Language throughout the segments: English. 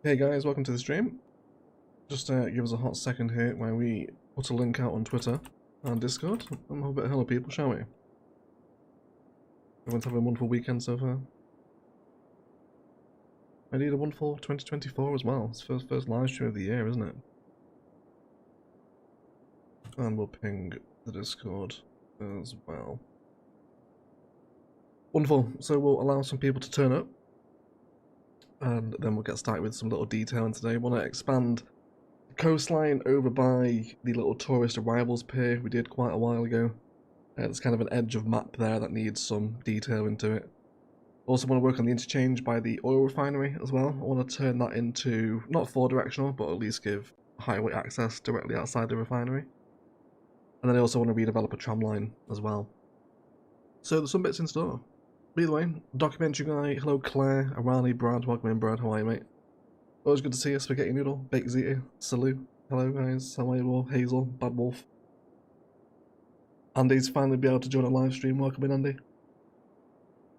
Hey guys, welcome to the stream. Just give us a hot second here where we put a link out on Twitter and Discord and have a bit of hello people, shall we? Everyone's having a wonderful weekend so far. I need a wonderful 2024 as well. It's first live stream of the year, isn't it? And we'll ping the Discord as well. Wonderful. So we'll allow some people to turn up, and then we'll get started with some little detailing today. We want to expand the coastline over by the little tourist arrivals pier we did quite a while ago. There's kind of an edge of map there that needs some detail into it. Also want to work on the interchange by the oil refinery as well. I want to turn that into, not 4-directional, but at least give highway access directly outside the refinery. And then I also want to redevelop a tram line as well. So there's some bits in store. By the way, documentary guy, hello Claire, Arani, Brad, welcome in Brad, how are you mate? Always good to see you, Spaghetti Noodle, Baked Ziti, Salute, hello guys, how are you all, Hazel, Bad Wolf. Andy's finally be able to join a live stream, welcome in Andy.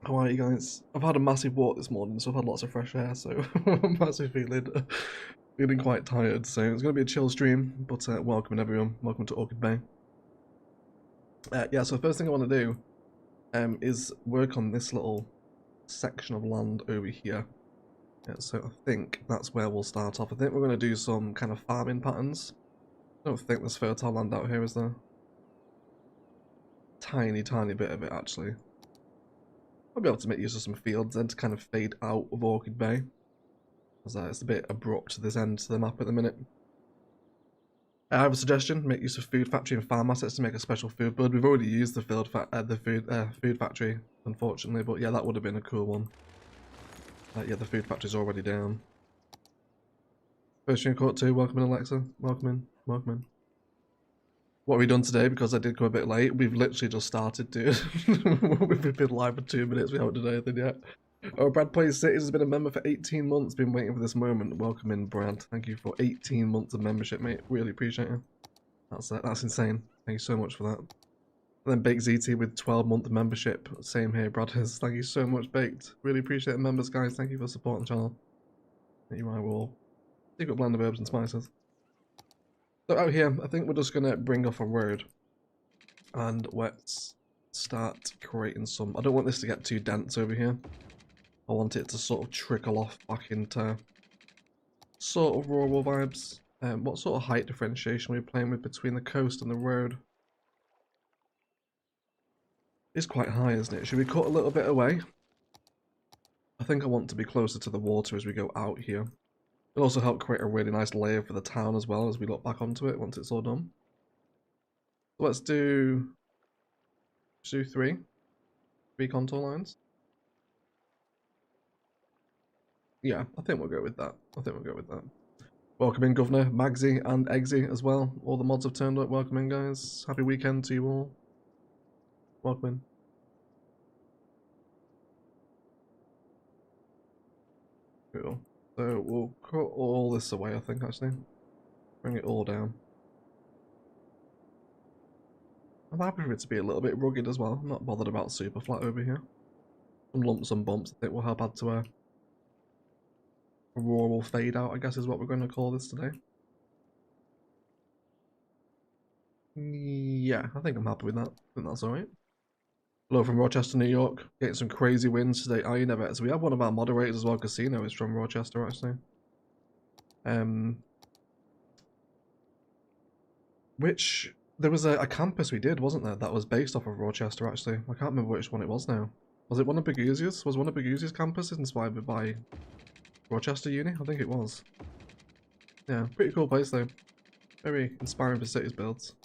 How are you guys? I've had a massive walk this morning, so I've had lots of fresh air, so I'm actually feeling quite tired, so it's going to be a chill stream, but welcome in everyone, welcome to Orchid Bay. Yeah, so the first thing I want to do is work on this little section of land over here. Yeah, so I think that's where we'll start off. I think we're going to do some kind of farming patterns. I don't think there's fertile land out here, is there? Tiny bit of it, actually. I'll be able to make use of some fields then to kind of fade out of Orchid Bay. As it's a bit abrupt to this end to the map at the minute. I have a suggestion: make use of food factory and farm assets to make a special food board. We've already used the food factory, unfortunately, but yeah, that would have been a cool one. Yeah, the food factory's already down. First stream caught too. Welcome in, Alexa. Welcome in. Welcome in. What have we done today? Because I did come a bit late. We've literally just started, dude. We've been live for 2 minutes. We haven't done anything yet. Oh, Brad Plays Cities has been a member for 18 months. Been waiting for this moment. Welcome in, Brad. Thank you for 18 months of membership, mate. Really appreciate it. That's insane. Thank you so much for that. And then Baked ZT with 12-month membership. Same here, Brad. Thank you so much, Baked. Really appreciate the members, guys. Thank you for supporting the channel. You are all. Secret blend of herbs and spices. So out here, I think we're just gonna bring off a road, and let's start creating some. I don't want this to get too dense over here. I want it to sort of trickle off back into sort of rural vibes. What sort of height differentiation are we playing with between the coast and the road? It's quite high, isn't it? Should we cut a little bit away? I think I want to be closer to the water as we go out here. It'll also help create a really nice layer for the town as well as we look back onto it once it's all done. So let's do 3 contour lines. Yeah, I think we'll go with that. Welcome in, Governor, Magsy and Eggsy as well. All the mods have turned up. Welcome in, guys. Happy weekend to you all. Welcome in. Cool. So we'll cut all this away, I think, actually. Bring it all down. I'm happy for it to be a little bit rugged as well. I'm not bothered about super flat over here. Some lumps and bumps I think will help add to a rural fade out, I guess is what we're going to call this today. Yeah, I think I'm happy with that. I think that's alright. Hello from Rochester, New York. Getting some crazy wins today. Oh, you never. So we have one of our moderators as well, Casino, is from Rochester actually. Which there was a campus we did, wasn't there? That was based off of Rochester actually. I can't remember which one it was now. Was it one of Bogusia's? Was one of Bogusia's campuses inspired by Rochester Uni? I think it was. Yeah, pretty cool place though. Very inspiring for cities builds.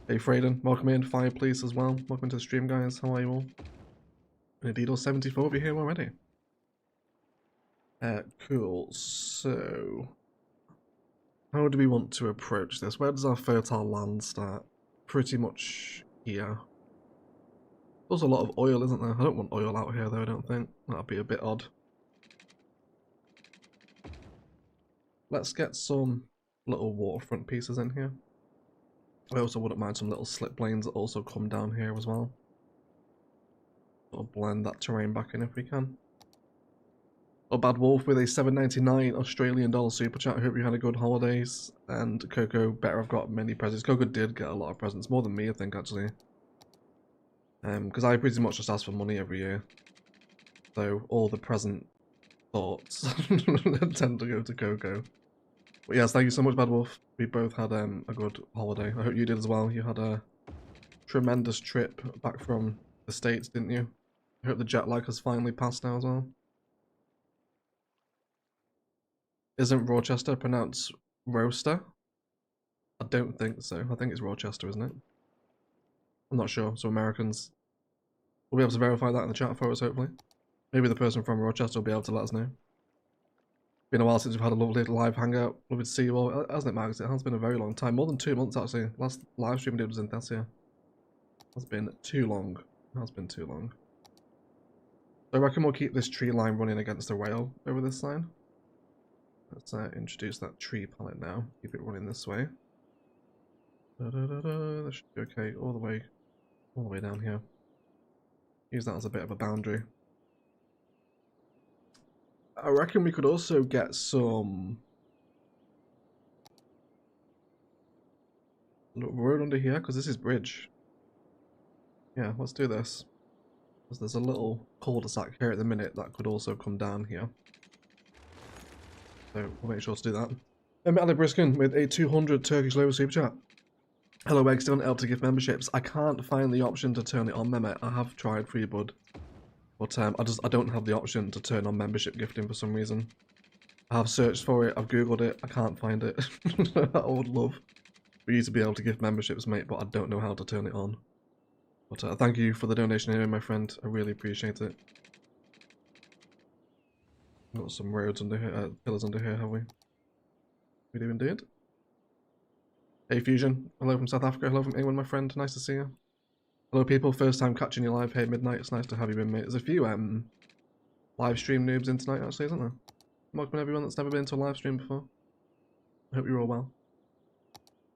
Hey Frayden, welcome in. Fire Police as well. Welcome to the stream, guys. How are you all? Indeed, 74 over here already. Cool. So, how do we want to approach this? Where does our fertile land start? Pretty much here. There's a lot of oil, isn't there? I don't want oil out here though, I don't think. That'd be a bit odd. Let's get some little waterfront pieces in here. I also wouldn't mind some little slip lanes that also come down here as well. Sort of blend that terrain back in if we can. Or Bad Wolf with a $7.99 Australian dollar super chat. I hope you had a good holidays. And Coco, better I've got many presents. Coco did get a lot of presents, more than me, I think, actually. Because I pretty much just ask for money every year. So all the present thoughts tend to go to Coco. But yes, thank you so much, Bad Wolf. We both had a good holiday. I hope you did as well. You had a tremendous trip back from the States, didn't you? I hope the jet lag has finally passed now as well. Isn't Rochester pronounced Roaster? I don't think so. I think it's Rochester, isn't it? I'm not sure. So Americans will be able to verify that in the chat for us, hopefully. Maybe the person from Rochester will be able to let us know. Been a while since we've had a lovely live hangout. Lovely to see you all. Hasn't it, Max? It has been a very long time. More than 2 months, actually. Last live stream we did was in Thessia. It's been too long. It has been too long. So I reckon we'll keep this tree line running against the rail over this sign. Let's introduce that tree palette now. Keep it running this way. That should be okay all the way down here. Use that as a bit of a boundary. I reckon we could also get some road under here because this is bridge. Yeah, let's do this. Because there's a little cul-de-sac here at the minute that could also come down here. So we'll make sure to do that. Ali Briskin with a 200 Turkish lira super chat. Hello, Egg, still not able to give memberships. I can't find the option to turn it on, Mehmet. I have tried for you, bud. But I don't have the option to turn on membership gifting for some reason. I have searched for it, I've googled it, I can't find it. I would love for you to be able to gift memberships, mate, but I don't know how to turn it on. But thank you for the donation anyway, my friend. I really appreciate it. Got some roads under here, pillars under here, have we? We do indeed. Hey Fusion, hello from South Africa, hello from England, my friend, nice to see you. Hello people, first time catching you live here at midnight, it's nice to have you in, mate. There's a few live stream noobs in tonight actually, isn't there? Welcome everyone that's never been to a live stream before. I hope you're all well.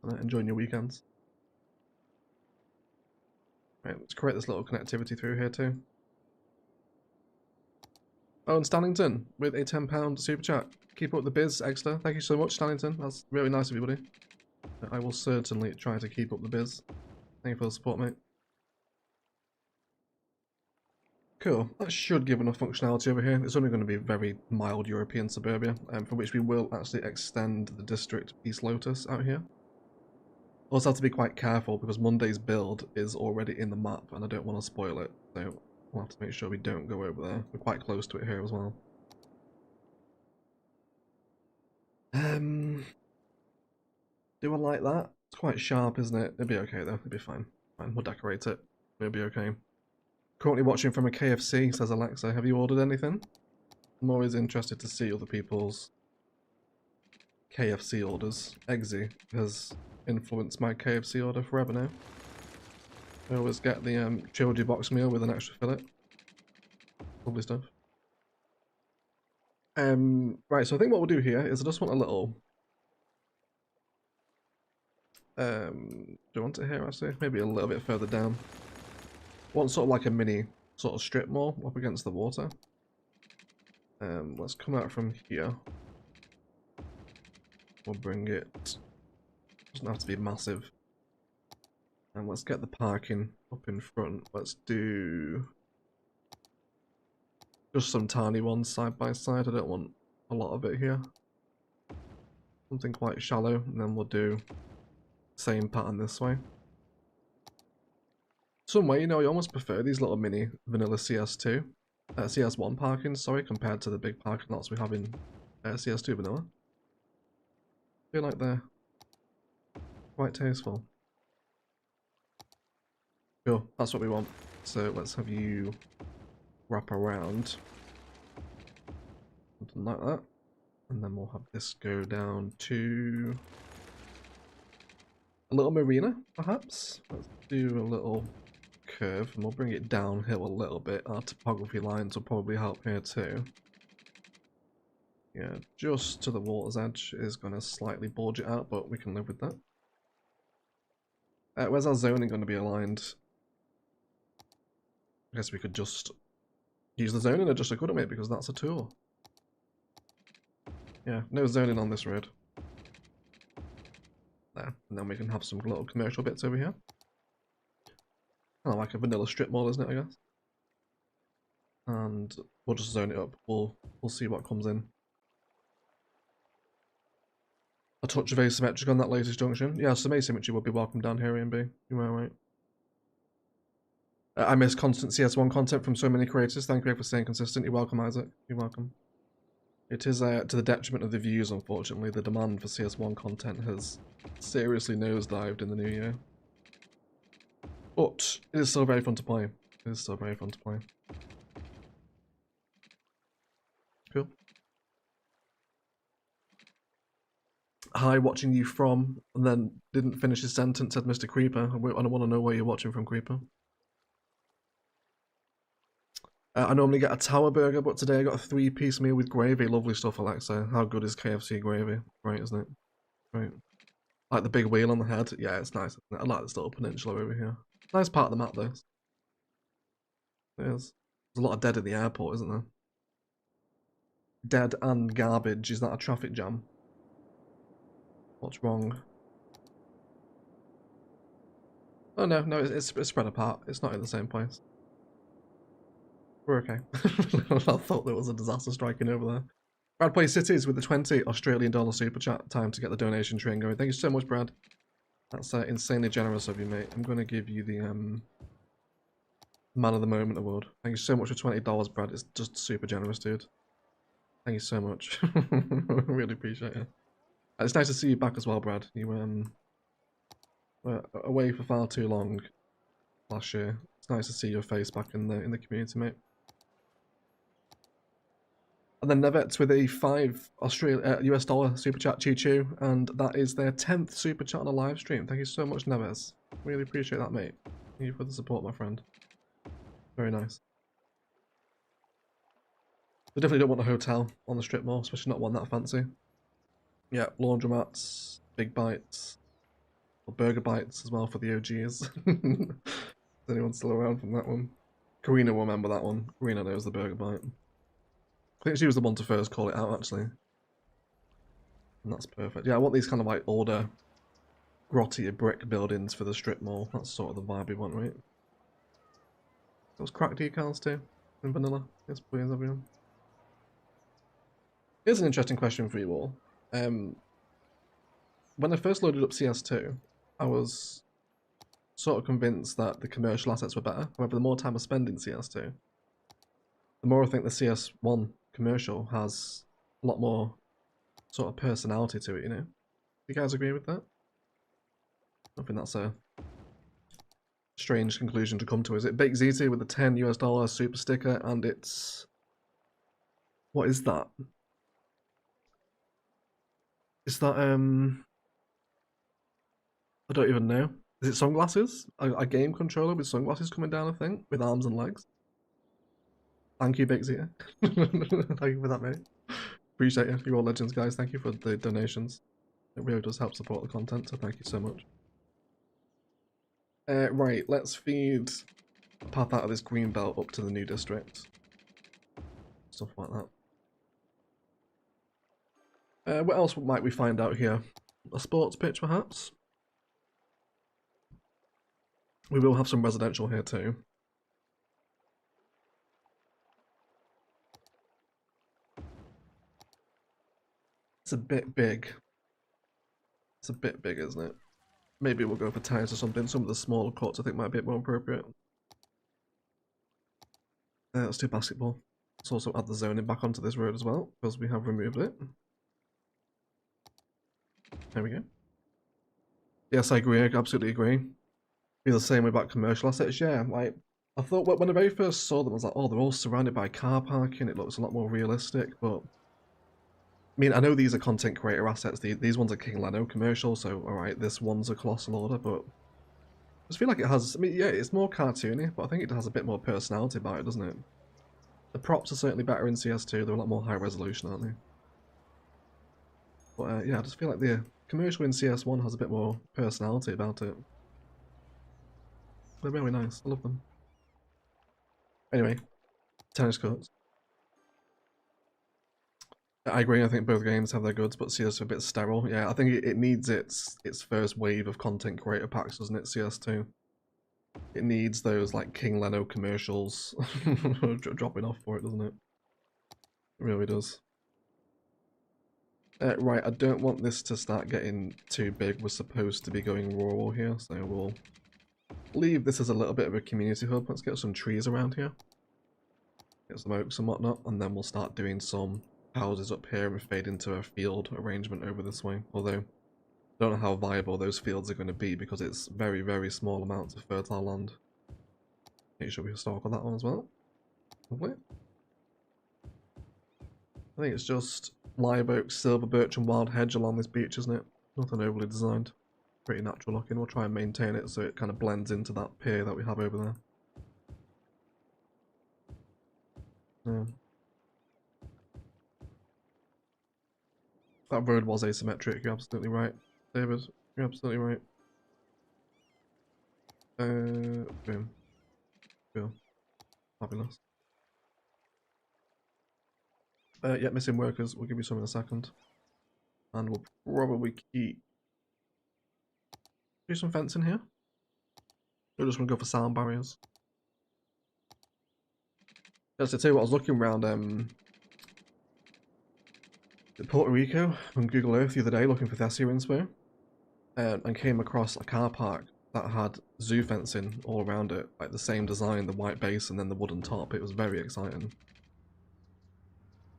And enjoying your weekends. Right, let's create this little connectivity through here too. Oh, and Stannington with a £10 super chat. Keep up the biz, Exeter. Thank you so much, Stannington. That's really nice of you, buddy. I will certainly try to keep up the biz. Thank you for the support, mate. Cool. That should give enough functionality over here. It's only going to be very mild European suburbia, for which we will actually extend the district East Lotus out here. Also have to be quite careful because Monday's build is already in the map and I don't want to spoil it. So we'll have to make sure we don't go over there. We're quite close to it here as well. Do I like that? It's quite sharp, isn't it? It'll be okay though. It'll be fine. Fine, we'll decorate it. It'll be okay. Currently watching from a KFC, says Alexa. Have you ordered anything? I'm always interested to see other people's KFC orders. Eggsy has influenced my KFC order forever now. I always get the trilogy box meal with an extra fillet. Lovely stuff. Right, so I think what we'll do here is I just want a little... do you want it here actually? Maybe a little bit further down. I want sort of like a mini sort of strip mall up against the water. Let's come out from here. We'll bring it. Doesn't have to be massive. And let's get the parking up in front. Let's do just some tiny ones side by side. I don't want a lot of it here. Something quite shallow, and then we'll do the same pattern this way. Some way, you know, I almost prefer these little mini vanilla CS2, CS1 parkings, sorry, compared to the big parking lots we have in CS2 vanilla. I feel like they're quite tasteful. Cool, that's what we want. So let's have you wrap around. Something like that. And then we'll have this go down to a little marina, perhaps. Let's do a little curve and we'll bring it downhill a little bit. Our topography lines will probably help here too. Yeah, just to the water's edge is going to slightly bulge it out, but we can live with that. Where's our zoning going to be aligned? I guess we could just use the zoning adjuster, couldn't we? Because that's a tool. Yeah, no zoning on this road. There, and then we can have some little commercial bits over here. Kind of like a vanilla strip mall, isn't it, I guess? And we'll just zone it up. We'll see what comes in. A touch of asymmetric on that latest junction. Yeah, some asymmetry would be welcome down here, Ian B. You are right. I miss constant CS1 content from so many creators. Thank you for staying consistent. You're welcome, Isaac. You're welcome. It is to the detriment of the views, unfortunately. The demand for CS1 content has seriously nosedived in the new year. But it is still very fun to play. It is still very fun to play. Cool. Hi, watching you from, and then didn't finish his sentence, said Mr. Creeper. I want to know where you're watching from, Creeper. I normally get a tower burger, but today I got a 3-piece meal with gravy. Lovely stuff, Alexa. How good is KFC gravy? Great, isn't it? Great. Like the big wheel on the head. Yeah, it's nice. I like this little peninsula over here. Nice part of the map, this. It is. There's a lot of dead at the airport, isn't there? Dead and garbage. Is that a traffic jam? What's wrong? Oh no, it's spread apart. It's not in the same place. We're okay. I thought there was a disaster striking over there. Brad plays cities with the $20 super chat. Time to get the donation train going. Thank you so much, Brad. That's insanely generous of you, mate. I'm going to give you the Man of the Moment award. Thank you so much for $20, Brad. It's just super generous, dude. Thank you so much. Really appreciate it. It's nice to see you back as well, Brad. You were away for far too long last year. It's nice to see your face back in the community, mate. And then Nevets with a US dollar super chat, choo, and that is their 10th super chat on a live stream. Thank you so much, Neves. Really appreciate that, mate. Thank you for the support, my friend. Very nice. We definitely don't want a hotel on the strip mall, especially not one that fancy. Yeah, laundromats, big bites, or burger bites as well for the OGs. Is anyone still around from that one? Karina will remember that one. Karina knows the burger bite. I think she was the one to first call it out, actually. And that's perfect. Yeah, I want these kind of like older, grottier brick buildings for the strip mall. That's sort of the vibe we want, right? Those crack decals too, in vanilla. Yes, please, everyone. Here's an interesting question for you all. When I first loaded up CS2, I was sort of convinced that the commercial assets were better. However, the more time I spend in CS2, the more I think the CS1 commercial has a lot more sort of personality to it, you know? Do you guys agree with that? I think that's a strange conclusion to come to. Is it Bake ZT with the $10 super sticker, and it's... What is that? Is that, I don't even know. Is it sunglasses? A game controller with sunglasses coming down, I think, with arms and legs? Thank you, Big Zeta. Thank you for that, mate. Appreciate it. You're all legends, guys. Thank you for the donations. It really does help support the content, so thank you so much. Right, let's feed a path out of this green belt up to the new district. Stuff like that. What else might we find out here? A sports pitch, perhaps? We will have some residential here too. It's a bit big. It's a bit big, isn't it? Maybe we'll go for tires or something. Some of the smaller courts I think might be a bit more appropriate. Let's do basketball. Let's also add the zoning back onto this road as well, because we have removed it. There we go. Yes, I agree. I absolutely agree. Feel the same way about commercial assets. Yeah, like I thought when I very first saw them, I was like, oh, they're all surrounded by car parking. It looks a lot more realistic. But I mean, I know these are content creator assets. These ones are King Leno commercial, so all right, this one's a colossal order. But I just feel like it has. I mean, yeah, it's more cartoony, but I think it has a bit more personality about it, doesn't it? The props are certainly better in CS2. They're a lot more high resolution, aren't they? But yeah, I just feel like the commercial in CS1 has a bit more personality about it. They're really nice. I love them. Anyway, tennis courts. I agree. I think both games have their goods, but CS is a bit sterile. Yeah, I think it needs its first wave of content creator packs, doesn't it? CS2. It needs those like King Leno commercials dropping off for it, doesn't it? It really does. Right, I don't want this to start getting too big. We're supposed to be going rural here, so we'll leave this as a little bit of a community hub. Let's get some trees around here. Get some oaks and whatnot, and then we'll start doing some houses up here and fade into a field arrangement over this way. Although, I don't know how viable those fields are going to be because it's very, very small amounts of fertile land. Make sure we historical that one as well. Lovely. I think it's just live oak, silver birch and wild hedge along this beach, isn't it? Nothing overly designed. Pretty natural looking. We'll try and maintain it so it kind of blends into that pier that we have over there. Yeah. That road was asymmetric, you're absolutely right. David, you're absolutely right. Boom. Cool. Fabulous. Yeah, missing workers. We'll give you some in a second. And we'll probably keep... Do some fencing here. We're just going to go for sound barriers. Just to tell you what, I was looking around Puerto Rico on Google Earth the other day looking for Thessia inspo. And came across a car park that had zoo fencing all around it. Like the same design, the white base and then the wooden top. It was very exciting.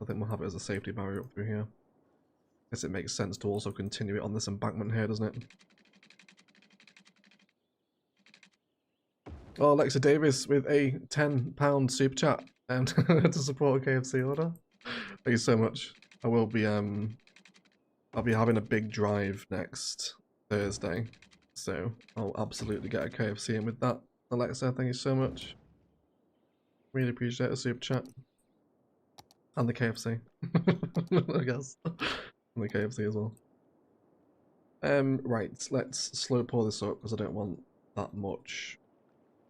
I think we'll have it as a safety barrier up through here. Guess it makes sense to also continue it on this embankment here, doesn't it? Oh, Alexa Davis with a £10 super chat and to support a KFC order. Thank you so much. I will be I'll be having a big drive next Thursday, so I'll absolutely get a KFC in with that. Alexa, thank you so much. Really appreciate the super chat. And the KFC. I guess. And the KFC as well. Right, let's slow pour this up because I don't want that much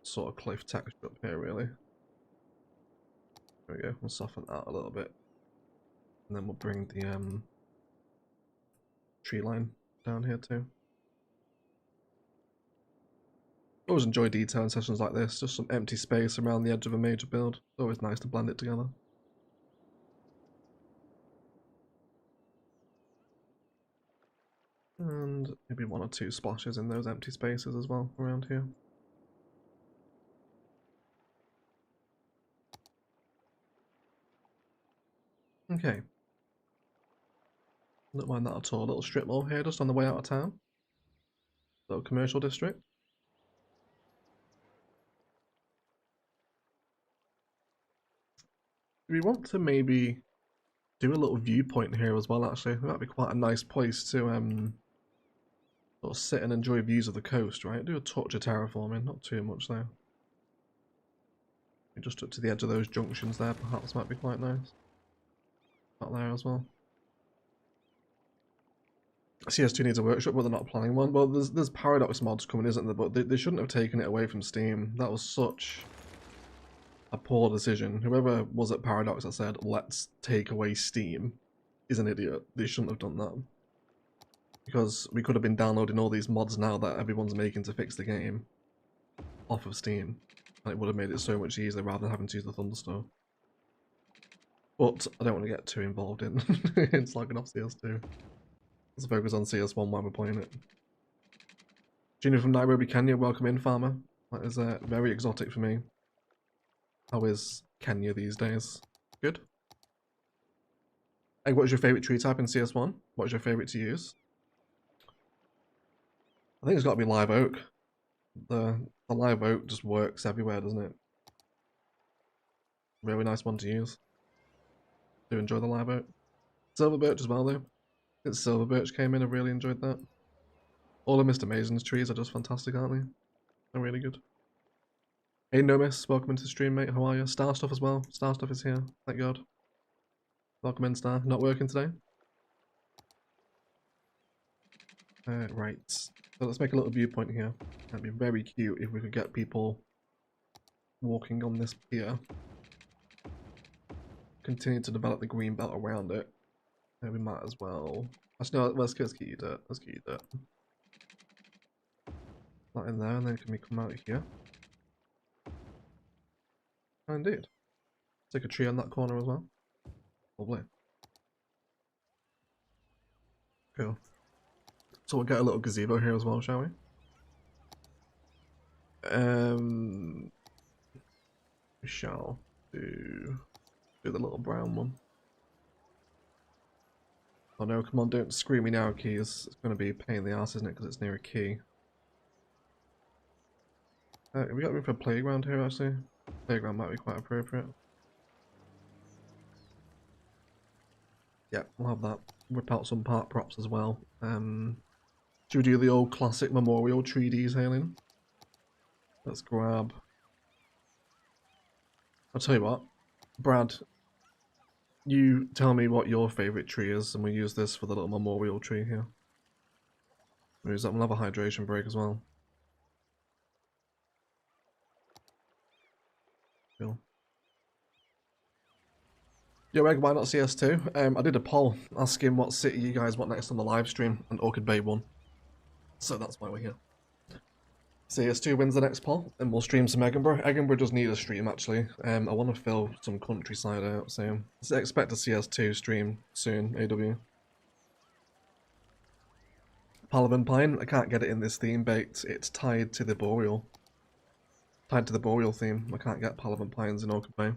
sort of cliff texture up here really. There we go, we'll soften that a little bit. And then we'll bring the tree line down here too. Always enjoy detail in sessions like this, just some empty space around the edge of a major build. It's always nice to blend it together. And maybe one or two splashes in those empty spaces as well around here. Okay. Don't mind that at all. A little strip mall here just on the way out of town. Little commercial district. We want to maybe do a little viewpoint here as well, actually. It might be quite a nice place to sort of sit and enjoy views of the coast, right? Do a touch of terraforming, not too much though. Just up to the edge of those junctions there, perhaps might be quite nice. Out there as well. CS2 needs a workshop, but they're not planning one. Well, there's Paradox mods coming, isn't there? But they shouldn't have taken it away from Steam. That was such a poor decision. Whoever was at Paradox that said, let's take away Steam, is an idiot. They shouldn't have done that. Because we could have been downloading all these mods now that everyone's making to fix the game off of Steam. And it would have made it so much easier rather than having to use the Thunderstore. But I don't want to get too involved in, in slagging off CS2. Let's focus on CS1 while we're playing it. Junior from Nairobi, Kenya, welcome in, farmer. That is very exotic for me. How is Kenya these days? Good. Hey, what is your favourite tree type in CS1? What is your favourite to use? I think it's got to be live oak. The live oak just works everywhere, doesn't it? Really nice one to use. Do enjoy the live oak. Silver birch as well though. Since silver birch came in, I really enjoyed that. All of Mr. Mason's trees are just fantastic, aren't they? They're really good. Hey Nomis, welcome into the stream, mate. How are you? Star Stuff as well. Star Stuff is here, thank God. Welcome in, Star. Not working today? Right. So let's make a little viewpoint here. That'd be very cute if we could get people walking on this pier. Continue to develop the green belt around it. Yeah, we might as well. Actually, no, let's get you dirt. Let's get you dirt. That in there, and then can we come out here? Oh, indeed. Take a tree on that corner as well. Lovely. Cool. So we'll get a little gazebo here as well, shall we? We shall do the little brown one. Oh no, come on, don't scream me now, keys. It's going to be a pain in the ass, isn't it, because it's near a key. Have we got room for a playground here, actually? Playground might be quite appropriate. Yeah, we'll have that. Whip out some park props as well. Should we do the old classic memorial tree detailing? Let's grab... I'll tell you what, Brad, you tell me what your favourite tree is, and we use this for the little memorial tree here. We'll use that. We'll have a hydration break as well. Cool. Yo, Egg, why not CS2? I did a poll asking what city you guys want next on the live stream, and Orchid Bay won. So that's why we're here. CS2 wins the next poll, and we'll stream some Edinburgh. Edinburgh does need a stream, actually. I want to fill some countryside out, so expect a CS2 stream soon, AW. Palavan Pine, I can't get it in this theme, Baked. It's tied to the Boreal. Tied to the Boreal theme. I can't get Palavan Pines in Orchid Bay.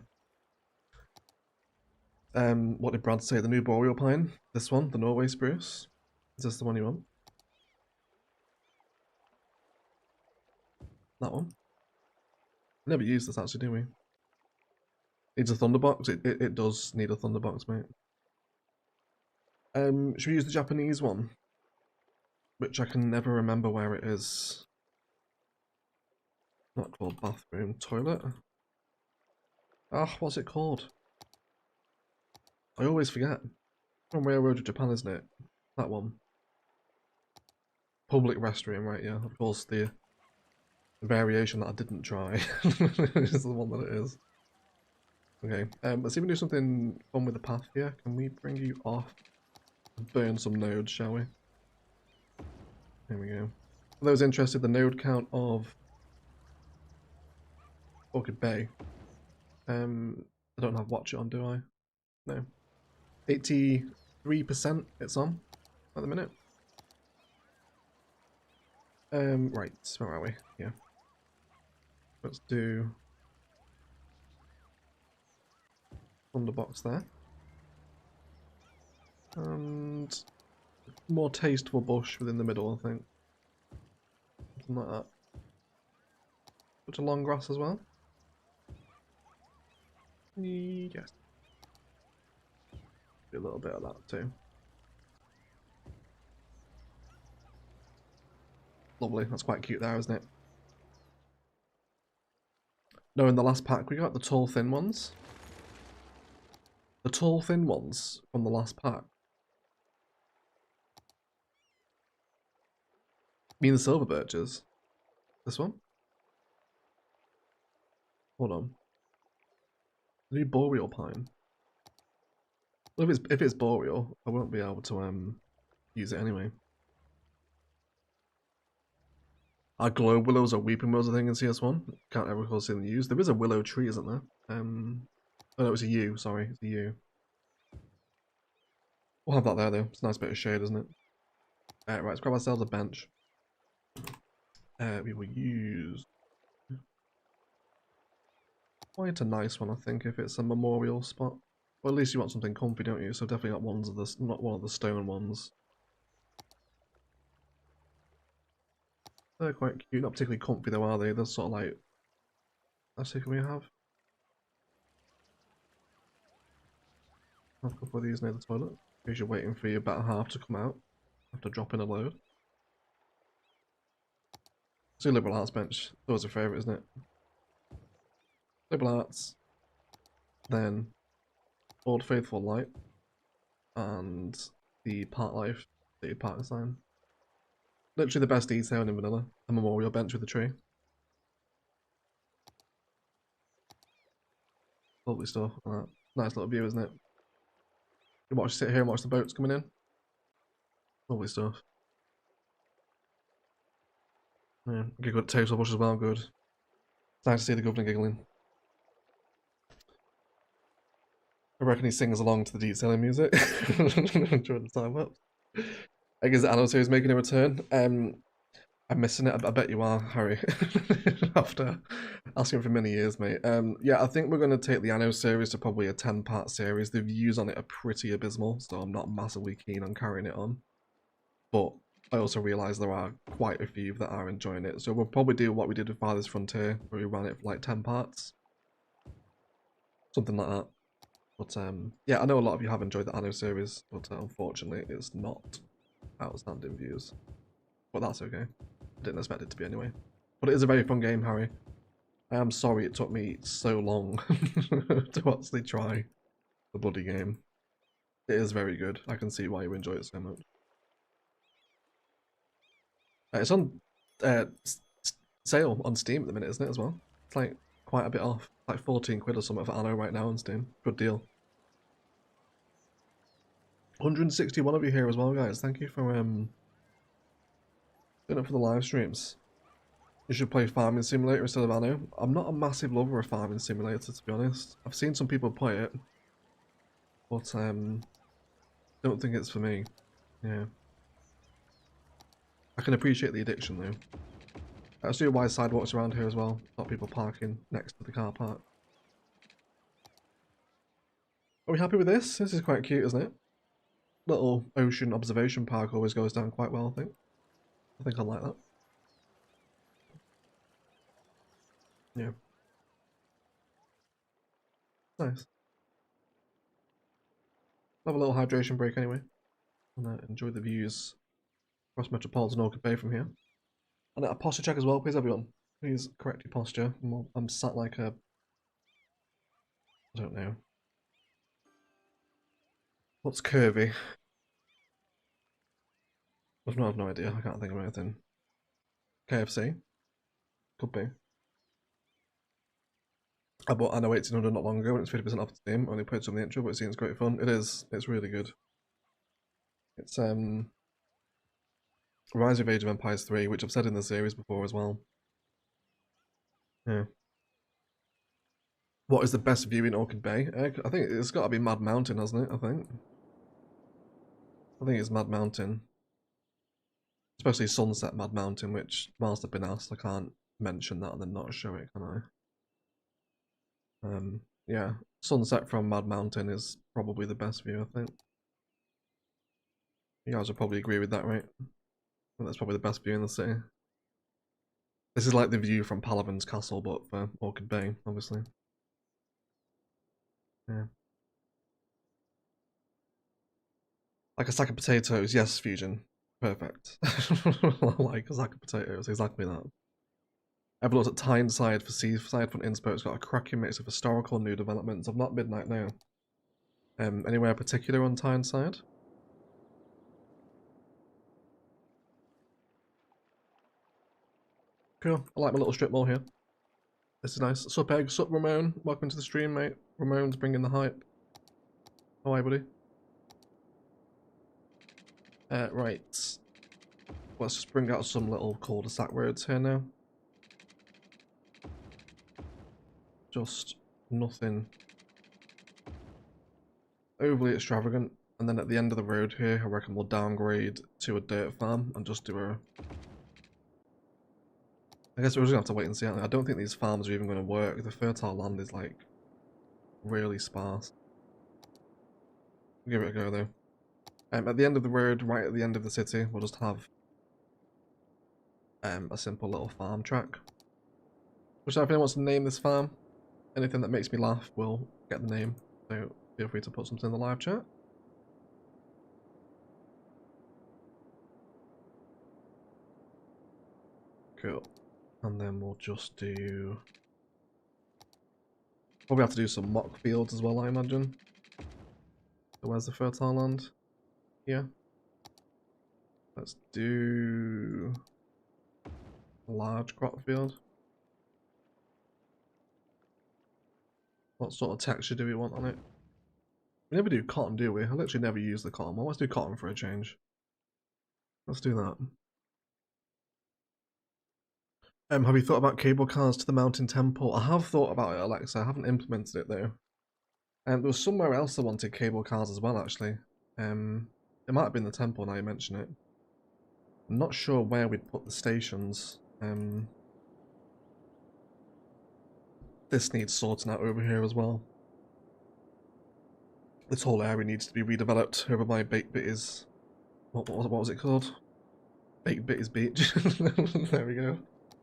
What did Brad say? The new Boreal Pine? This one? The Norway Spruce? Is this the one you want? That one? Never used this actually, do we? Needs a thunderbox? It does need a thunderbox, mate. Should we use the Japanese one? Which I can never remember where it is. Not called bathroom, toilet. Ah, what's it called? I always forget. From Railroad to Japan, isn't it? That one. Public restroom, right, yeah. Of course, the variation that I didn't try is the one that it is. Okay, let's even do something fun with the path here. Can we bring you off and burn some nodes, shall we? There we go. For those interested, the node count of Orchid Bay. I don't have watch it on, do I? No. 83% it's on at the minute. Right, where are we? Yeah. Let's do Thunderbox there. And more tasteful bush within the middle, I think. Something like that. Put a long grass as well. Yes. Do a little bit of that too. Lovely, that's quite cute there, isn't it? No, in the last pack we got the tall thin ones. The tall thin ones from the last pack. You mean the silver birches? This one? Hold on. The new boreal pine. Well, if it's boreal, I won't be able to use it anyway. Our globe willows are weeping willows, I think, in CS1. Can't ever recall seeing them used. There is a willow tree, isn't there? Oh no, it's a yew, sorry. It's a yew. We'll have that there, though. It's a nice bit of shade, isn't it? Right, let's grab ourselves a bench. We will use... quite a nice one, I think, if it's a memorial spot. Well, at least you want something comfy, don't you? So definitely not one of the stone ones. They're quite cute. Not particularly comfy, though, are they? They're sort of like... Let's see, can we have a couple of these near the toilet? In case you're waiting for your better half to come out after dropping a load. So liberal arts bench. Always a favourite, isn't it? Liberal arts. Then Old Faithful Light. And the Part Life the partner sign. Literally the best detail in vanilla. A memorial bench with a tree. Lovely stuff. Nice little view, isn't it? You sit here and watch the boats coming in. Lovely stuff. Yeah, get good taste bush as well, good. It's nice to see the governor giggling. I reckon he sings along to the detailing music during the time lapse. I guess the Anno series making a return. I'm missing it. I bet you are, Harry. After asking for many years, mate. Yeah, I think we're going to take the Anno series to probably a 10-part series. The views on it are pretty abysmal, so I'm not massively keen on carrying it on. But I also realise there are quite a few that are enjoying it. So we'll probably do what we did with Farthest Frontier, where we ran it for like 10 parts. Something like that. But yeah, I know a lot of you have enjoyed the Anno series, but unfortunately it's not outstanding views. But that's okay. I didn't expect it to be anyway. But it is a very fun game, Harry. I am sorry it took me so long to actually try the bloody game. It is very good. I can see why you enjoy it so much. It's on sale on Steam at the minute, isn't it, as well? It's like quite a bit off. Like 14 quid or something for Anno right now on Steam. Good deal. 161 of you here as well, guys. Thank you for doing it for the live streams. You should play Farming Simulator instead of Anno. I'm not a massive lover of Farming Simulator, to be honest. I've seen some people play it, but don't think it's for me. Yeah. I can appreciate the addiction though. I see wide sidewalks around here as well. A lot of people parking next to the car park. Are we happy with this? This is quite cute, isn't it? Little ocean observation park always goes down quite well, I think. I think I like that. Yeah. Nice. Have a little hydration break anyway. And enjoy the views across Metropolitan Orchid Bay from here. And a posture check as well, please everyone. Please correct your posture. I'm sat like a... I don't know. What's curvy? I have no idea. I can't think of anything. KFC? Could be. I bought Anno 1800 not long ago and it's 50% off Steam. I only played some of the intro, but it seems great fun. It is. It's really good. It's Rise of Age of Empires 3, which I've said in the series before as well. Yeah. What is the best view in Orchid Bay? I think it's got to be Mad Mountain, hasn't it? I think it's Mad Mountain. Especially Sunset Mad Mountain, which, whilst I've been asked, I can't mention that and then not show it, can I? Yeah, sunset from Mad Mountain is probably the best view, I think. You guys will probably agree with that, right? That's probably the best view in the city. This is like the view from Palaven's Castle, but for Orchid Bay, obviously. Yeah. Like a sack of potatoes, yes, Fusion. Perfect. Like a sack of potatoes, exactly that. I've looked at Tyneside for Seaside Front Inspo. It's got a cracking mix of historical and new developments. I'm not midnight now. Anywhere particular on Tyneside? Cool. I like my little strip mall here. This is nice. Sup, Egg. Sup, Ramon. Welcome to the stream, mate. Ramon's bringing the hype. How are you, buddy? Right. Let's just bring out some little cul-de-sac roads here now. Just nothing overly extravagant. And then at the end of the road here, I reckon we'll downgrade to a dirt farm and just do a... I guess we're just going to have to wait and see. I don't think these farms are even going to work. The fertile land is like really sparse. Give it a go though. At the end of the road, right at the end of the city, we'll just have a simple little farm track. Which if anyone wants to name this farm, anything that makes me laugh will get the name. So feel free to put something in the live chat. Cool. And then we'll just do... Probably have to do some mock fields as well, I imagine. So where's the fertile land? Here. Let's do a large crop field. What sort of texture do we want on it? We never do cotton, do we? I literally never use the cotton. Well, let's do cotton for a change. Let's do that. Have you thought about cable cars to the mountain temple? I have thought about it, Alexa. I haven't implemented it though. There was somewhere else I wanted cable cars as well, actually. It might have been the temple now you mention it. I'm not sure where we'd put the stations. This needs sorting out over here as well. This whole area needs to be redeveloped. Whoever my baked bit is. What was it called? Baked bit is beach. There we go.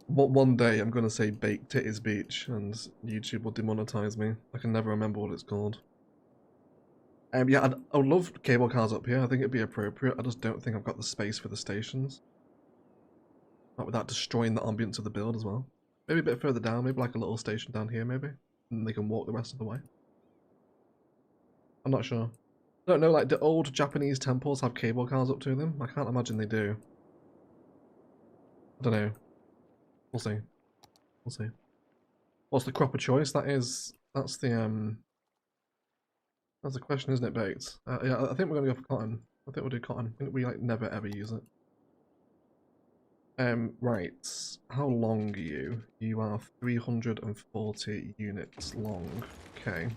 One day I'm gonna say baked titties beach and YouTube will demonetize me. I can never remember what it's called. Yeah, I would love cable cars up here. I think it'd be appropriate. I just don't think I've got the space for the stations. Not without destroying the ambience of the build as well. Maybe a bit further down, maybe like a little station down here maybe. And they can walk the rest of the way. I'm not sure. I don't know, like, do old Japanese temples have cable cars up to them? I can't imagine they do. I don't know. We'll see. We'll see. What's the crop of choice? That's the question, isn't it, Baked? Yeah, I think we're gonna go for cotton. I think we'll do cotton. I think we like never ever use it. Right. How long are you? You are 340 units long. Okay.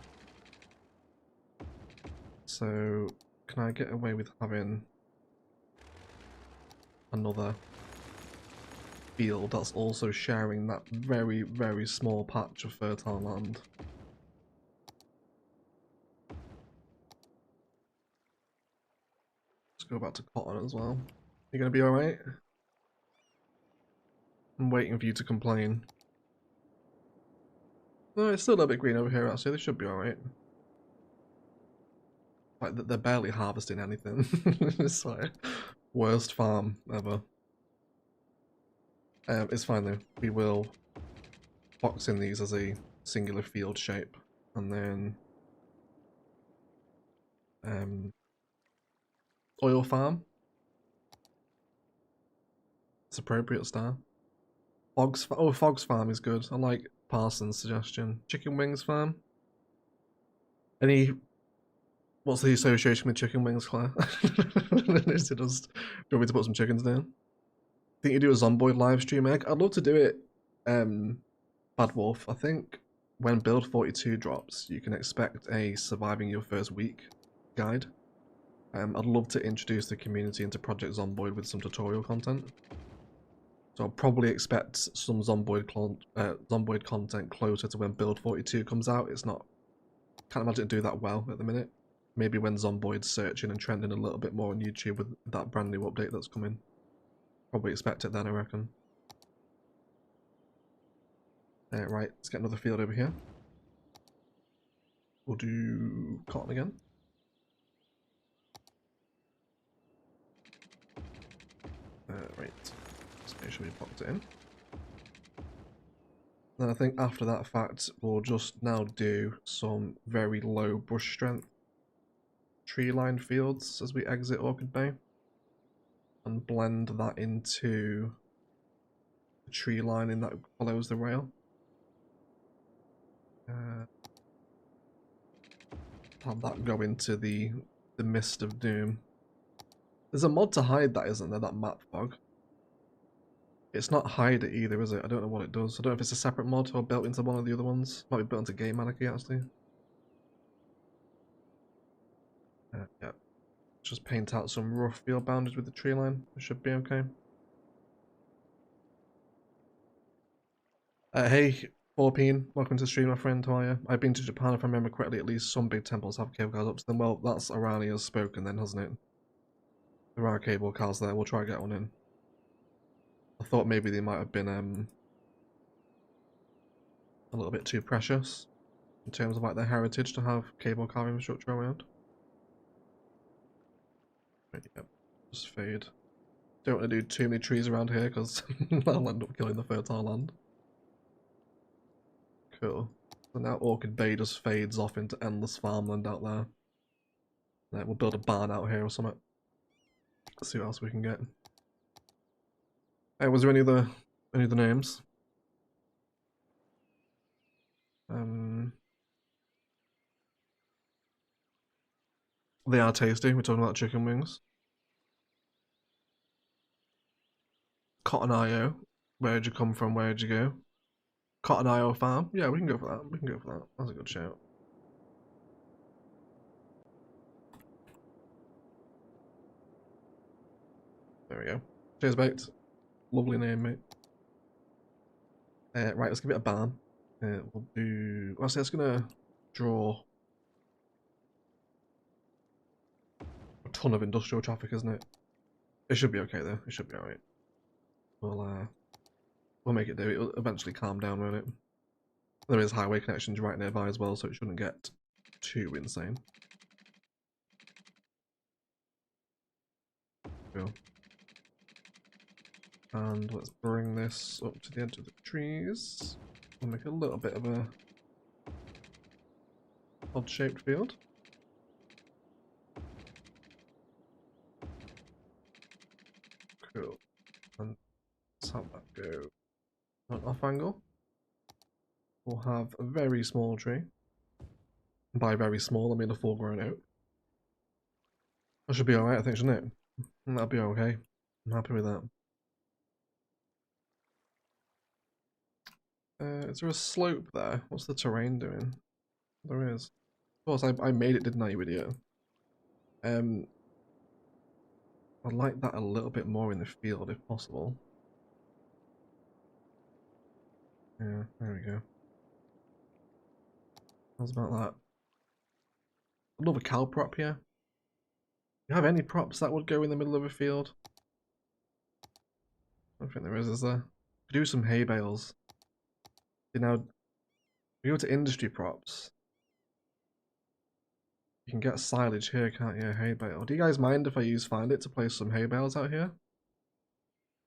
So, can I get away with having another field that's also sharing that very, very small patch of fertile land? Let's go back to cotton as well. You gonna be alright? I'm waiting for you to complain. No, it's still a little bit green over here actually, they should be alright. Like, they're barely harvesting anything. It's like, worst farm ever. It's fine though. We will box in these as a singular field shape, and then oil farm. It's appropriate star. Fog's farm is good. I like Parsons' suggestion. Chicken wings farm. What's the association with chicken wings, Claire? Is it just, do you want me to put some chickens down? Think you do a Zomboid live stream, Egg? I'd love to do it. Bad Wolf. I think when build 42 drops, you can expect a surviving your first week guide. I'd love to introduce the community into Project Zomboid with some tutorial content. So I'll probably expect some Zomboid content closer to when build 42 comes out. It's not, can't imagine it do that well at the minute. Maybe when Zomboid's searching and trending a little bit more on YouTube with that brand new update that's coming. Probably expect it then, I reckon. Right, let's get another field over here. We'll do cotton again. Right, let's make sure we popped it in. Then I think after that fact, we'll just now do some very low brush strength tree line fields as we exit Orchid Bay. And blend that into the tree lining that follows the rail. Have that go into the Mist of Doom. There's a mod to hide that, isn't there? That map fog. It's not hide it either, is it? I don't know what it does. I don't know if it's a separate mod or built into one of the other ones. Might be built into Game Anarchy, actually. Yeah. Just paint out some rough field boundaries with the tree line. It should be okay. Hey, 4peen, welcome to the stream, my friend. How are you? I've been to Japan, if I remember correctly. At least some big temples have cable cars up to them. Well, that's Arania's spoken then, hasn't it? There are cable cars there. We'll try to get one in. I thought maybe they might have been a little bit too precious in terms of like their heritage to have cable car infrastructure around. Right, yep. Just fade. Don't want to do too many trees around here because I'll end up killing the fertile land. Cool. So now Orchid Bay just fades off into endless farmland out there. Right, we'll build a barn out here or something. Let's see what else we can get. Hey, was there any other names? They are tasty. We're talking about chicken wings. Cotton IO. Where'd you come from? Where'd you go? Cotton IO farm. Yeah, we can go for that. We can go for that. That's a good shout. There we go. Cheers, mate. Lovely name, mate. Right, let's give it a ban. We'll do. Well, that's gonna draw a ton of industrial traffic, isn't it? It should be okay though. It should be alright. We'll make it do. It'll eventually calm down, won't it? There is highway connections right nearby as well, so it shouldn't get too insane. Cool. And let's bring this up to the edge of the trees. We'll make a little bit of a odd-shaped field. Cool. And let's have that go an off angle. We'll have a very small tree. And by very small, I mean a full-grown oak. That should be alright, I think, shouldn't it? That'll be okay. I'm happy with that. Is there a slope there? What's the terrain doing? There is. Of course, I made it, didn't I, you idiot? I'd like that a little bit more in the field, if possible. Yeah, there we go. How's about that? Another cow prop here. Do you have any props that would go in the middle of a field? I don't think there is there? Do some hay bales. You know, we go to industry props. You can get silage here, can't you? Hay bale. Do you guys mind if I use Find It to place some hay bales out here?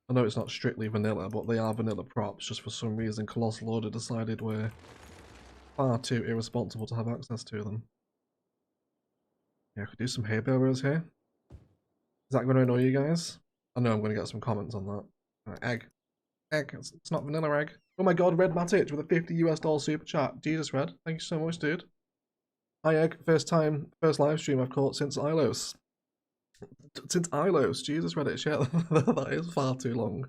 I know it's not strictly vanilla, but they are vanilla props. Just for some reason, Colossal Order decided we're far too irresponsible to have access to them. Yeah, I could do some hay bale rows here. Is that going to annoy you guys? I know I'm going to get some comments on that. Egg. Egg. It's not vanilla egg. Oh my god, Red Matic with a $50 super chat. Jesus, Red. Thank you so much, dude. Hi, Egg. First live stream I've caught since Ilos. Since Ilos. Jesus, Reddit. Yeah, that is far too long.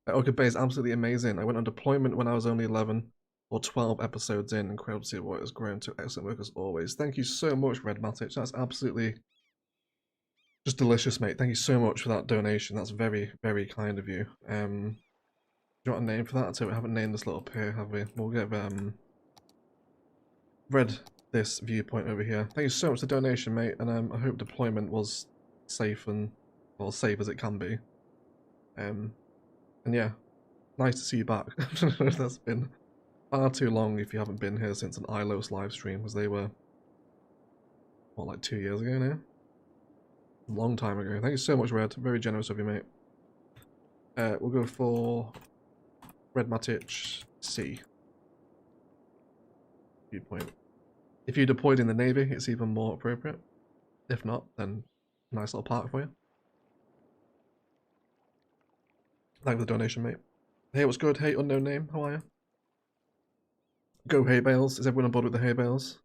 Orchid Bay is absolutely amazing. I went on deployment when I was only 11 or 12 episodes in. Incredible to see what has grown to excellent work as always. Thank you so much, Red Matic. That's absolutely just delicious, mate. Thank you so much for that donation. That's very, very kind of you. Do you want a name for that? So we haven't named this little pier, have we? We'll get Red this viewpoint over here. Thank you so much for the donation, mate. And I hope deployment was safe and well, safe as it can be. And yeah, nice to see you back. That's been far too long if you haven't been here since an Ilos live stream, because they were what, like 2 years ago now. A long time ago. Thank you so much, Red. Very generous of you, mate. We'll go for Red Matic C. Viewpoint. If you deployed in the Navy, it's even more appropriate. If not, then nice little park for you. Thank you for the donation, mate. Hey, what's good? Hey, unknown name. How are you? Go hay bales. Is everyone on board with the hay bales?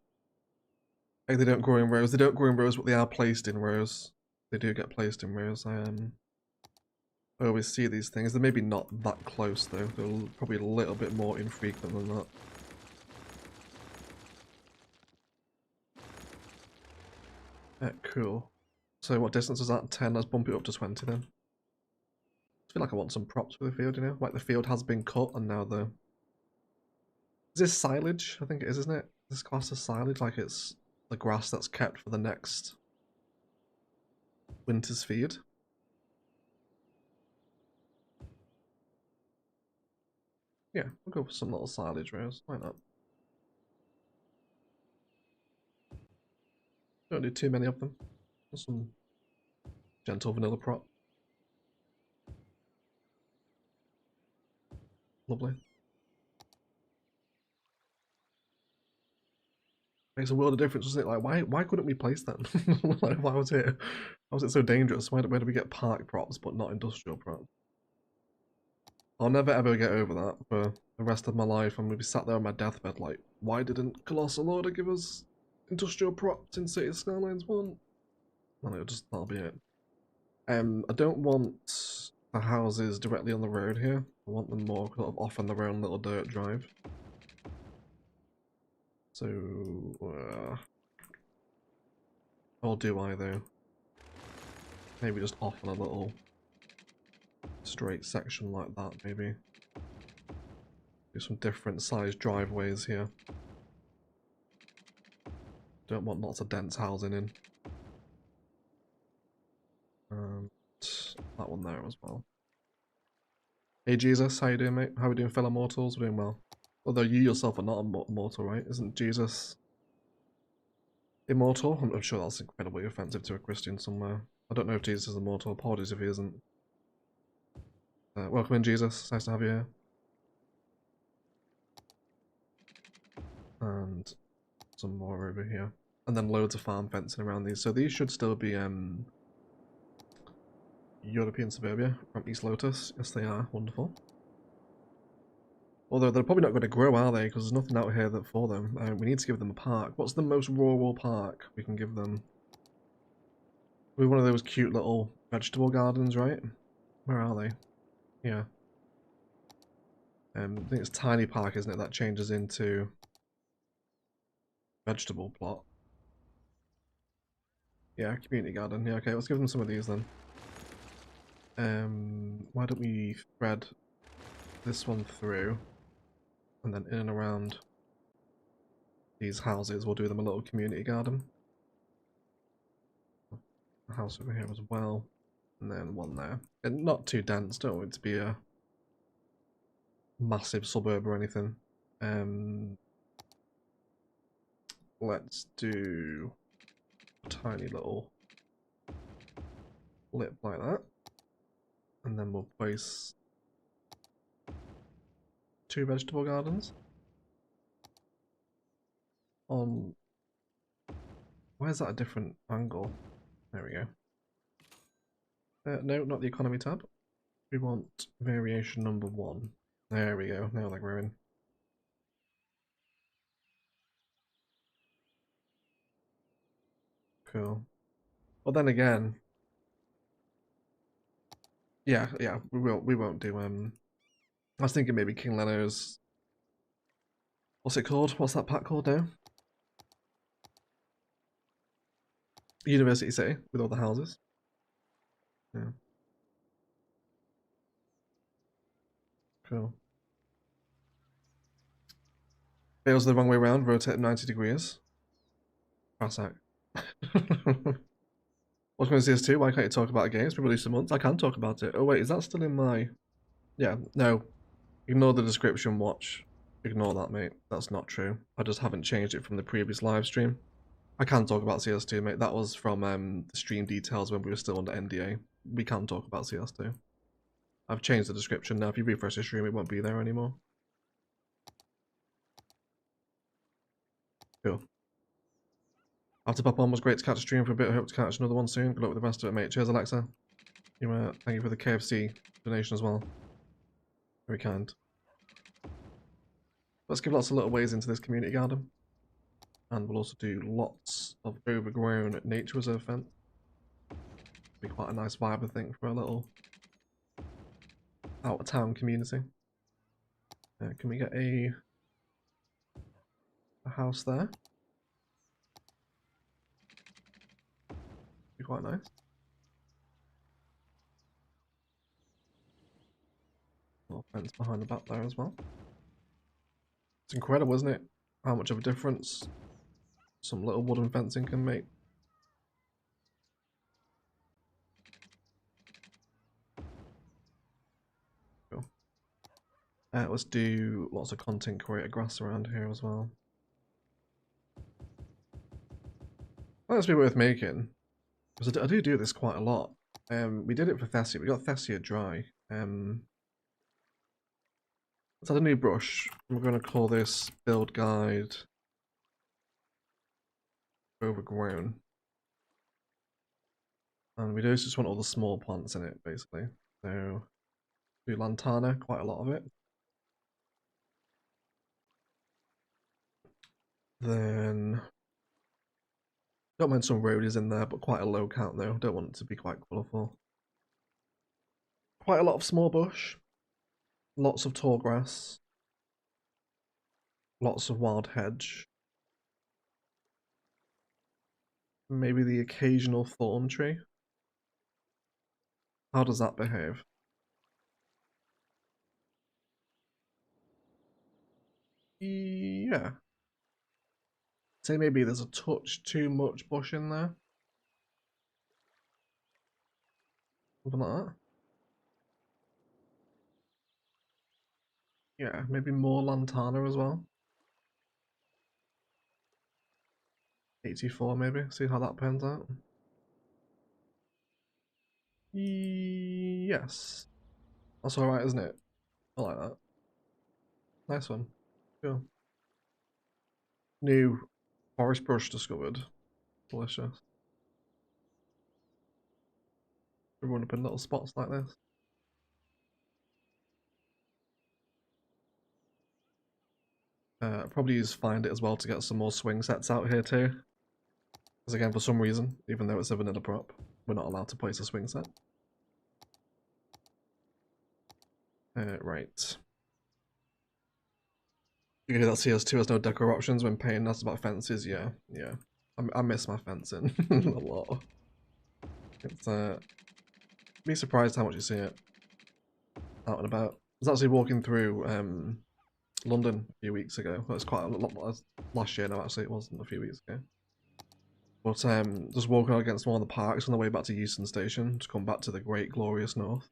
Like, they don't grow in rows. They don't grow in rows, but they are placed in rows. They do get placed in rows. I always see these things. They're maybe not that close though. They're probably a little bit more infrequent than that. Cool. So what distance is that? 10. Let's bump it up to 20 then. I feel like I want some props for the field, you know? Like the field has been cut and now the... Is this silage? I think it is, isn't it? This class is silage, like it's the grass that's kept for the next winter's feed. Yeah, we'll go for some little silage rows. Why not? Don't do too many of them. Just some gentle vanilla prop. Lovely. Makes a world of difference, doesn't it? Like, why couldn't we place them? Like, why was it so dangerous? Why do we get park props but not industrial props? I'll never ever get over that for the rest of my life. I'm gonna be sat there on my deathbed like, why didn't Colossal Order give us industrial props in City Skylines 1? And that'll be it. I don't want the houses directly on the road here. I want them more sort of off on their own little dirt drive. So, or do I though? Maybe just off on a little straight section like that, maybe. Do some different sized driveways here. Don't want lots of dense housing in. And that one there as well. Hey Jesus, how you doing, mate? How are we doing, fellow mortals? We're doing well. Although you yourself are not a mortal, right? Isn't Jesus immortal? I'm sure that's incredibly offensive to a Christian somewhere. I don't know if Jesus is immortal. Apologies if he isn't. Welcome in, Jesus. It's nice to have you here. And some more over here. And then loads of farm fencing around these. So these should still be European suburbia from East Lotus. Yes, they are. Wonderful. Although they're probably not going to grow, are they? Because there's nothing out here that for them. We need to give them a park. What's the most rural park we can give them? We're one of those cute little vegetable gardens, right? Where are they? Yeah. I think it's Tiny Park, isn't it? That changes into vegetable plot. Yeah, community garden. Yeah, okay, let's give them some of these then. Why don't we thread this one through, and then in and around these houses, we'll do them a little community garden. A house over here as well, and then one there. And not too dense, don't want it to be a massive suburb or anything. Let's do a tiny little lip like that. And then we'll place 2 vegetable gardens on... Why is that a different angle? There we go. No, not the economy tab. We want variation number 1. There we go. Now they're growing. Cool. Well, then again, yeah, we won't do I was thinking maybe King Leno's, what's it called? What's that pack called now? University City with all the houses. Yeah. Cool. Fails the wrong way around, rotate 90 degrees. Pass out. What's going to CS2? Why can't you talk about games? Been released a month. I can talk about it. Oh wait, is that still in my... Yeah, no. Ignore the description, watch. Ignore that, mate. That's not true. I just haven't changed it from the previous live stream. I can talk about CS2, mate. That was from the stream details when we were still under NDA. We can talk about CS2. I've changed the description now. If you refresh the stream, it won't be there anymore. Cool. After pop on was great to catch a stream for a bit. I hope to catch another one soon. Good luck with the rest of it, mate. Cheers, Alexa. Thank you for the KFC donation as well. Very kind. Let's give lots of little ways into this community garden. And we'll also do lots of overgrown nature reserve fence. Be quite a nice vibe, I think, for a little out of town community. Can we get a house there? Be quite nice. Little fence behind the back there as well. It's incredible, isn't it? How much of a difference some little wooden fencing can make. Cool. Let's do lots of content creator grass around here as well. That's be worth making. Because I do this quite a lot. We did it for Thessia. We got Thessia dry. Let's add a new brush. We're going to call this build guide overgrown. And we just want all the small plants in it, basically. So, do lantana, quite a lot of it. Then Don't mind some roadies in there, but quite a low count though. Don't want it to be quite colourful. Quite a lot of small bush. Lots of tall grass. Lots of wild hedge. Maybe the occasional thorn tree. How does that behave? Yeah. Say maybe there's a touch too much bush in there. Something like that. Yeah, maybe more lantana as well. 84 maybe. See how that pans out. Yes. That's alright, isn't it? I like that. Nice one. Cool. New forest brush discovered. Delicious. Everyone up in little spots like this. Probably use Find It as well to get some more swing sets out here too. Because again, for some reason, even though it's a vanilla prop, we're not allowed to place a swing set. Right. You can hear that CS2 has no decor options when paying us about fences. Yeah. I miss my fencing a lot. It's be surprised how much you see it out and about. I was actually walking through London a few weeks ago. Well, it's quite a lot last year now. Actually, it wasn't a few weeks ago. But just walking against one of the parks on the way back to Euston Station to come back to the great glorious north.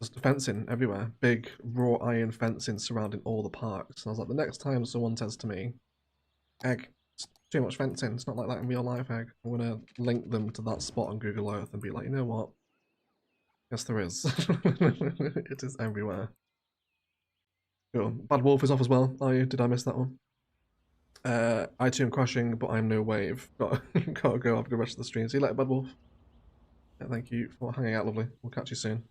Just fencing everywhere, big wrought iron fencing surrounding all the parks. And I was like, the next time someone says to me, "Egg, it's too much fencing. It's not like that in real life, Egg," I'm gonna link them to that spot on Google Earth and be like, you know what? Yes, there is. It is everywhere. Cool. Bad Wolf is off as well. Are you? Did I miss that one? I too am crashing, but I'm no wave. Gotta go after the rest of the stream. See you later, Bad Wolf. Yeah, thank you for hanging out, lovely. We'll catch you soon.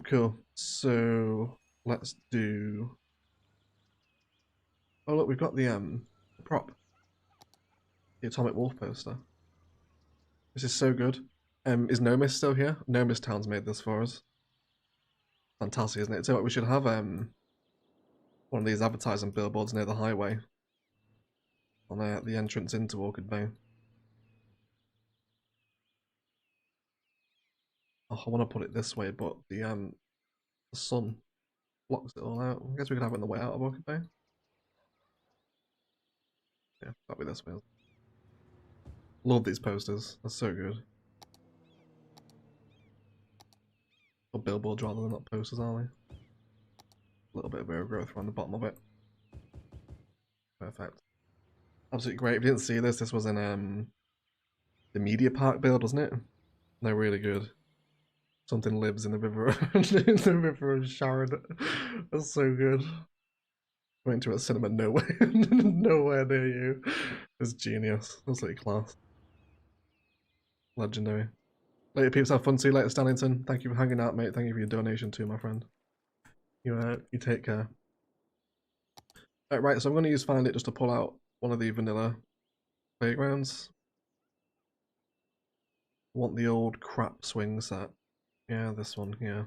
Cool. So let's do. Oh look, we've got the prop, the Atomic Wolf poster. This is so good. Is Nomis still here? Nomis Town's made this for us. Fantastic, isn't it? So what, we should have one of these advertising billboards near the highway on the entrance into Orchid Bay. Oh, I want to put it this way, but the sun blocks it all out. I guess we could have it on the way out of Orchid Bay. Yeah, that'll be this way. Love these posters. They're so good. Or billboards rather than not posters, are they? A little bit of overgrowth around the bottom of it. Perfect. Absolutely great. If you didn't see this, this was in the Media Park build, wasn't it? They're really good. Something lives in the river in the river of Sharon. That's so good. Went to a cinema nowhere nowhere near you. It's genius. That's like class. Legendary. Later peeps, have fun. See you later, Stanlington. Thank you for hanging out, mate. Thank you for your donation too, my friend. You take care. Right, so I'm going to use Find It just to pull out one of the vanilla playgrounds. Want the old crap swing set. Yeah, this one, yeah.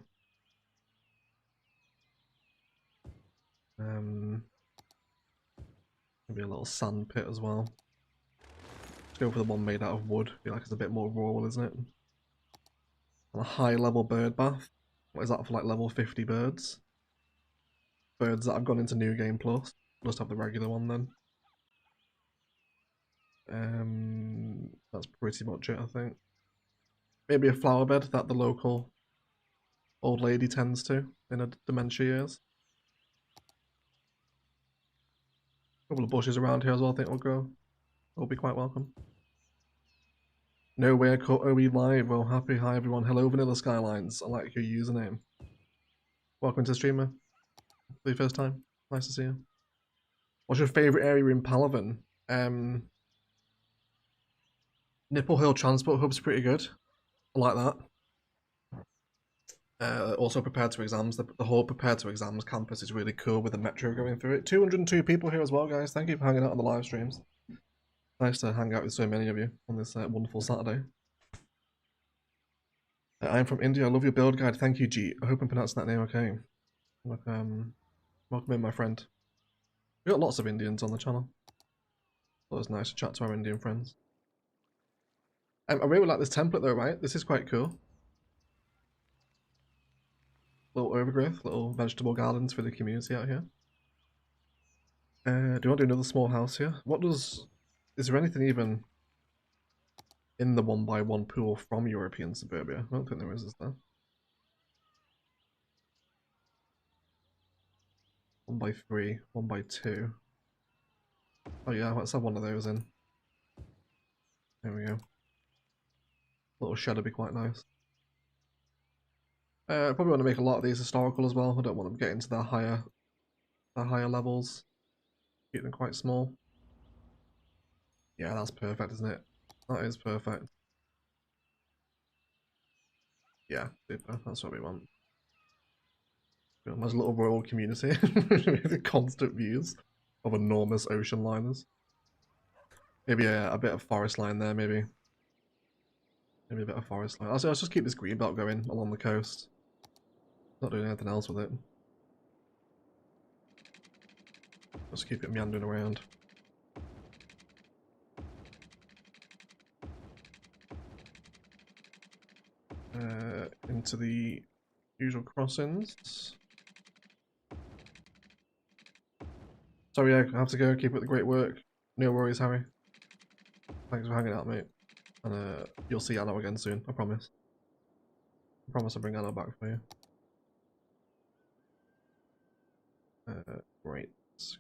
Maybe a little sand pit as well. Let's go for the one made out of wood. I feel like it's a bit more rural, isn't it? And a high level bird bath. What is that for, like level 50 birds? Birds that have gone into New Game Plus. Just have the regular one then. That's pretty much it, I think. Maybe a flower bed that the local old lady tends to in her dementia years. A couple of bushes around here as well, I think will grow. Will be quite welcome. No way I caught OE live. Well, happy hi everyone. Hello Vanilla Skylines. I like your username. Welcome to the streamer. For your first time. Nice to see you. What's your favourite area in Palaven? Nipple Hill Transport Hub's pretty good. I like that. Also prepared to exams. The whole prepared to exams campus is really cool with the metro going through it. 202 people here as well, guys. Thank you for hanging out on the live streams. Nice to hang out with so many of you on this wonderful Saturday. I'm from India. I love your build guide. Thank you, G. I hope I'm pronouncing that name okay. Look, welcome in, my friend. We got lots of Indians on the channel. So it's nice to chat to our Indian friends. I really like this template though, right? This is quite cool. Little overgrowth, little vegetable gardens for the community out here. Do you want to do another small house here? Is there anything even in the 1x1 pool from European suburbia? I don't think there is there? 1x3, 1x2. Oh yeah, let's have one of those in. There we go. Little shed would be quite nice. I probably want to make a lot of these historical as well. I don't want them getting to their higher levels. Keep them quite small. Yeah, that's perfect, isn't it? That is perfect. Yeah, super. That's what we want. There's a little rural community with constant views of enormous ocean liners. Maybe a bit of forest line there, maybe. Maybe a bit of forest line. Let's just keep this green belt going along the coast. Not doing anything else with it. Just keep it meandering around. Into the usual crossings. Sorry, I have to go. Keep up the great work. No worries, Harry. Thanks for hanging out, mate. And you'll see Anna again soon, I promise. I promise I'll bring Anna back for you. Right.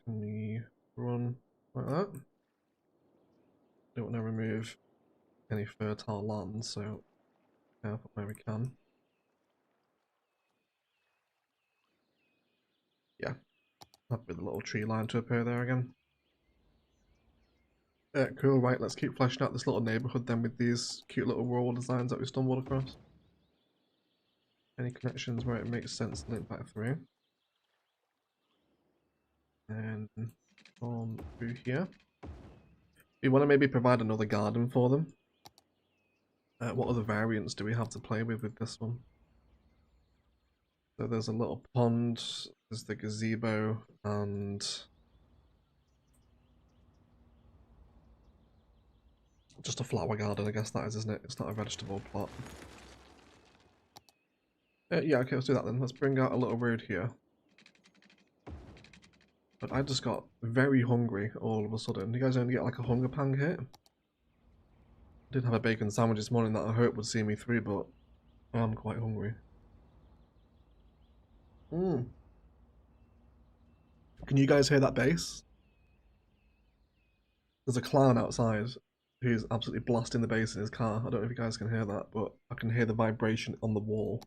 Can we run like that? Don't want to remove any fertile land, so careful where we can. Yeah. Happy with the little tree line to appear there again. Cool, right, let's keep fleshing out this little neighbourhood then with these cute little rural designs that we stumbled across. Any connections where it makes sense to link back through. And on through here. We want to maybe provide another garden for them. What other variants do we have to play with this one? So there's a little pond, there's the gazebo, and just a flower garden, I guess that is, isn't it? It's not a vegetable plot. Yeah, okay, let's do that then. Let's bring out a little road here. But I just got very hungry all of a sudden. You guys only get like a hunger pang hit? I did have a bacon sandwich this morning that I hope would see me through, but I am quite hungry. Can you guys hear that bass? There's a clown outside who's absolutely blasting the bass in his car. I don't know if you guys can hear that, but I can hear the vibration on the wall.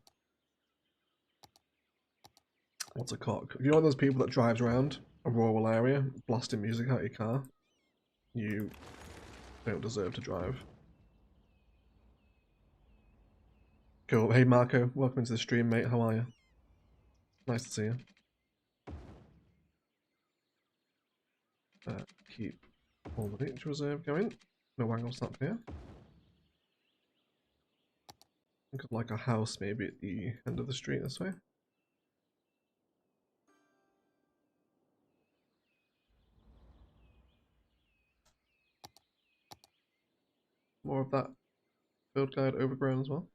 What's a cock? If you're one of those people that drives around a rural area blasting music out your car, you don't deserve to drive. Cool. Hey Marco, welcome into the stream, mate. How are you? Nice to see you. Keep all the nature reserve going. No wangle snap here. Think of like a house maybe at the end of the street this way. More of that build guide overgrown as well.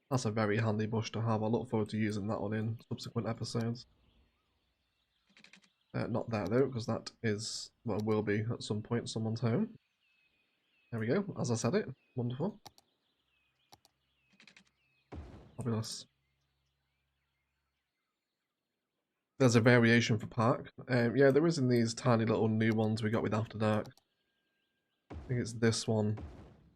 That's a very handy bush to have. I look forward to using that one in subsequent episodes. Not there though, because that is, well, will be at some point someone's home. There we go, as I said it. Wonderful. Fabulous. There's a variation for park. Yeah, there is in these tiny little new ones we got with After Dark. I think it's this one.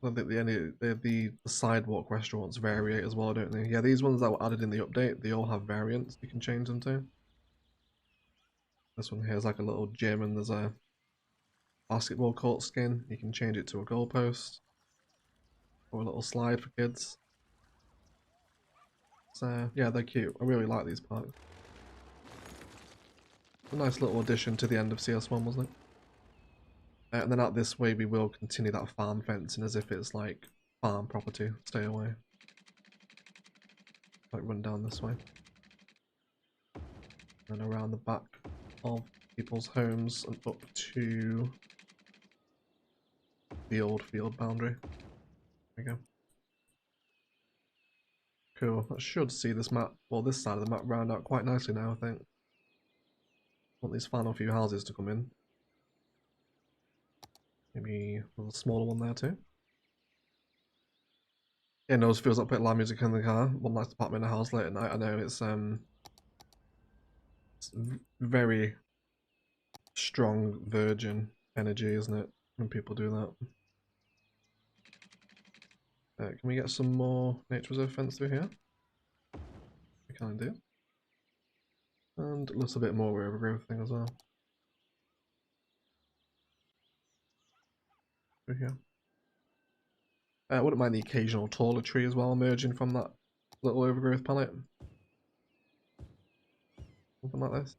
I think the sidewalk restaurants vary as well, don't they? Yeah, these ones that were added in the update, they all have variants you can change them to. This one here is like a little gym and there's a basketball court skin. You can change it to a goalpost or a little slide for kids. So yeah, they're cute. I really like these parks. A nice little addition to the end of CS1, wasn't it? And then out this way, we will continue that farm fencing as if it's like farm property. Stay away. Like run down this way. And around the back of people's homes and up to the old field boundary. There we go. Cool. That should see this map, well, this side of the map round out quite nicely now, I think. Want these final few houses to come in. Maybe a little smaller one there too. Yeah, no, it feels like putting loud music in the car. One likes to pop in the house late at night. I know it's very strong virgin energy, isn't it? When people do that. Can we get some more nature reserve fence through here? We can do. And a little bit more overgrowth thing as well. Through here. I wouldn't mind the occasional taller tree as well emerging from that little overgrowth palette. Something like this.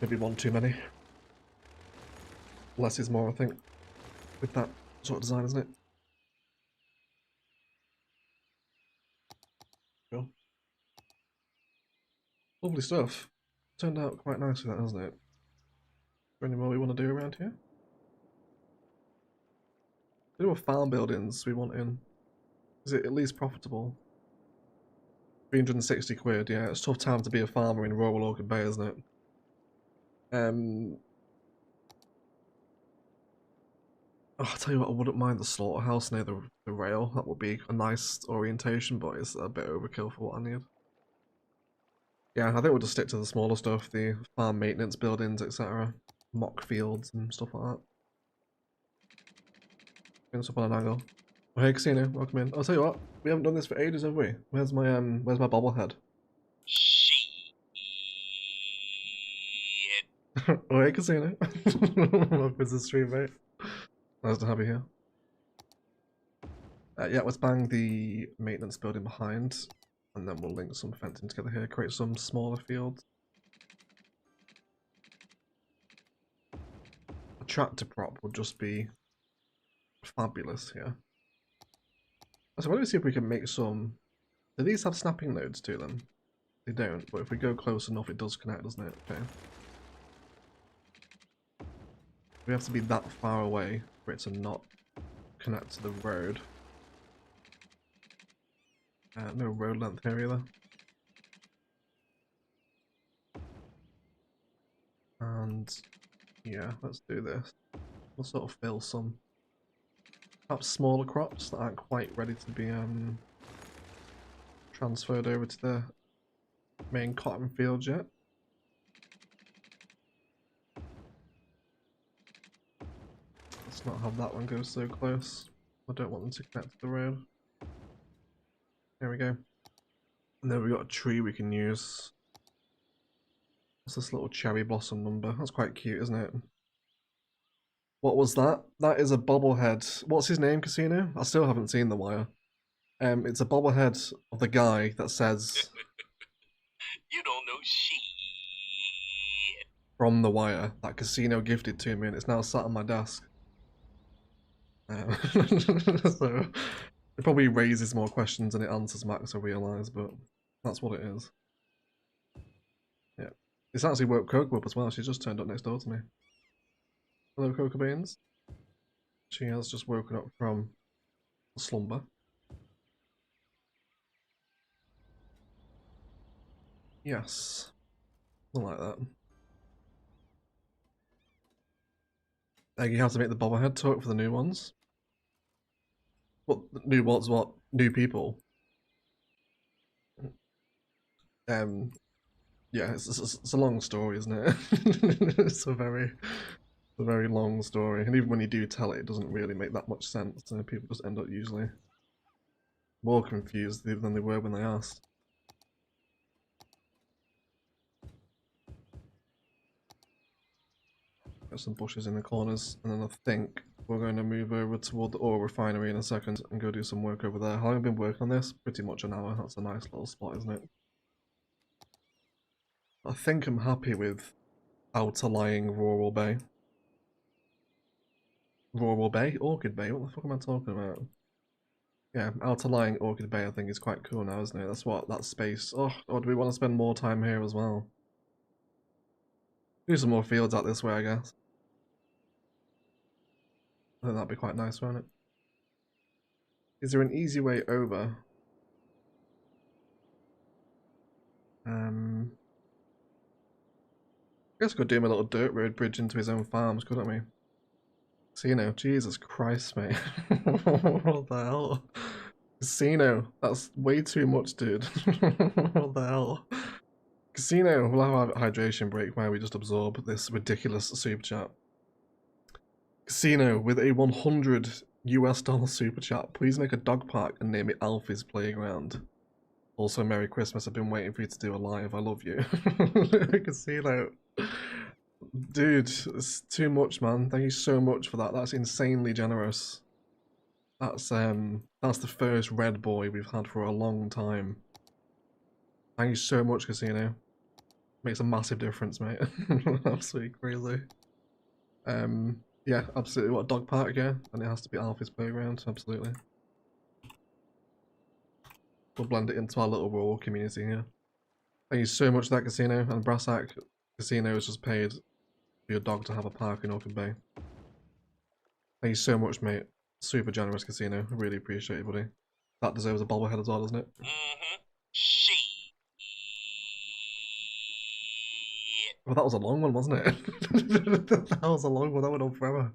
Maybe one too many. Less is more, I think, with that sort of design, isn't it? Cool. Lovely stuff. Turned out quite nicely, that, hasn't it? Is there any more we want to do around here? There were farm buildings we want in. Is it at least profitable? 360 quid, yeah. It's a tough time to be a farmer in rural Orchid Bay, isn't it? Oh, I'll tell you what, I wouldn't mind the slaughterhouse near the rail. That would be a nice orientation, but it's a bit overkill for what I need. Yeah, I think we'll just stick to the smaller stuff, the farm maintenance buildings, etc. Mock fields and stuff like that. Bring this up on an angle. Oh, hey, Casino, welcome in. I'll tell you what, we haven't done this for ages, have we? Where's my bobblehead? Oh, hey, Casino. Welcome to the stream, mate. Nice to have you here. Yeah, let's bang the maintenance building behind, and then we'll link some fencing together here, create some smaller fields. A tractor prop would just be fabulous here. So why don't we see if we can make some... Do these have snapping nodes to them? They don't, but if we go close enough it does connect, doesn't it? Okay. We have to be that far away for it to not connect to the road. No road length here either. And yeah, let's do this. We'll sort of fill some perhaps smaller crops that aren't quite ready to be transferred over to the main cotton fields yet. Let's not have that one go so close. I don't want them to connect to the road. There we go. And then we've got a tree we can use. What's this little cherry blossom number? That's quite cute, isn't it? What was that? That is a bobblehead. What's his name, Casino? I still haven't seen The Wire. It's a bobblehead of the guy that says... You don't know shit. From The Wire. That Casino gifted to me and it's now sat on my desk. So... It probably raises more questions than it answers, Max, I realise, but that's what it is. Yeah. It's actually woke Coco up as well. She's just turned up next door to me. Hello, Cocoa Beans. She has just woken up from a slumber. Yes. Something like that. You have to make the bobblehead talk for the new ones. What new what's what? New people. Yeah, it's a long story, isn't it? It's a very long story, and even when you do tell it, it doesn't really make that much sense. And people just end up usually more confused than they were when they asked. Got some bushes in the corners, and then I think we're going to move over toward the ore refinery in a second and go do some work over there. How long have I been working on this? Pretty much an hour. That's a nice little spot, isn't it? I think I'm happy with outer lying Rural Bay. Rural Bay? Orchid Bay? What the fuck am I talking about? Yeah, outer lying Orchid Bay I think is quite cool now, isn't it? That's what, that space. Oh, do we want to spend more time here as well? Do some more fields out this way, I guess. I think that'd be quite nice, wouldn't it? Is there an easy way over? I guess I could do him a little dirt road bridge into his own farms, couldn't we? Casino, Jesus Christ, mate. What the hell? Casino, that's way too much, dude. What the hell? Casino, we'll have a hydration break where we just absorb this ridiculous super chat. Casino, with a $100 super chat, please make a dog park and name it Alfie's Playground. Also, Merry Christmas, I've been waiting for you to do a live, I love you. Casino. Dude, it's too much, man. Thank you so much for that. That's insanely generous. That's the first red boy we've had for a long time. Thank you so much, Casino. Makes a massive difference, mate. Absolutely crazy. Yeah, absolutely. What, a dog park, yeah? And it has to be Alfie's Playground, absolutely. We'll blend it into our little rural community here. Thank you so much for that, Casino. And Brassac Casino has just paid for your dog to have a park in Orchid Bay. Thank you so much, mate. Super generous, Casino. I really appreciate it, buddy. That deserves a bobblehead as well, doesn't it? Shit. Well, that was a long one, wasn't it? That was a long one. That went on forever.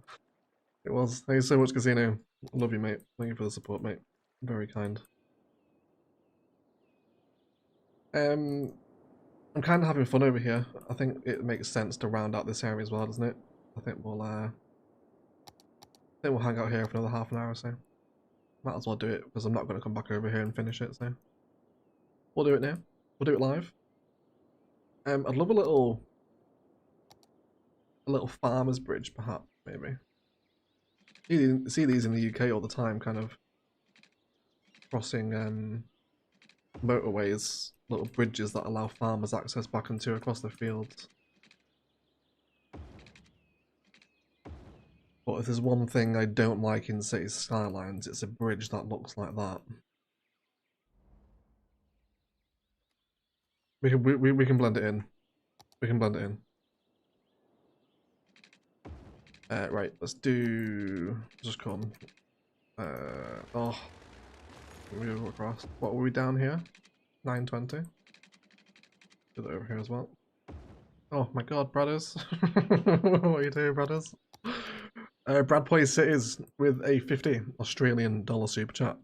It was. Thank you so much, Casino. Love you, mate. Thank you for the support, mate. Very kind. I'm kind of having fun over here. I think it makes sense to round out this area as well, doesn't it? I think we'll hang out here for another half an hour or so. Might as well do it because I'm not going to come back over here and finish it. So we'll do it now. We'll do it live. I'd love a little farmer's bridge, perhaps, maybe. You see these in the UK all the time, kind of crossing motorways, little bridges that allow farmers access back into across the fields. But if there's one thing I don't like in City Skylines, it's a bridge that looks like that. We can blend it in. We can blend it in. Right, let's do. Just come. Oh, we go across. What were we down here? 920. Do that over here as well. Oh my God, brothers! What are you doing, brothers? Brad plays cities with a $50 Australian super chat.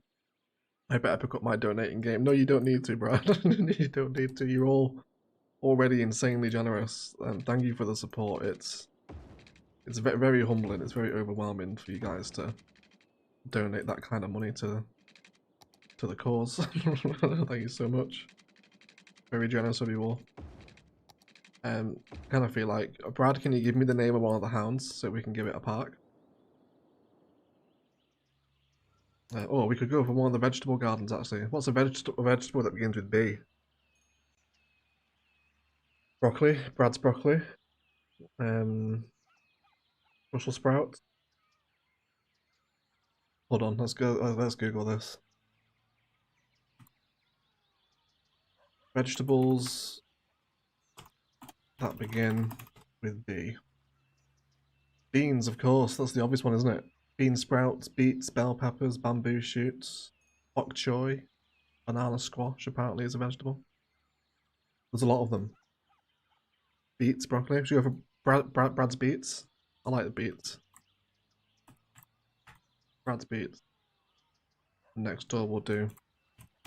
I better pick up my donating game. No, you don't need to, Brad. You don't need to. You're all already insanely generous, and thank you for the support. It's very, very humbling. It's very overwhelming for you guys to donate that kind of money to the cause. Thank you so much. Very generous of you all. Kind of feel like, Brad, can you give me the name of one of the hounds so we can give it a park? Oh, we could go for one of the vegetable gardens, actually. What's a vegetable that begins with B? Broccoli. Brad's broccoli. Brussels sprouts. Hold on, let's Google this. Vegetables that begin with B. Beans, of course. That's the obvious one, isn't it? Bean sprouts, beets, bell peppers, bamboo shoots, bok choy, banana squash apparently is a vegetable. There's a lot of them. Beets, broccoli. Should we go for Brad's beets? I like the beets. Brad's beets. Next door we'll do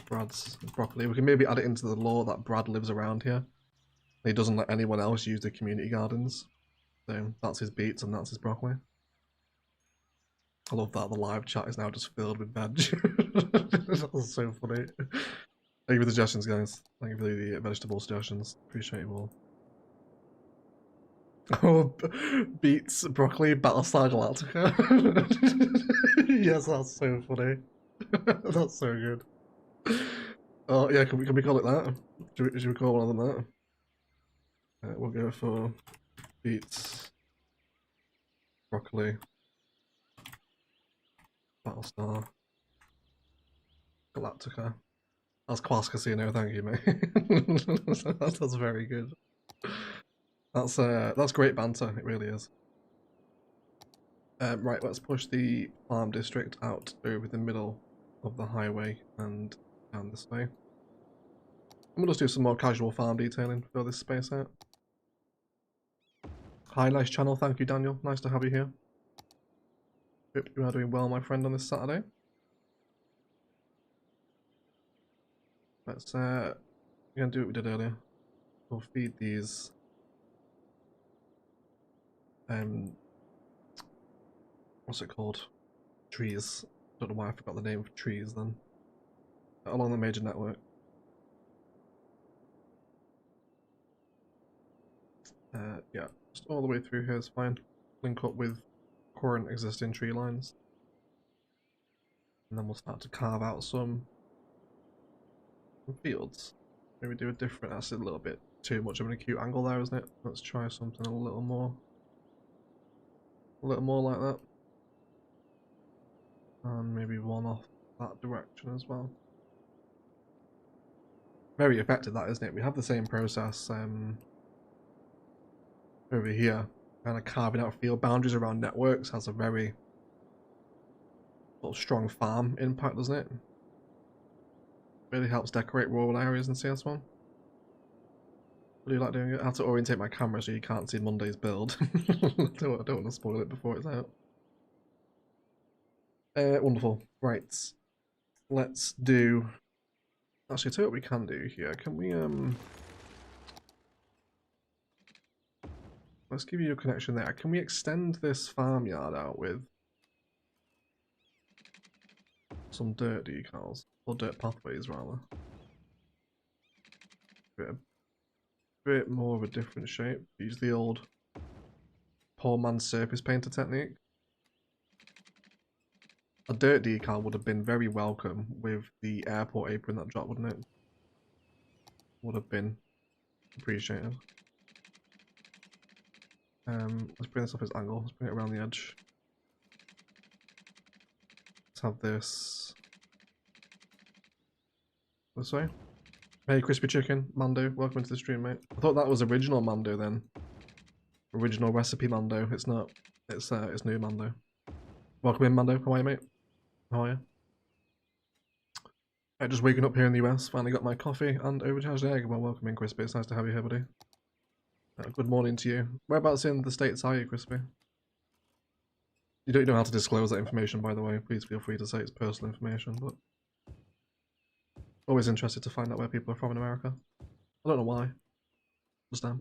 Brad's broccoli. We can maybe add it into the law that Brad lives around here. He doesn't let anyone else use the community gardens. So that's his beets and that's his broccoli. I love that the live chat is now just filled with veg. That's so funny. Thank you for the suggestions, guys. Thank you for the vegetable suggestions. Appreciate you all. Oh, beats broccoli Battlestar Galactica. Yes, that's so funny. That's so good. Oh yeah, can we call it that? Should we call one of them that? We'll go for beats broccoli Battlestar Galactica. That's class casino, thank you, mate. That's very good. That's great banter, it really is. Right, let's push the farm district out over the middle of the highway and down this way. I'm gonna just do some more casual farm detailing for this space out. Hi, nice channel, thank you, Daniel. Nice to have you here. Hope you are doing well, my friend, on this Saturday. Let's we're gonna do what we did earlier. We'll feed these what's it called? Trees. Don't know why I forgot the name of trees then. Along the major network. Yeah, just all the way through here is fine. Link up with current existing tree lines. And then we'll start to carve out some fields. Maybe do a different, that's a little bit too much of an acute angle there, isn't it? Let's try something a little more like that. And maybe one off that direction as well. Very effective that, isn't it? We have the same process over here. Kind of carving out field boundaries around networks has a very sort of strong farm impact, doesn't it? Really helps decorate rural areas in CS1. What do you like doing it? I have to orientate my camera so you can't see Monday's build. I don't want to spoil it before it's out. Wonderful. Right. Let's do... Actually, tell you what we can do here. Can we, let's give you a connection there. Can we extend this farmyard out with some dirt decals? Or dirt pathways, rather. Bit more of a different shape. Use the old poor man's surface painter technique. A dirt decal would have been very welcome with the airport apron that dropped, wouldn't it? Would have been appreciated. Let's bring this off its angle. Let's bring it around the edge. Let's have this way. Hey, crispy chicken, Mando, welcome into the stream, mate. I thought that was original Mando then. Original recipe Mando. It's not. It's new Mando. Welcome in, Mando. How are you, mate? How are you? Just waking up here in the US. Finally got my coffee and overcharged egg. Well, welcome in, Crispy. It's nice to have you here, buddy. Good morning to you. Whereabouts in the States are you, Crispy? You don't have to disclose that information, by the way. Please feel free to say it's personal information, but always interested to find out where people are from in America. I don't know why. Just yeah,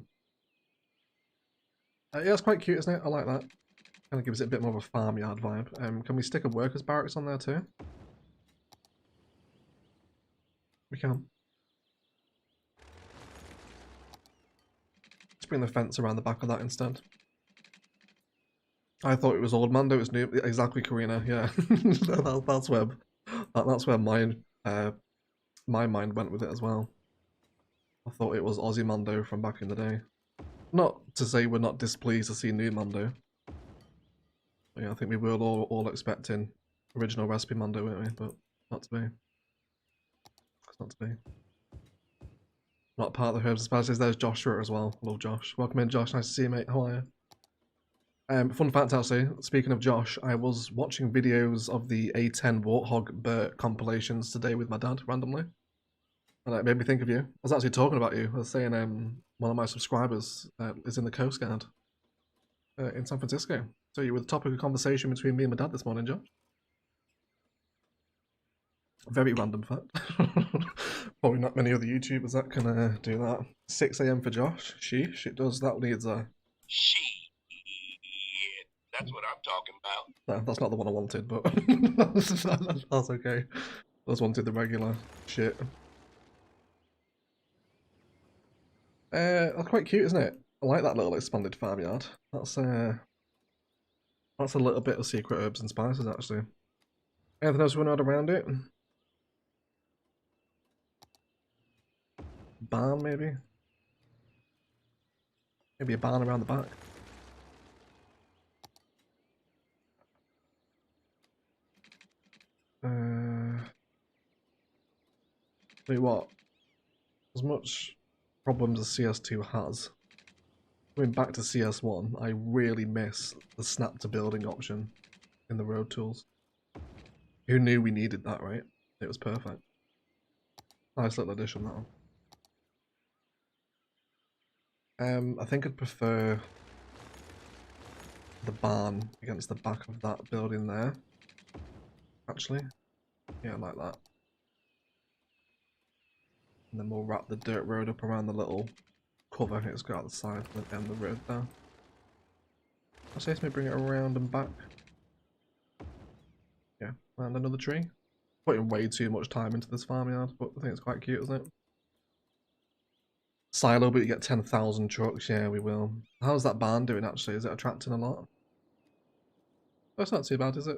it's quite cute, isn't it? I like that. Kind of gives it a bit more of a farmyard vibe. Can we stick a workers' barracks on there too? We can. Let's bring the fence around the back of that instead. I thought it was old Mando, it's new. Exactly, Karina. Yeah, that's where my mind went with it as well. I thought it was Aussie Mando from back in the day. Not to say we're not displeased to see new Mando. But yeah, I think we were all expecting original recipe Mando, weren't we? But not to be. It's not to be. Not part of the herbs and spices. There's Joshua as well. Love Josh. Welcome in, Josh. Nice to see you, mate. How are you? Fun fact, actually, speaking of Josh, I was watching videos of the A10 Warthog Burt compilations today with my dad, randomly. And it made me think of you. I was actually talking about you. I was saying one of my subscribers is in the Coast Guard in San Francisco. So you were the topic of conversation between me and my dad this morning, Josh. Very random fact. Probably not many other YouTubers that can do that. 6 AM for Josh. Sheesh, it does. That needs a... Shit. That's what I'm talking about. No, that's not the one I wanted, but that's okay. I just wanted the regular shit. That's quite cute, isn't it? I like that little expanded farmyard. That's a little bit of secret herbs and spices actually. Anything else you want to add around it? Barn maybe? Maybe a barn around the back. Tell you what, as much problems as CS2 has, going back to CS1, I really miss the snap to building option in the road tools. Who knew we needed that, right? It was perfect. Nice little addition, that one. I think I'd prefer the barn against the back of that building there. Actually, yeah, I like that. And then we'll wrap the dirt road up around the little cover it's got at the side and end the road there. I'll say, let me bring it around and back. Yeah, and another tree. Putting way too much time into this farmyard, but I think it's quite cute, isn't it? Silo, but you get 10,000 trucks. Yeah, we will. How's that barn doing actually? Is it attracting a lot? That's not too bad, is it?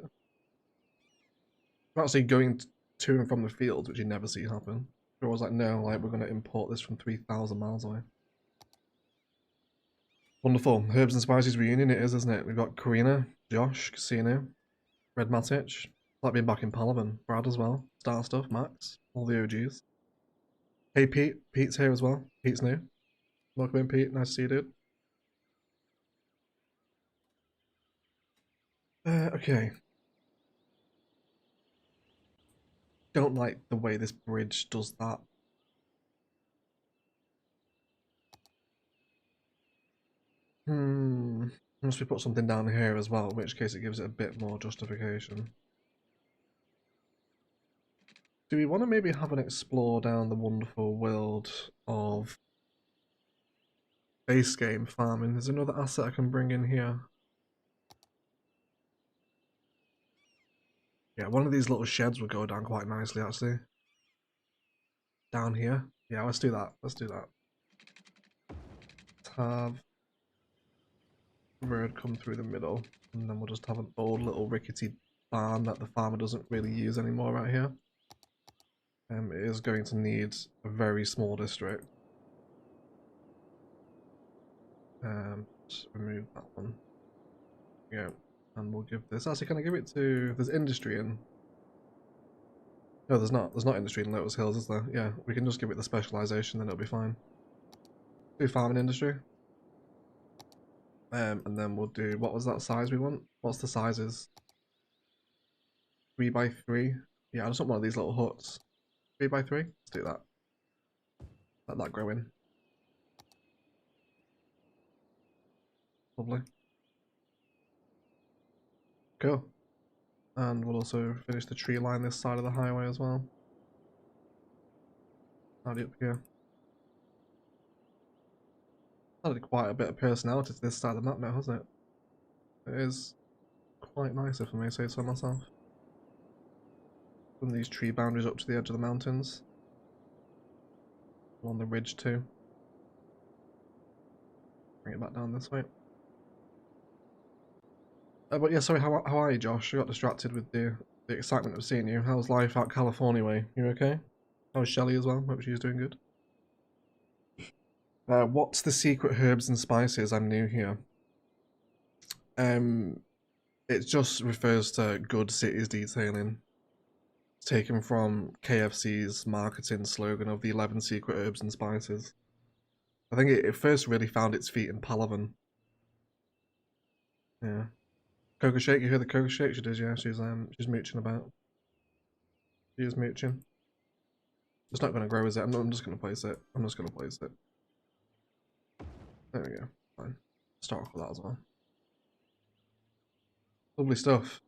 We're actually going to and from the fields, which you never see happen. They're always like, no, like we're going to import this from 3,000 miles away. Wonderful. Herbs and Spices reunion it is, isn't it? We've got Karina, Josh, Casino, Red Matic. Like being back in Palaven. Brad as well. Star Stuff, Max. All the OGs. Hey Pete. Pete's here as well. Pete's new. Welcome in, Pete. Nice to see you, dude. Okay. Don't like the way this bridge does that. Unless we put something down here as well, in which case it gives it a bit more justification. Do we want to maybe have an explore down the wonderful world of base game farming? There's another asset I can bring in here. Yeah, one of these little sheds would go down quite nicely actually. Down here. Yeah, let's do that. Let's do that. Let's have the road come through the middle, and then we'll just have an old little rickety barn that the farmer doesn't really use anymore right here. It is going to need a very small district. Just remove that one. Yeah, and we'll give this. Actually, can I give it to? There's industry in. No, there's not. There's not industry in Lotus Hills, is there? Yeah, we can just give it the specialization, then it'll be fine. Do farming industry. And then we'll do. What was that size we want? What's the sizes? 3x3. Yeah, I just want one of these little huts. 3x3. Let's do that. Let that grow in. Lovely. Cool. And we'll also finish the tree line this side of the highway as well. Add it up here. Added quite a bit of personality to this side of the map now, hasn't it? It is quite nice, if I may say so myself. From these tree boundaries up to the edge of the mountains. On the ridge too. Bring it back down this way. But yeah, sorry, how are you, Josh? I got distracted with the excitement of seeing you. How's life out California way? You okay? How's Shelly as well? Hope she's doing good. What's the secret herbs and spices? I'm new here. It just refers to good cities detailing. It's taken from KFC's marketing slogan of the 11 secret herbs and spices. I think it first really found its feet in Palaven. Yeah. Cocoa Shake, you hear the Cocoa Shake? She does, yeah. She's mooching about. She is mooching. It's not going to grow, is it? I'm just going to place it. I'm just going to place it. There we go. Fine. Start off with that as well. Lovely stuff.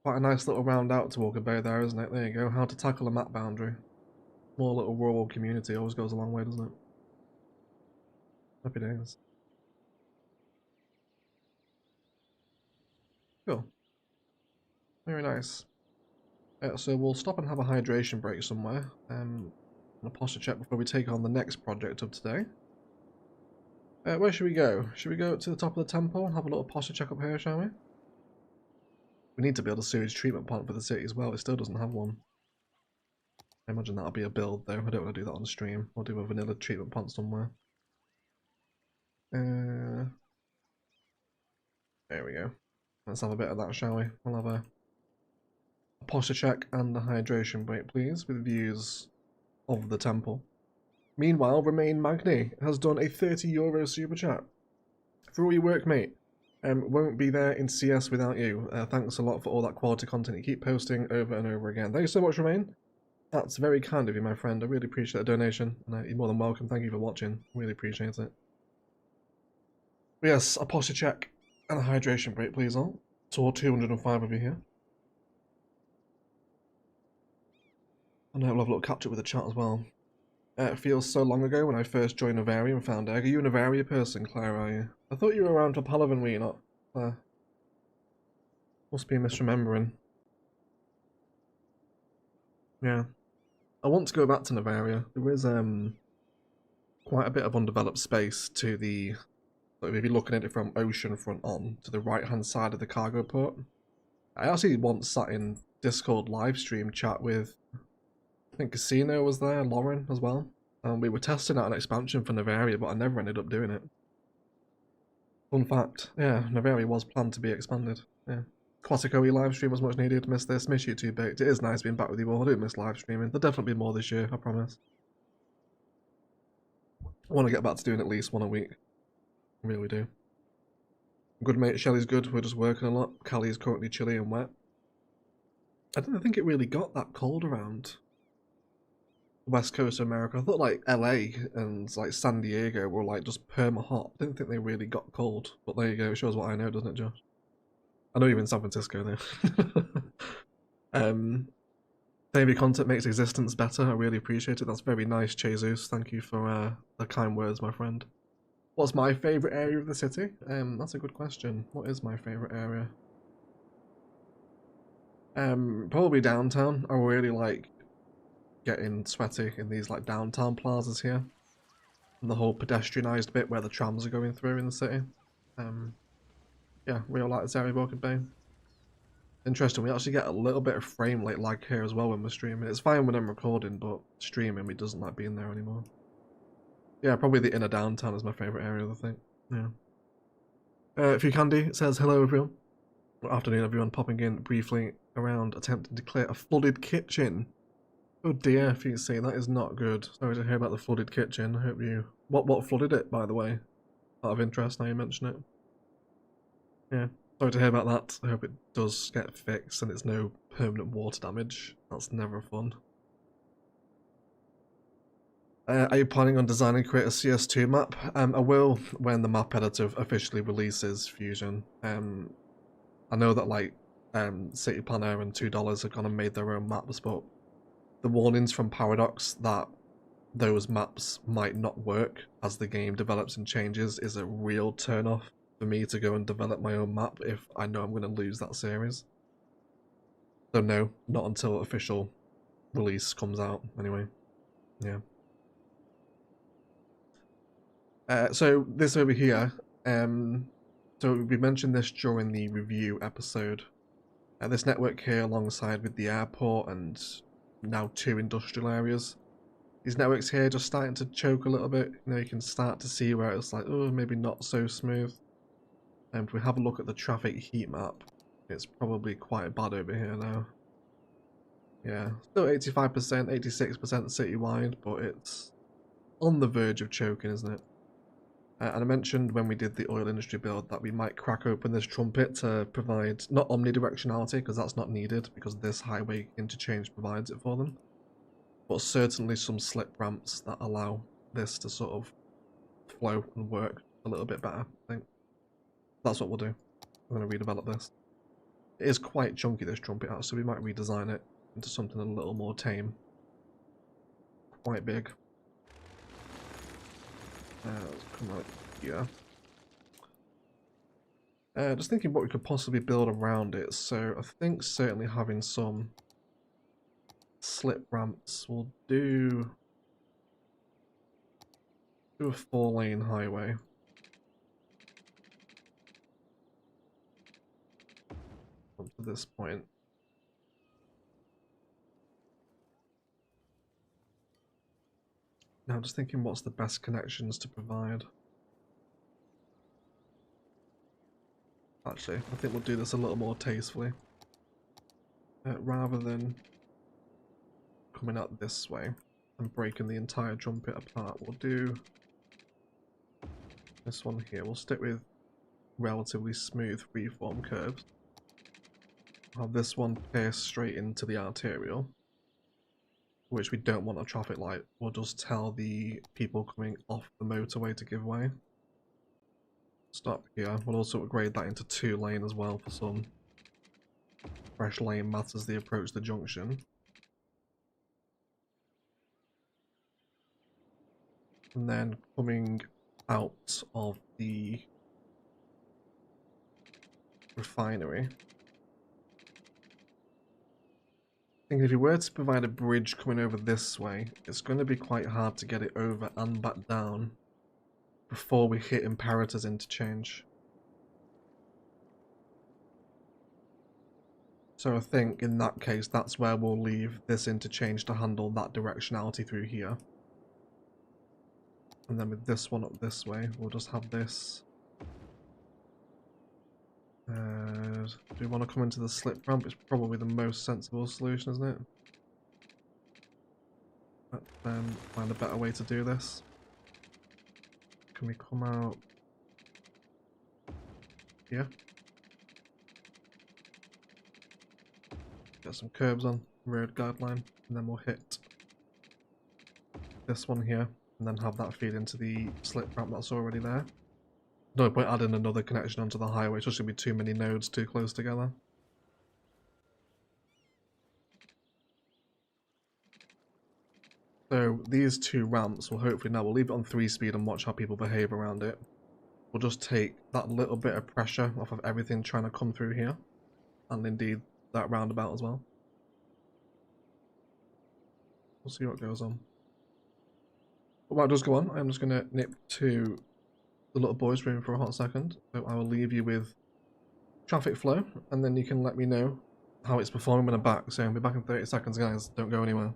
Quite a nice little round out to Orchid Bay there, isn't it? There you go. How to tackle a map boundary. More little rural community always goes a long way, doesn't it? Happy days. Cool. Very nice. So we'll stop and have a hydration break somewhere. And a posture check before we take on the next project of today. Where should we go? Should we go to the top of the temple and have a little posture check up here, shall we? We need to build a sewage treatment plant for the city as well. It still doesn't have one. I imagine that'll be a build though. I don't want to do that on stream. I'll do a vanilla treatment plant somewhere. There we go. Let's have a bit of that, shall we? We'll have a posture check and a hydration break, please, with views of the temple. Meanwhile, Remain Magni has done a €30 super chat. For all your work, mate. Won't be there in CS without you. Thanks a lot for all that quality content you keep posting over and over again. Thank you so much, Remain. That's very kind of you, my friend. I really appreciate the donation. And you're more than welcome. Thank you for watching. Really appreciate it. But yes, a posture check and a hydration break, please, all. To all 205 of you here. And we'll have a little catch up with the chat as well. It feels so long ago when I first joined Novaria and found egg. Are you a Novaria person, Claire, are you? I thought you were around for Palaven, were you not, Claire? Must be misremembering. Yeah. I want to go back to Novaria. There is quite a bit of undeveloped space to the... Like, if you're looking at it from oceanfront on, to the right-hand side of the cargo port. I actually once sat in Discord livestream chat with... I think Casino was there, Lauren as well. And we were testing out an expansion for Novaria, but I never ended up doing it. Fun fact, yeah, Novaria was planned to be expanded. Yeah. Classic OE live stream was much needed. Miss this, miss you too, Baked. It is nice being back with you all. I do miss live streaming. There'll definitely be more this year, I promise. I want to get back to doing at least one a week. I really do. Good mate, Shelley's good. We're just working a lot. Callie's currently chilly and wet. I didn't think it really got that cold around West Coast of America. I thought like LA and like San Diego were like just perma hot. I didn't think they really got cold. But there you go, it shows what I know, doesn't it, Josh? I know you're in San Francisco though. Daily content makes existence better. I really appreciate it. That's very nice, Jesus. Thank you for the kind words, my friend. What's my favourite area of the city? That's a good question. What is my favourite area? Probably downtown. I really like getting sweaty in these like downtown plazas here. And the whole pedestrianised bit where the trams are going through in the city. Yeah, real like this area of Orchid Bay. Interesting, we actually get a little bit of frame rate lag here as well when we're streaming. It's fine when I'm recording, but streaming, it doesn't like being there anymore. Yeah, probably the inner downtown is my favourite area, I think. Yeah. If you Candy, it says, hello everyone. Good afternoon everyone, popping in briefly around attempting to clear a flooded kitchen. Oh dear, if you see, that is not good. Sorry to hear about the flooded kitchen. I hope you... What flooded it, by the way? Out of interest, now you mention it. Yeah, sorry to hear about that. I hope it does get fixed and it's no permanent water damage. That's never fun. Are you planning on designing and create a CS2 map? I will when the map editor officially releases Fusion. I know that like City Planner and $2 have gone and made their own maps, but the warnings from Paradox that those maps might not work as the game develops and changes is a real turn-off for me to go and develop my own map if I know I'm going to lose that series. So no, not until official release comes out anyway. Yeah. So this over here, so we mentioned this during the review episode. This network here alongside with the airport and now 2 industrial areas. These networks here just starting to choke a little bit. You know, you can start to see where it's like, oh, maybe not so smooth. And if we have a look at the traffic heat map, it's probably quite bad over here now. Yeah, still 85%, 86% citywide, but it's on the verge of choking, isn't it? And I mentioned when we did the oil industry build that we might crack open this trumpet to provide not omnidirectionality, because that's not needed because this highway interchange provides it for them, but certainly some slip ramps that allow this to sort of flow and work a little bit better, I think. That's what we'll do. I'm going to redevelop this. It is quite chunky, this trumpet house, so we might redesign it into something a little more tame. Quite big. Let's come right here. Just thinking what we could possibly build around it. So I think certainly having some slip ramps will do a 4-lane highway. up to this point. Now I'm just thinking what's the best connections to provide. Actually, I think we'll do this a little more tastefully. Rather than coming out this way and breaking the entire trumpet apart, we'll do this one here. We'll stick with relatively smooth freeform curves. Have this one pierce straight into the arterial, which we don't want a traffic light. We'll just tell the people coming off the motorway to give way. Stop here. We'll also upgrade that into 2-lane as well for some fresh lane maths as they approach the junction. And then coming out of the refinery, I think if you were to provide a bridge coming over this way, it's going to be quite hard to get it over and back down before we hit Imperator's interchange. So I think in that case, that's where we'll leave this interchange to handle that directionality through here. And then with this one up this way, we'll just have this. Do we want to come into the slip ramp? It's probably the most sensible solution, isn't it? Let's then find a better way to do this. Can we come out here? Get some curbs on, road guideline, and then we'll hit this one here, and then have that feed into the slip ramp that's already there. No point adding another connection onto the highway, it's just going to be too many nodes too close together. So these two ramps will hopefully, now we'll leave it on 3-speed and watch how people behave around it. We'll just take that little bit of pressure off of everything trying to come through here, and indeed that roundabout as well. We'll see what goes on. But while it does go on, I'm just going to nip to the little boys' room for a hot second. So I will leave you with traffic flow, and then you can let me know how it's performing when I'm back. So I'll be back in 30 seconds, guys. Don't go anywhere.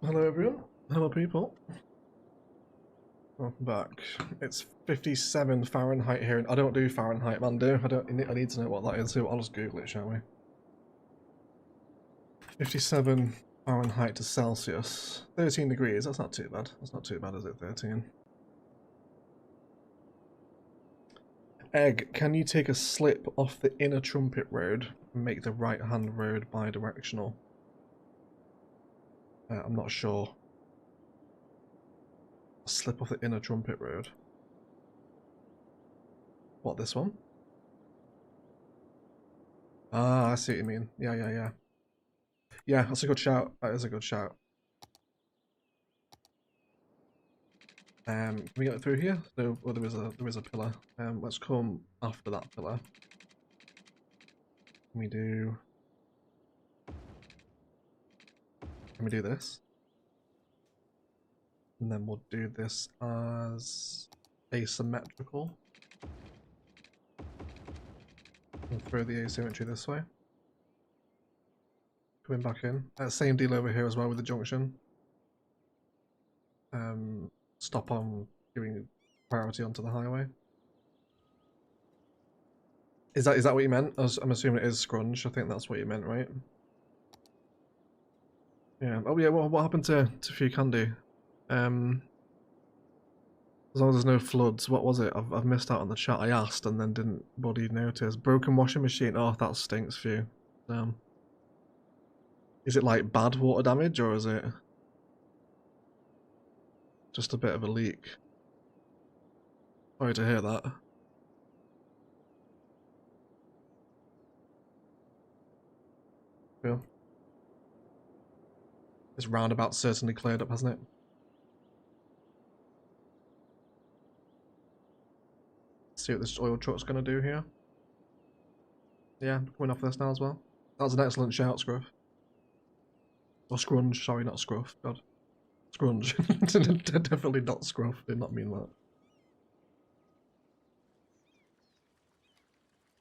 Hello everyone, hello people. Welcome back. It's 57 Fahrenheit here, and I don't do Fahrenheit, man. I need to know what that is, so I'll just Google it, shall we? 57 Fahrenheit to Celsius. 13 degrees, that's not too bad. That's not too bad, is it? 13. Egg, can you take a slip off the inner trumpet road and make the right-hand road bi-directional? I'm not sure. Slip off the inner trumpet road. What, this one? Ah, I see what you mean. Yeah. Yeah, that's a good shout. That is a good shout. Can we get it through here? No, well, there is a pillar. Let's come after that pillar. Can we do this? And then we'll do this as asymmetrical. And throw the asymmetry this way. Coming back in. Same deal over here as well with the junction. Stop on giving priority onto the highway. Is that what you meant? I'm assuming it is scrunch. I think that's what you meant, right? Yeah. Oh yeah. What happened to Fucandy? As long as there's no floods, what was it? I've missed out on the chat. I asked and then didn't body notice. Broken washing machine. Oh, that stinks for you. Is it like bad water damage or is it just a bit of a leak? Sorry to hear that. Cool. This roundabout certainly cleared up, hasn't it? See what this oil truck's gonna do here. Yeah, coming off this now as well. That was an excellent shout, Scruff. Or Scrunge, sorry, not Scruff. God. Scrunge. Definitely not Scruff, did not mean that.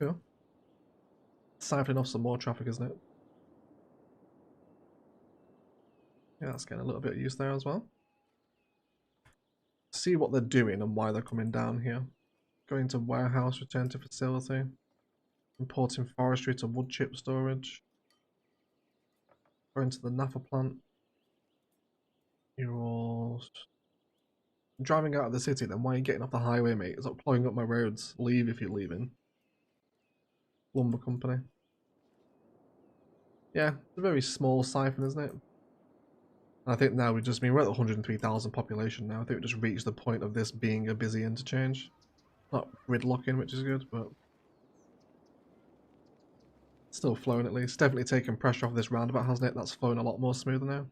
Cool. Siphoning off some more traffic, isn't it? Yeah, that's getting a little bit of use there as well. See what they're doing and why they're coming down here. Going to warehouse, return to facility. Importing forestry to wood chip storage. Going to the naphtha plant. You're all driving out of the city, then why are you getting off the highway, mate? It's like blowing up my roads. Leave if you're leaving. Lumber company. Yeah, it's a very small siphon, isn't it? And I think now we're at 103,000 population now. I think we just reached the point of this being a busy interchange. Not gridlocking, which is good, but still flowing at least. Definitely taking pressure off this roundabout, hasn't it? That's flowing a lot more smoother now.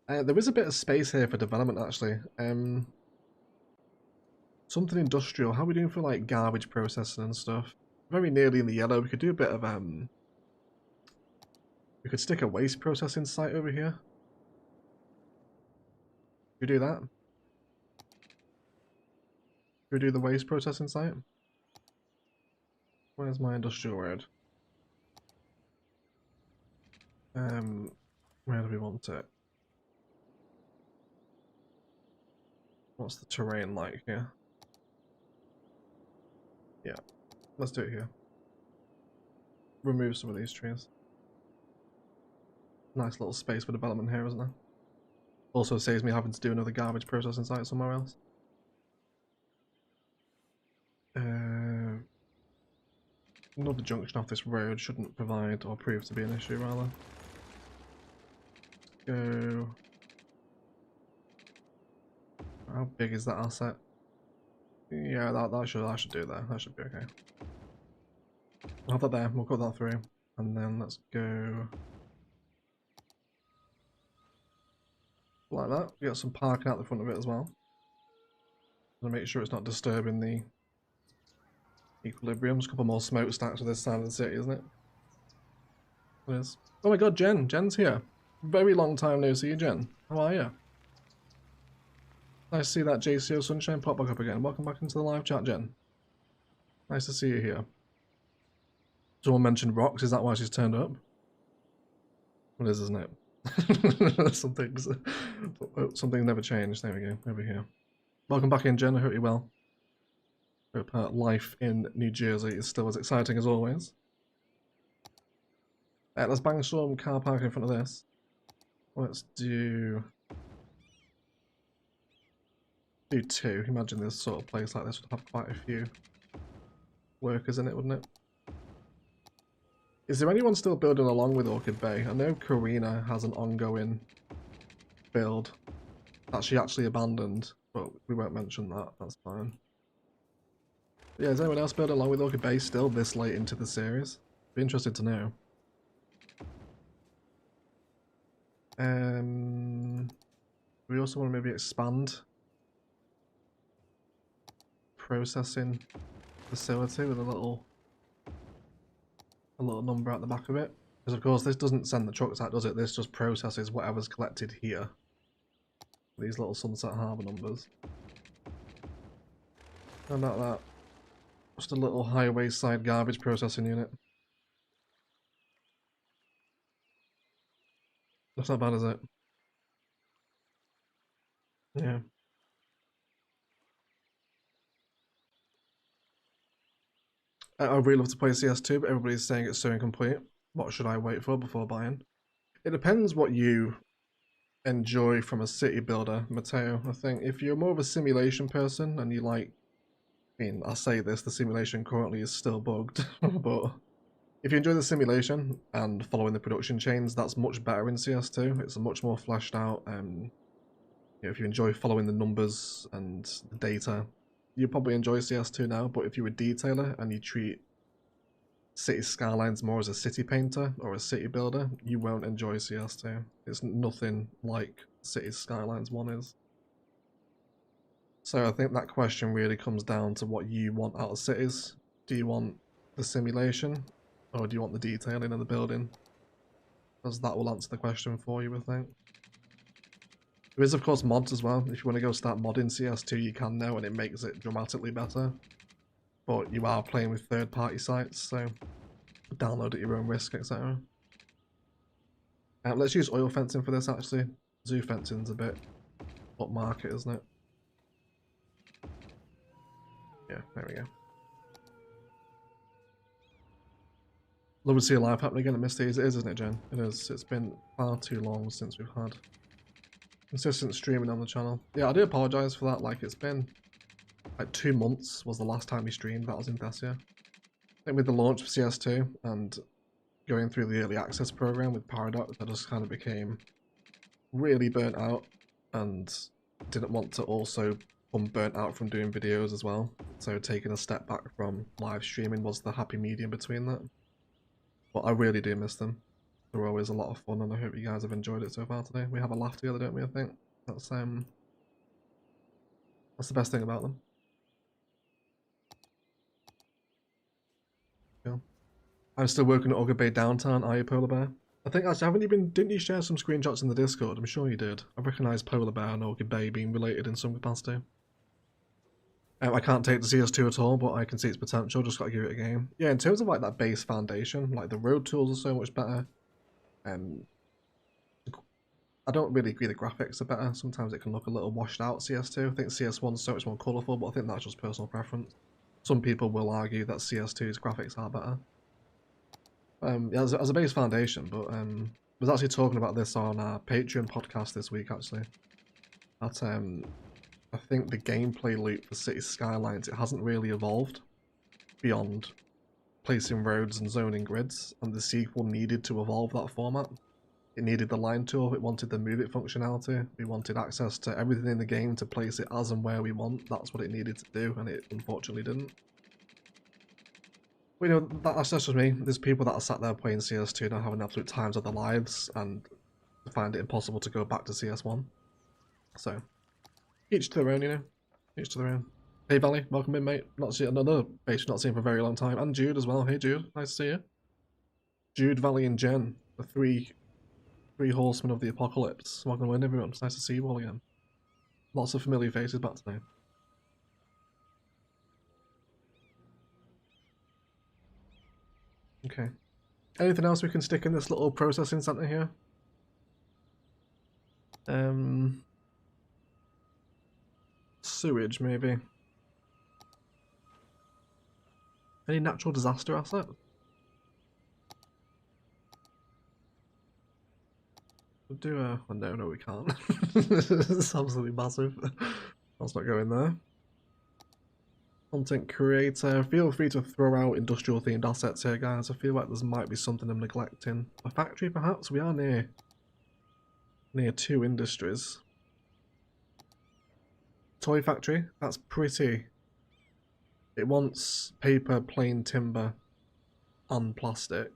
There is a bit of space here for development, actually. Something industrial. How are we doing for like garbage processing and stuff? Very nearly in the yellow. We could do a bit of we could stick a waste processing site over here. Could we do that? Could we do the waste processing site? Where's my industrial road? Where do we want it? What's the terrain like here? Yeah, let's do it here. Remove some of these trees. Nice little space for development here, isn't there? Also saves me having to do another garbage processing site somewhere else. Another junction off this road shouldn't provide or prove to be an issue, rather. Go. How big is that asset? Yeah, that should do that. That should be okay. We'll have that there. We'll cut that through, and then let's go like that. We got some parking out the front of it as well. To make sure it's not disturbing the equilibrium. Just a couple more smokestacks on this side of the city, isn't it? It is. Oh my god, Jen. Jen's here. Very long time no see you, Jen. How are you? Nice to see that JCO Sunshine pop back up again. Welcome back into the live chat, Jen. Nice to see you here. Someone mentioned rocks. Is that why she's turned up? It is, isn't it? Something never changed. There we go. Over here. Welcome back in, Jen. I hope you're well. Hope life in New Jersey is still as exciting as always. Let's bang some car parking in front of this. Let's do two. Imagine this sort of place like this would have quite a few workers in it, wouldn't it? Is there anyone still building along with Orchid Bay? I know Karina has an ongoing build that she actually abandoned, but we won't mention that. That's fine. Yeah, is anyone else building along with Orchid Bay still this late into the series? Be interested to know. We also want to maybe expand processing facility with a little number at the back of it, because of course this doesn't send the trucks out, does it? This just processes whatever's collected here. These little Sunset Harbour numbers. How about that? Just a little highway side garbage processing unit. That's not bad, is it? Yeah. I'd really love to play CS2, but everybody's saying it's so incomplete. What should I wait for before buying? It depends what you enjoy from a city builder, Mateo. I think if you're more of a simulation person and you like, I mean, I'll say this, the simulation currently is still bugged, but if you enjoy the simulation and following the production chains, that's much better in CS2. It's much more fleshed out. If you enjoy following the numbers and the data, you probably enjoy CS2 now, but if you're a detailer and you treat City Skylines more as a city painter or a city builder, you won't enjoy CS2. It's nothing like City Skylines 1 is. So I think that question really comes down to what you want out of cities. Do you want the simulation, or do you want the detailing of the building? Because that will answer the question for you, I think. There is, of course, mods as well. If you want to go start modding CS2, you can now, and it makes it dramatically better. But you are playing with third-party sites, so download at your own risk, etc. Let's use oil fencing for this, actually. Zoo fencing's a bit upmarket, isn't it? Yeah, there we go. Love to see a live happening again at Misty's. It is, isn't it, Jen? It is. It's been far too long since we've had consistent streaming on the channel. Yeah, I do apologise for that. Like, it's been like 2 months was the last time we streamed. That was in Thessia. I think with the launch of CS2 and going through the early access program with Paradox, I just kind of became really burnt out and didn't want to also become burnt out from doing videos as well. So taking a step back from live streaming was the happy medium between that. But I really do miss them. They're always a lot of fun, and I hope you guys have enjoyed it so far today. We have a laugh together, don't we? I think that's the best thing about them. Yeah. I'm still working at Orchid Bay downtown. Are you, Polar Bear? I think actually, didn't you share some screenshots in the Discord? I'm sure you did. I recognise Polar Bear and Orchid Bay being related in some capacity. I can't take the CS2 at all, but I can see its potential. Just got to give it a game. Yeah, in terms of like that base foundation, like the road tools are so much better. I don't really agree the graphics are better. Sometimes it can look a little washed out, CS2. I think CS1's so much more colourful, but I think that's just personal preference. Some people will argue that CS2's graphics are better. Yeah, as a base foundation, but I was actually talking about this on our Patreon podcast this week, actually. That I think the gameplay loop for City Skylines, it hasn't really evolved beyond placing roads and zoning grids, and the sequel needed to evolve that format. It needed the line tool, it wanted the move it functionality, we wanted access to everything in the game to place it as and where we want. That's what it needed to do, and it unfortunately didn't. But, you know, that's just me. There's people that are sat there playing CS2 now having absolute times of their lives and find it impossible to go back to CS1. So, each to their own, you know. Each to their own. Hey Valley, welcome in, mate. Not seen another base not seen for a very long time. And Jude as well. Hey Jude, nice to see you. Jude, Valley, and Jen, the three horsemen of the apocalypse. Welcome in, everyone. It's nice to see you all again. Lots of familiar faces back today. Okay. Anything else we can stick in this little processing center here? Sewage, maybe. Any natural disaster asset? We'll do a... Oh, no, we can't. It's absolutely massive. Let's not go in there. Content creator. Feel free to throw out industrial themed assets here, guys. I feel like there might be something I'm neglecting. A factory, perhaps? We are near 2 industries. Toy factory. That's pretty. It wants paper, plain timber, and plastic.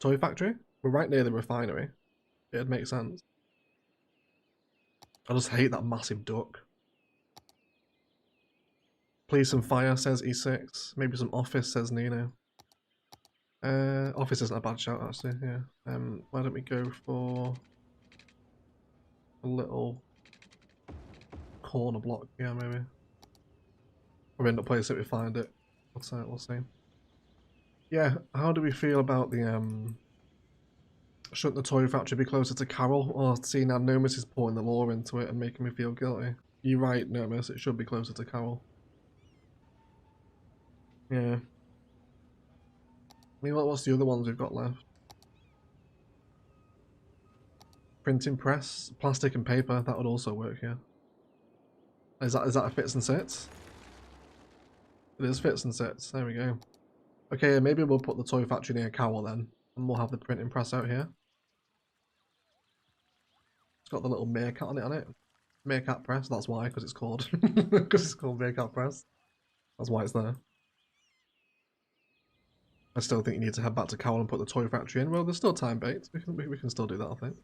Toy factory? We're right near the refinery. It'd make sense. I just hate that massive duck. Police and fire, says E6. Maybe some office, says Nino. Office isn't a bad shout, actually, yeah. Why don't we go for a little corner block, yeah, maybe. Or end up placing it, we find it. We'll see. Yeah, how do we feel about the, shouldn't the toy factory be closer to Carol? Oh, see, now Nomus is pouring the law into it and making me feel guilty. You're right, Nomus, it should be closer to Carol. Yeah. I mean, what's the other ones we've got left? Printing press, plastic and paper, that would also work here. Is that a fits and sits? It is fits and sits, there we go. Okay, maybe we'll put the toy factory near Cowell then, and we'll have the printing press out here. It's got the little meerkat on it, Meerkat press, that's why, because it's called Meerkat press. That's why it's there. I still think you need to head back to Cowell and put the toy factory in. Well, there's still time, Bates. We can still do that, I think.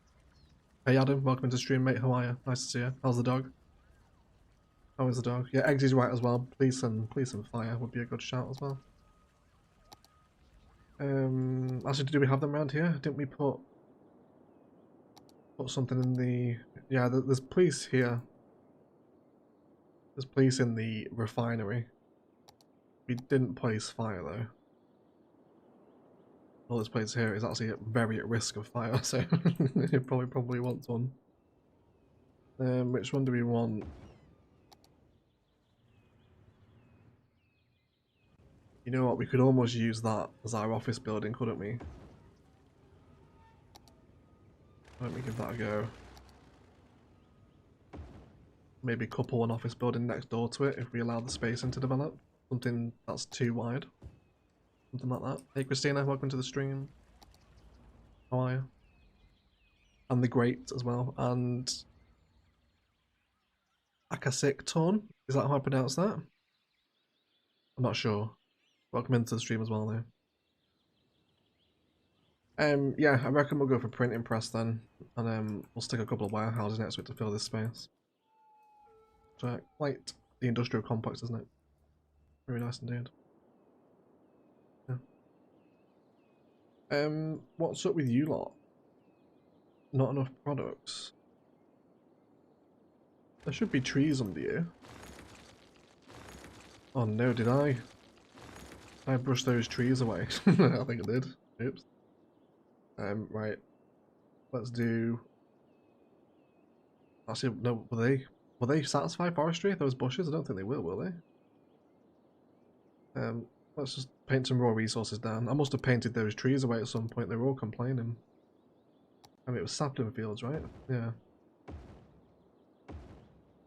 Hey Adam, welcome into stream, mate. How are you? Nice to see you. How's the dog? How is the dog? Yeah, Eggsy's right as well. Police and fire would be a good shout as well. Actually, do we have them around here? Didn't we put something in the... Yeah, there's police here. There's police in the refinery. We didn't place fire though. All this place here is actually very at risk of fire, so you probably want one. Which one do we want? You know what, we could almost use that as our office building, couldn't we? Let me give that a go. Maybe couple an office building next door to it if we allow the spacing to develop. Something that's too wide. Something like that. Hey Christina, welcome to the stream. How are you? And the Great as well. And Akasik Torn? Is that how I pronounce that? I'm not sure. Welcome into the stream as well though. Yeah, I reckon we'll go for printing press then. And we'll stick a couple of warehouses next to it to fill this space. So quite the industrial complex, isn't it? Very nice indeed. Yeah. What's up with you lot? Not enough products. There should be trees under you. Oh no, did I? I brushed those trees away. I think I did. Oops. Right. Let's do... Actually, no, will they satisfy forestry, those bushes? I don't think they will they? Let's just paint some raw resources down. I must have painted those trees away at some point. They were all complaining. I mean, it was sapling fields, right? Yeah.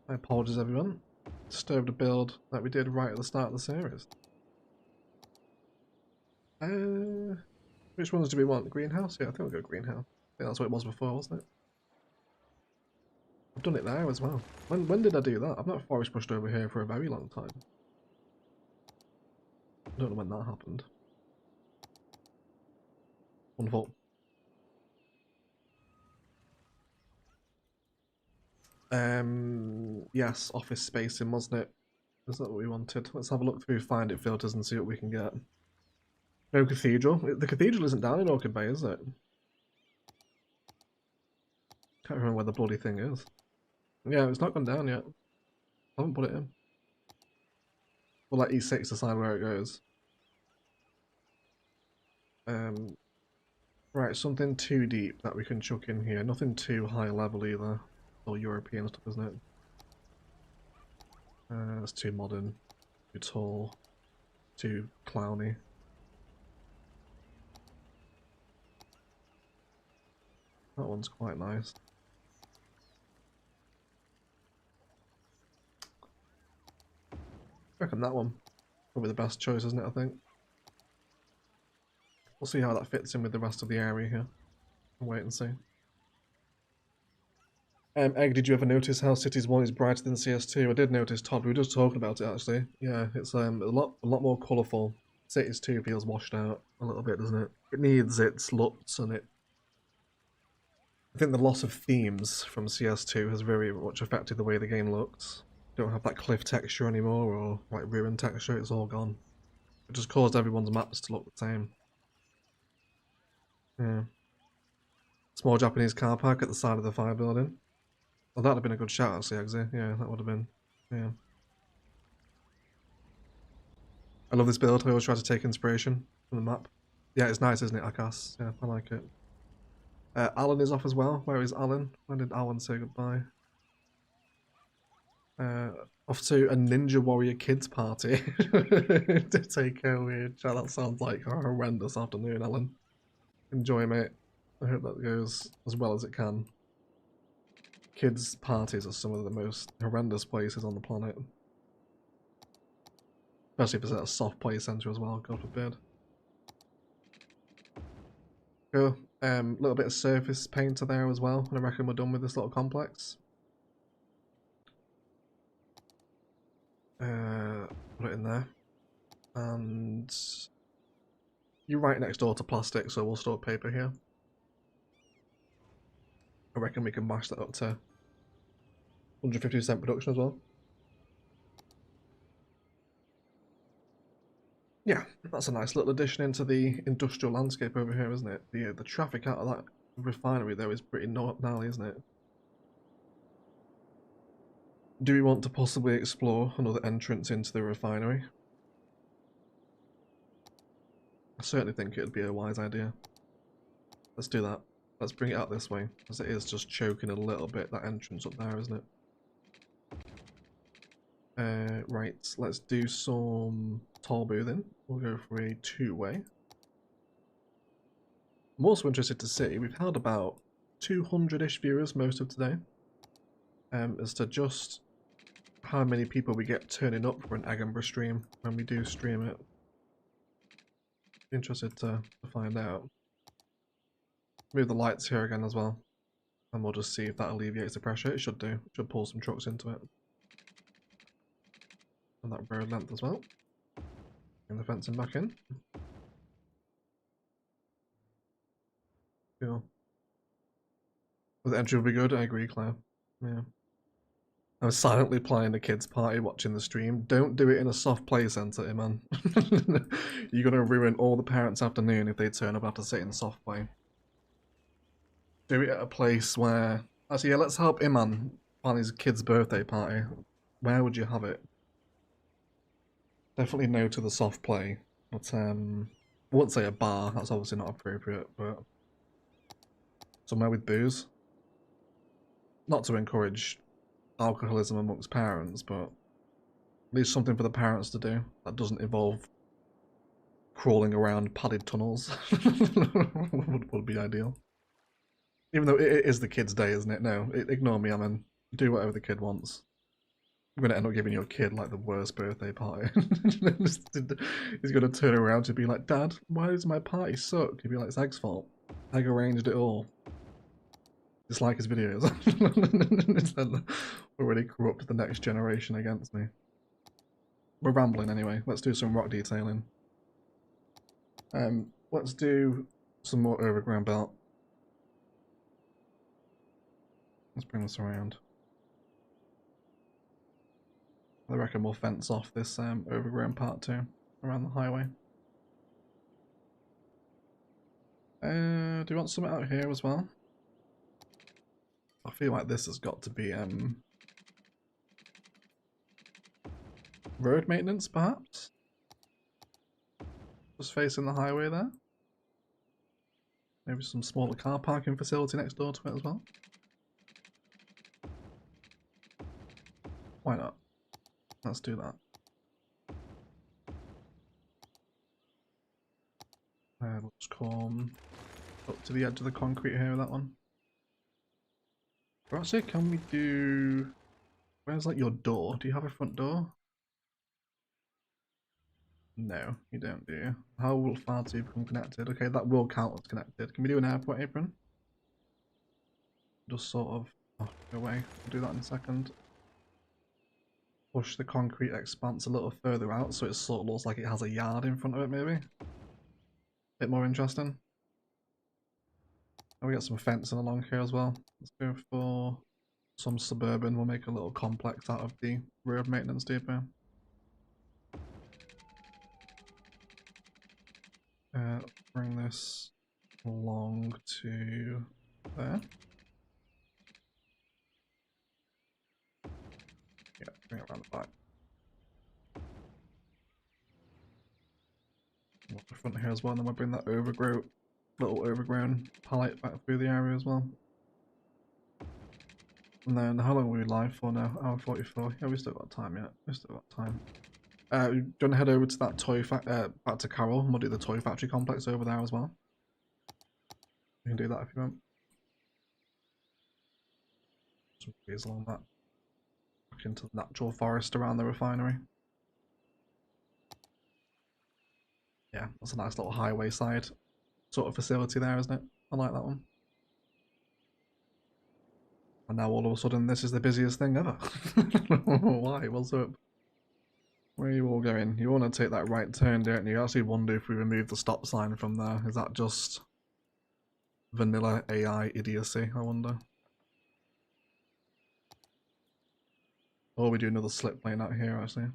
My apologies, everyone. Disturbed a build that we did right at the start of the series. Which ones do we want? Greenhouse? Yeah, I think we'll go greenhouse. I think that's what it was before, wasn't it? I've done it now as well. When did I do that? I've not forest brushed over here for a very long time. I don't know when that happened. Wonderful. Yes, office spacing, wasn't it? Is that what we wanted? Let's have a look through find it filters and see what we can get. No cathedral. The cathedral isn't down in Orchid Bay, is it? Can't remember where the bloody thing is. Yeah, it's not gone down yet. I haven't put it in. We'll let E6 decide where it goes. Right, something too deep that we can chuck in here. Nothing too high level either. All European stuff, isn't it? That's too modern, too tall, too clowny. That one's quite nice. I reckon that one probably the best choice, isn't it? I think. We'll see how that fits in with the rest of the area here. We'll wait and see. Egg, did you ever notice how Cities 1 is brighter than CS2? I did notice, Todd. We were just talking about it actually. Yeah, it's a lot more colourful. Cities 2 feels washed out a little bit, doesn't it? It needs its looks and it. I think the loss of themes from CS2 has very much affected the way the game looks. Don't have that cliff texture anymore or like ruin texture. It's all gone. It just caused everyone's maps to look the same. Yeah. Small Japanese car park at the side of the fire building. Well, that'd have been a good shout, actually, Eggsy. Yeah, that would have been. Yeah. I love this build. I always try to take inspiration from the map. Yeah, it's nice, isn't it, Akas? Yeah, I like it. Alan is off as well. Where is Alan? When did Alan say goodbye? Off to a Ninja Warrior kids party to take a weird chat. That sounds like a horrendous afternoon, Alan. Enjoy, mate. I hope that goes as well as it can. Kids' parties are some of the most horrendous places on the planet. Especially if it's at a soft play centre as well, God forbid. Cool. Little bit of surface painter there as well, and I reckon we're done with this little complex. Put it in there. And you're right next door to plastic, so we'll store paper here. I reckon we can mash that up to 150% production as well. Yeah, that's a nice little addition into the industrial landscape over here, isn't it? The traffic out of that refinery though is pretty gnarly, isn't it? Do we want to possibly explore another entrance into the refinery? I certainly think it would be a wise idea. Let's do that. Let's bring it out this way, as it is just choking a little bit, that entrance up there, isn't it? Right, let's do some tall boothing. We'll go for a two-way. I'm also interested to see, we've had about 200-ish viewers most of today, as to just how many people we get turning up for an Edinburgh stream when we do stream it. Interested to find out. Move the lights here again as well, and we'll just see if that alleviates the pressure. It should do. It should pull some trucks into it. And that road length as well. Bring the fencing back in. Cool. The entry will be good. I agree, Claire. Yeah. I'm silently playing the kids' party, watching the stream. Don't do it in a soft play centre, man. You're gonna ruin all the parents' afternoon if they turn up after sitting soft play. Do it at a place where... Actually, yeah, let's help Iman plan his kid's birthday party. Where would you have it? Definitely no to the soft play. But, I wouldn't say a bar. That's obviously not appropriate, but... somewhere with booze. Not to encourage alcoholism amongst parents, but at least something for the parents to do that doesn't involve crawling around padded tunnels. would be ideal. Even though it is the kid's day, isn't it? No, ignore me, I mean, do whatever the kid wants. I'm going to end up giving your kid like the worst birthday party. He's going to turn around to be like, Dad, why does my party suck? He'd be like, it's Egg's fault. Egg arranged it all. Dislike his videos. Already corrupt the next generation against me. We're rambling anyway. Let's do some rock detailing. Let's do some more overground belt. Let's bring this around. I reckon we'll fence off this overgrown part too, around the highway. Do you want something out here as well? I feel like this has got to be road maintenance, perhaps? Just facing the highway there. Maybe some smaller car parking facility next door to it as well. Why not? Let's do that. We'll just come up to the edge of the concrete here with that one. Actually, can we do... Where's like your door? Do you have a front door? No, you don't, do you? How will far to become connected? Okay, that will count as connected. Can we do an airport apron? Just sort of... Oh, go away. We'll do that in a second. Push the concrete expanse a little further out so it sort of looks like it has a yard in front of it, maybe. Bit more interesting. And we got some fencing along here as well. Let's go for some suburban. We'll make a little complex out of the road maintenance depot. Bring this along to there. Yeah, bring it around the back. Up the front here as well, and then we'll bring that little overgrown pallet back through the area as well. And then how long are we live for now? Hour 44. Yeah, we still got time yet. We still got time. Do you want to head over to that back to Carol, and we'll do the toy factory complex over there as well? You can do that if you want. Some trees along that. Back into the natural forest around the refinery. Yeah, that's a nice little highway side sort of facility there, isn't it? I like that one. And now all of a sudden this is the busiest thing ever. Why? What's up? Where are you all going? You want to take that right turn, don't you? You actually wonder if we remove the stop sign from there. Is that just vanilla AI idiocy, I wonder? Or we do another slip lane out here, actually.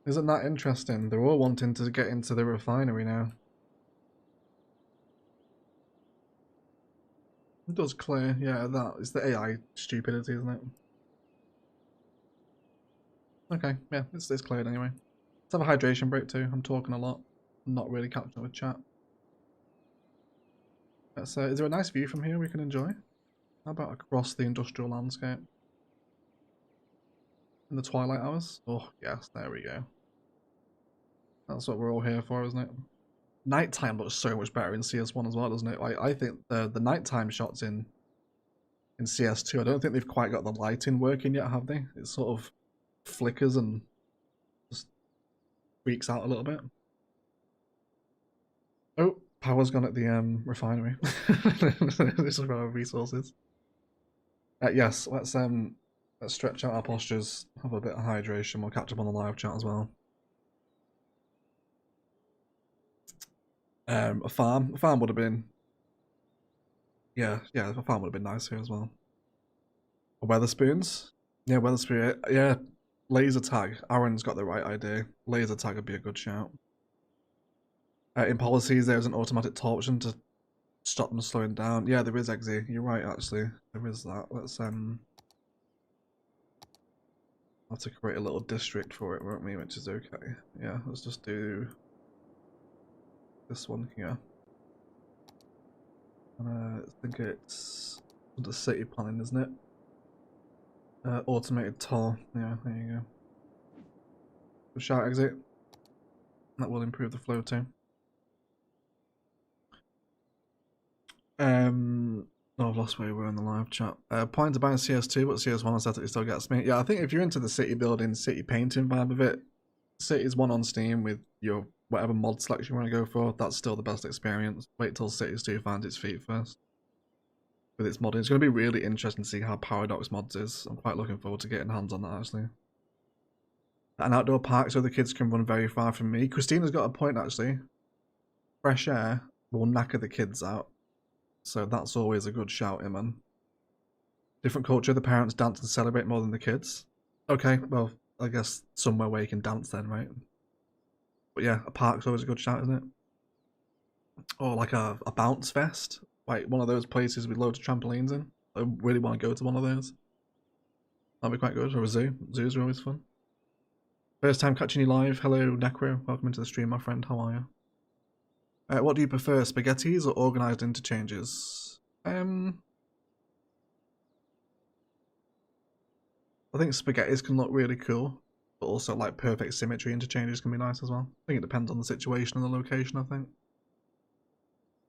Isn't that interesting? They're all wanting to get into the refinery now. It does clear, yeah, that is the AI stupidity, isn't it? Okay, yeah, it's cleared anyway. Let's have a hydration break too. I'm talking a lot. I'm not really catching up with chat. Is there a nice view from here we can enjoy? How about across the industrial landscape? In the twilight hours? Oh, yes, there we go. That's what we're all here for, isn't it? Nighttime looks so much better in CS1 as well, doesn't it? I think the nighttime shots in CS2, I don't think they've quite got the lighting working yet, have they? It sort of flickers and just freaks out a little bit. Oh, power's gone at the refinery. This is for our resources. Yes, let's stretch out our postures, have a bit of hydration. We'll catch up on the live chat as well. A farm would have been, yeah, a farm would have been nice here as well. Weatherspoons, yeah, Weatherspoon, yeah. Laser tag. Aaron's got the right idea. Laser tag would be a good shout. In policies, there's an automatic torsion to stop them slowing down. Yeah, there is, Eggsy. You're right, actually. There is that. Let's I'll have to create a little district for it, won't we? Which is okay. Yeah, let's just do this one here. I think it's the city planning, isn't it? Automated toll. Yeah, there you go. Good shout, Exit. That will improve the flow too. Oh, I've lost where we were in the live chat. Point to buying CS2, but CS1 aesthetic still gets me. Yeah, I think if you're into the city building, city painting vibe of it, City's one on Steam with your whatever mod selection you want to go for, that's still the best experience. Wait till Cities 2 finds its feet first. With its modding. It's going to be really interesting to see how Paradox mods is. I'm quite looking forward to getting hands on that, actually. An outdoor park so the kids can run very far from me. Christina's got a point, actually. Fresh air will knacker the kids out. So that's always a good shout, man. Different culture, the parents dance and celebrate more than the kids. Okay, well, I guess somewhere where you can dance then, right? But yeah, a park's always a good shout, isn't it? Or like a bounce fest. Like one of those places with loads of trampolines in. I really want to go to one of those. That'd be quite good. Or a zoo. Zoos are always fun. First time catching you live. Hello, Necro. Welcome into the stream, my friend. How are you? What do you prefer, spaghettis or organised interchanges? I think spaghettis can look really cool, but also like perfect symmetry interchanges can be nice as well. I think it depends on the situation and the location, I think.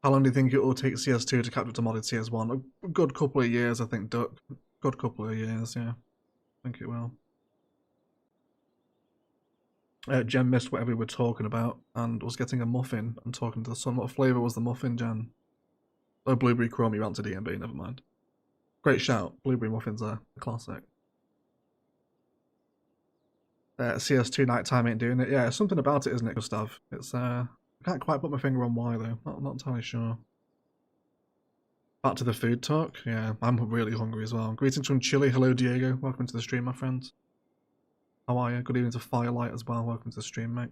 How long do you think it will take CS2 to catch up to modded CS1? A good couple of years, I think, Duck. Good couple of years, yeah. I think it will. Jen missed whatever we were talking about and was getting a muffin and talking to the sun. What flavour was the muffin, Jen? Oh, blueberry chrome, you answered DMB, never mind. Great shout. Blueberry muffins are a classic. CS2 nighttime ain't doing it. Yeah, something about it, isn't it, Gustav? It's I can't quite put my finger on why though. Not entirely sure. Back to the food talk. Yeah, I'm really hungry as well. Greetings from Chile. Hello, Diego. Welcome to the stream, my friend. How are you? Good evening to Firelight as well. Welcome to the stream, mate.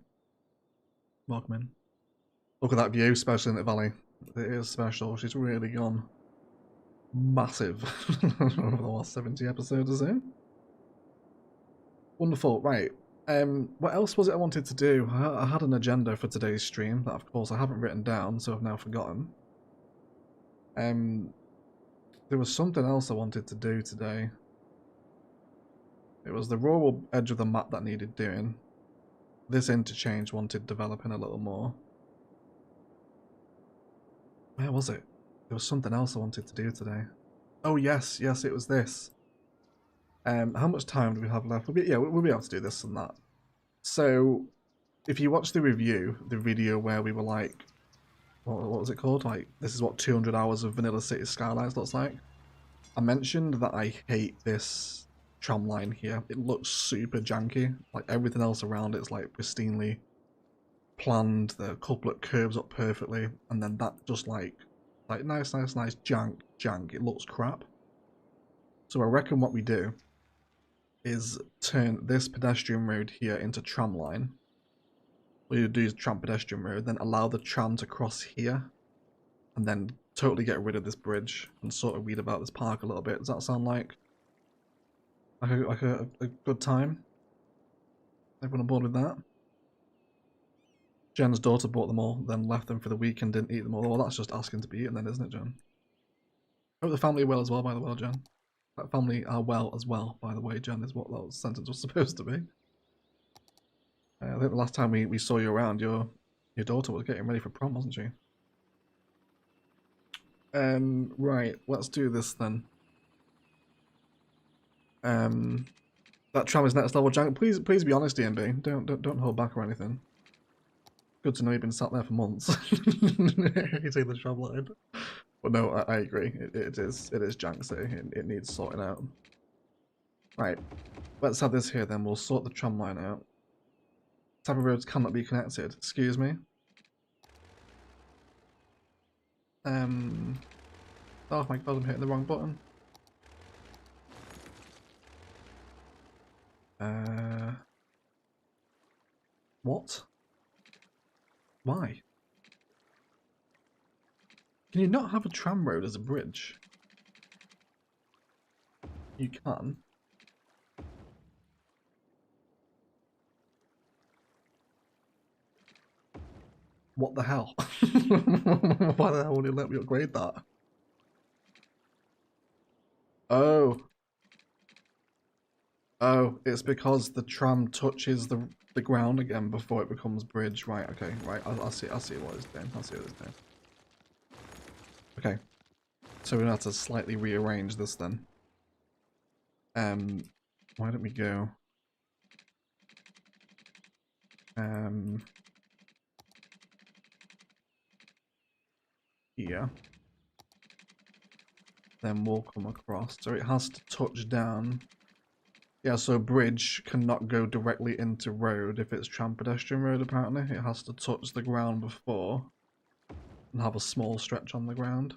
Welcome in. Look at that view, especially in the valley. It is special. She's really gone massive over the last 70 episodes or so. Wonderful. Right. What else was it I wanted to do? I had an agenda for today's stream that, of course, I haven't written down, so I've now forgotten. There was something else I wanted to do today. It was the rural edge of the map that needed doing. This interchange wanted developing a little more. Where was it? There was something else I wanted to do today. Oh yes, it was this. How much time do we have left? We'll be able to do this and that. So, if you watch the review, the video where we were like, what was it called? Like, this is what 200 hours of Vanilla City Skylines looks like. I mentioned that I hate this tram line here. It looks super janky. Like, everything else around it's like pristinely planned. The couplet curves up perfectly, and then that just like nice jank. It looks crap. So I reckon what we do is turn this pedestrian road here into tram line. What you do is tram pedestrian road, then allow the tram to cross here, and then totally get rid of this bridge and sort of read about this park a little bit. Does that sound like a good time? Everyone on board with that? Jen's daughter bought them all, then left them for the week and didn't eat them all. Well, that's just asking to be eaten then, isn't it, Jen? Hope the family are well as well, by the way, Jen. That family are well as well, by the way, Jen, is what that sentence was supposed to be. I think the last time we saw you around, your daughter was getting ready for prom, wasn't she? Right, let's do this then. That tram is next level, Jank. Please be honest, DMB. Don't hold back or anything. Good to know you've been sat there for months. You take the tram line. But no, I agree. It is jank city. It needs sorting out. Right, let's have this here then. We'll sort the tram line out. Type of roads cannot be connected. Excuse me. Oh my god, I'm hitting the wrong button. What? Why? Can you not have a tram road as a bridge? You can. What the hell? Why the hell would you let me upgrade that? Oh. Oh, it's because the tram touches the ground again before it becomes bridge. Right, okay, right. I'll see what it's doing. I'll see what it's doing. Okay. So we're gonna have to slightly rearrange this then. Why don't we go? Here. Then we'll come across. So it has to touch down. Yeah, so bridge cannot go directly into road if it's tram pedestrian road, apparently. It has to touch the ground before and have a small stretch on the ground.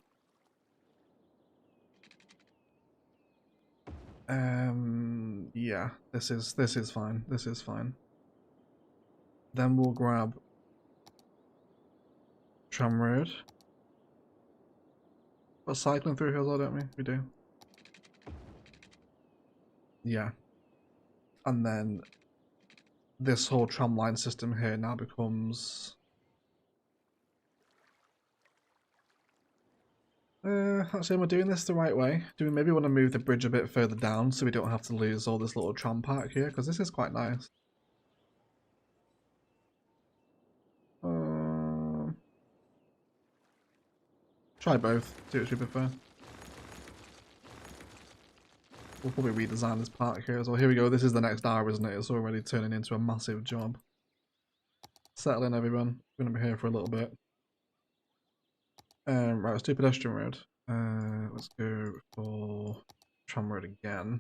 Yeah, this is fine. This is fine. Then we'll grab tram road. We're cycling through hills, don't we? We do. Yeah. And then this whole tram line system here now becomes... actually, am I doing this the right way? Do we maybe want to move the bridge a bit further down so we don't have to lose all this little tram park here? Because this is quite nice. Try both. Do what you prefer. We'll probably redesign this park here as well. Here we go. This is the next hour, isn't it? It's already turning into a massive job. Settle in, everyone. We're going to be here for a little bit. Right, let's do pedestrian road. Let's go for tram road again.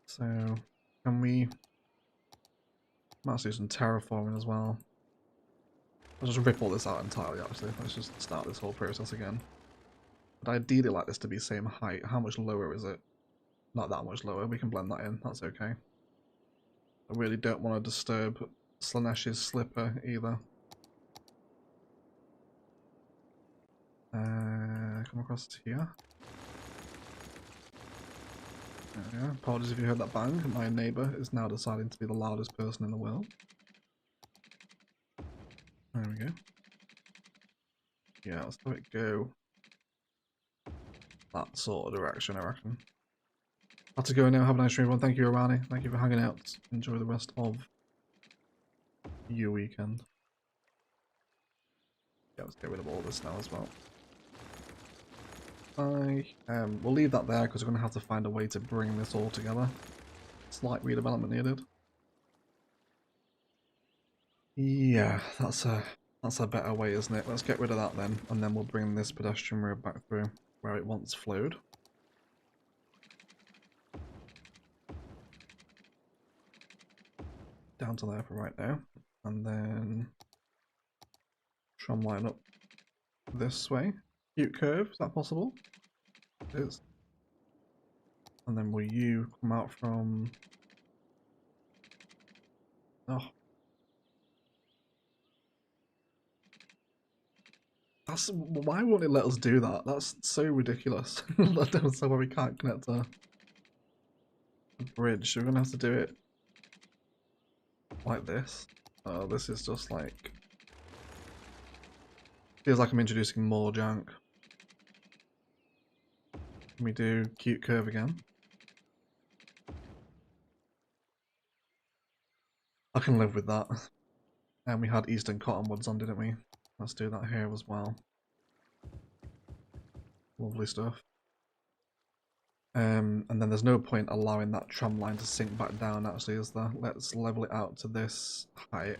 So, can we... Might do some terraforming as well. I'll just rip all this out entirely, actually. Let's just start this whole process again. I'd ideally like this to be same height. How much lower is it? Not that much lower. We can blend that in. That's okay. I really don't want to disturb Slanesh's slipper either. Come across to here. Yeah, apologies if you heard that bang. My neighbour is now deciding to be the loudest person in the world. There we go. Yeah, let's have it go that sort of direction, I reckon. Have to go now. Have a nice stream, everyone. Thank you, Irani. Thank you for hanging out. Enjoy the rest of your weekend. Yeah, let's get rid of all this now as well. We'll leave that there because we're going to have to find a way to bring this all together. Slight redevelopment needed. Yeah, that's a better way, isn't it? Let's get rid of that then, and then we'll bring this pedestrian road back through where it once flowed. Down to there for right now, and then tram line up this way. Cute curve, is that possible? It is. And then will you come out from... Oh. That's... Why won't it let us do that? That's so ridiculous. I don't know why we can't connect a bridge. We're gonna have to do it like this. Oh, this is just like... Feels like I'm introducing more jank. Can we do cute curve again? I can live with that. And we had Eastern Cottonwoods on, didn't we? Let's do that here as well. Lovely stuff. And then there's no point allowing that tram line to sink back down, actually, is there? Let's level it out to this height.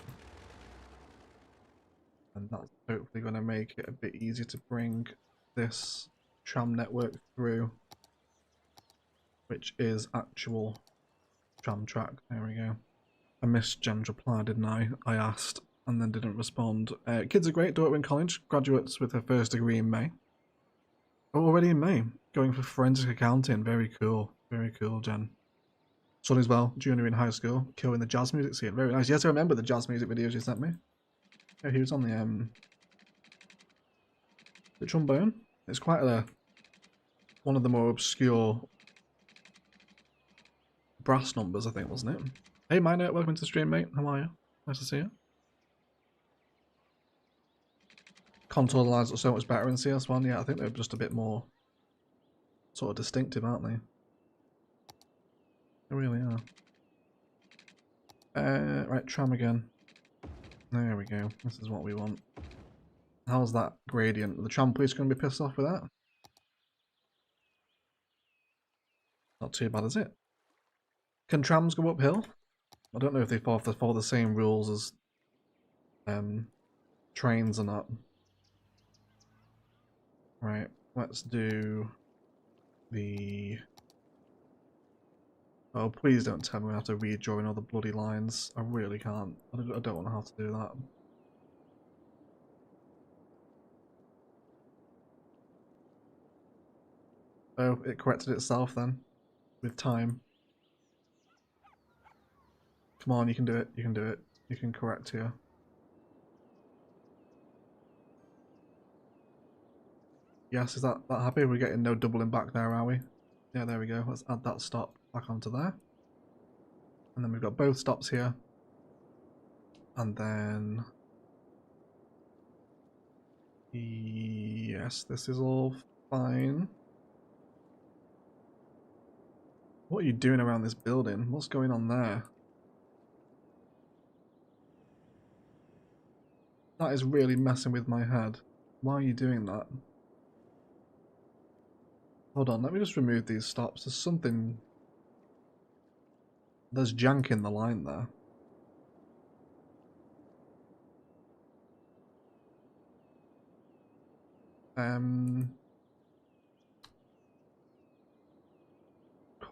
And that's hopefully going to make it a bit easier to bring this tram network through, which is actual tram track. There we go. I missed Jen's reply, didn't I? I asked and then didn't respond. Kids are great. Daughter in college, graduates with her first degree in May. Oh, already in May. Going for forensic accounting. Very cool. Very cool, Jen. Son as well, junior in high school, killing the jazz music scene. Very nice. Yes, I remember the jazz music videos you sent me. Yeah, he was on the trombone. It's quite one of the more obscure brass numbers, I think, wasn't it? Hey, Miner, welcome to the stream, mate. How are you? Nice to see you. Contour lines are so much better in CS1. Yeah, I think they're just a bit more sort of distinctive, aren't they? They really are. Right, tram again. There we go. This is what we want. How's that gradient? Are the tram police going to be pissed off with that? Not too bad, is it? Can trams go uphill? I don't know if they follow the same rules as trains or not. Right, let's do the... Oh, please don't tell me we have to redraw all the bloody lines. I really can't. I don't want to have to do that. Oh, it corrected itself then, with time. Come on, you can do it. You can do it. You can correct here. Yes, is that happy? We're getting no doubling back there, are we? Yeah, there we go. Let's add that stop back onto there. And then we've got both stops here. And then... Yes, this is all fine. What are you doing around this building? What's going on there? That is really messing with my head. Why are you doing that? Hold on, let me just remove these stops. There's something... There's jank in the line there.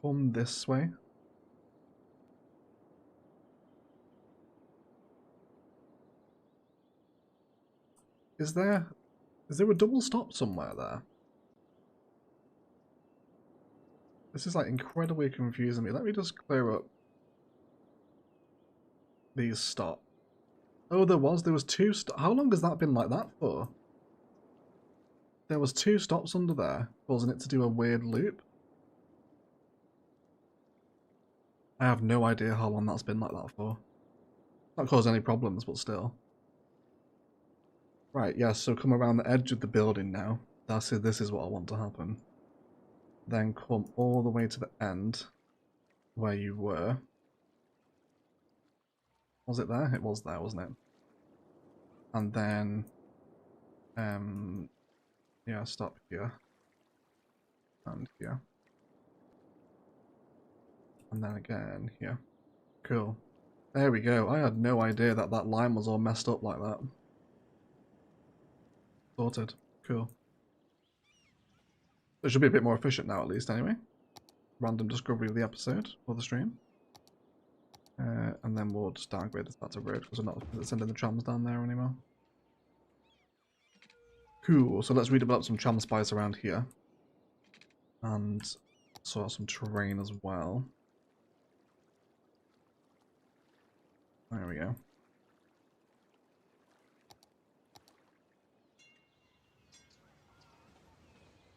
Come this way. Is there a double stop somewhere there? This is like incredibly confusing me. Let me just clear up these stops. Oh, there was 2 stops. How long has that been like that for? There was 2 stops under there, causing it to do a weird loop. I have no idea how long that's been like that for. Not caused any problems, but still. Right, yeah, so come around the edge of the building now. That's it, this is what I want to happen. Then come all the way to the end where you were. Was it there? It was there, wasn't it? And then yeah, stop here. And here. And then again here. Cool. There we go. I had no idea that that line was all messed up like that. Sorted. Cool. It should be a bit more efficient now, at least, anyway. Random discovery of the episode, or the stream. And then we'll just downgrade this back to road, because we're not sending the trams down there anymore. Cool, so let's redevelop some tram spice around here. And sort out some terrain as well. There we go.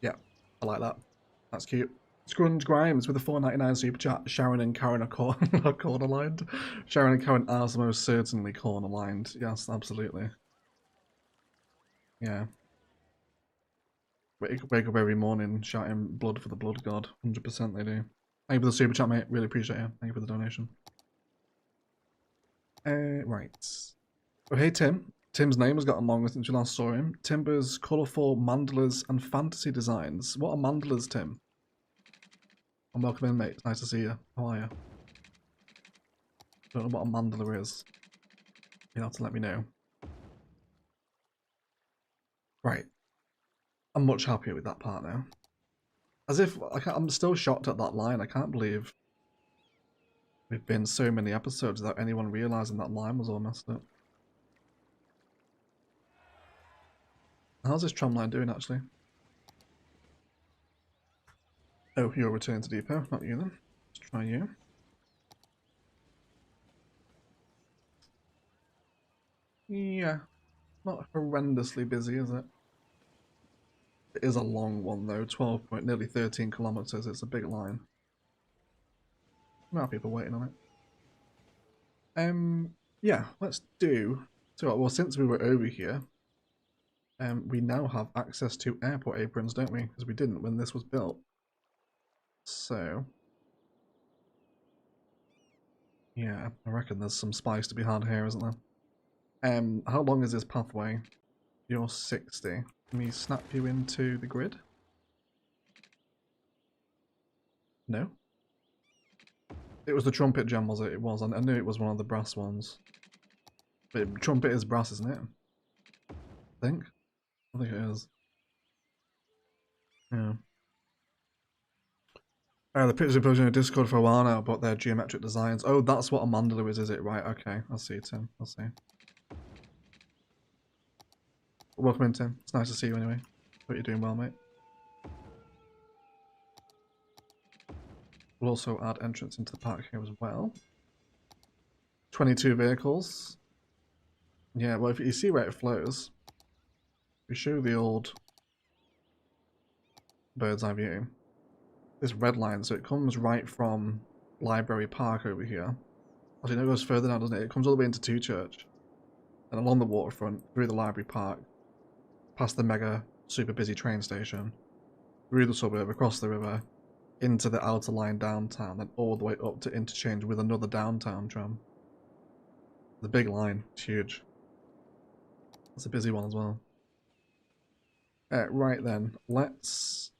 Yeah, I like that. That's cute. Scrunge Grimes with a $4.99 super chat. Sharon and Karen are corner lined. Sharon and Karen are most certainly corner lined. Yes, absolutely. Yeah. Wake up every morning shouting blood for the blood god. 100% they do. Thank you for the super chat, mate. Really appreciate it. Thank you for the donation. Right. Oh, hey, Tim. Tim's name has gotten longer since you last saw him. Timber's colourful mandalas and fantasy designs. What are mandalas, Tim? And welcome in, mate. It's nice to see you. How are you? Don't know what a mandala is. You'll have to let me know. Right. I'm much happier with that part now. As if I'm still shocked at that line. I can't believe we've been so many episodes without anyone realising that line was all messed up. How's this tram line doing, actually? Oh, you're returning to depot. Not you, then. Let's try you. Yeah. Not horrendously busy, is it? It is a long one, though. 12 nearly 13 kilometres. It's a big line. There are people waiting on it. Yeah, let's do... So, well, since we were over here, we now have access to airport aprons, don't we? Because we didn't when this was built. So... yeah, I reckon there's some spice to be had here, isn't there? How long is this pathway? You're 60. Let me snap you into the grid. No? It was the trumpet gem, was it? It was. I knew it was one of the brass ones. But trumpet is brass, isn't it? I think it is. Yeah. The pictures have been posted in Discord for a while now about their geometric designs. Oh, that's what a mandala is it? Right, okay. I'll see, Tim. I'll see. Welcome in, Tim. It's nice to see you anyway. Hope you're doing well, mate. We'll also add entrance into the park here as well. 22 vehicles. Yeah, well, if you see where it flows, we show the old bird's eye view. This red line, so it comes right from Library Park over here. Actually, no, it goes further down, doesn't it? It comes all the way into Two Church. And along the waterfront, through the Library Park, past the mega super busy train station, through the suburb, across the river, into the outer line downtown, then all the way up to interchange with another downtown tram. The big line, it's huge. It's a busy one as well. Right then, let's...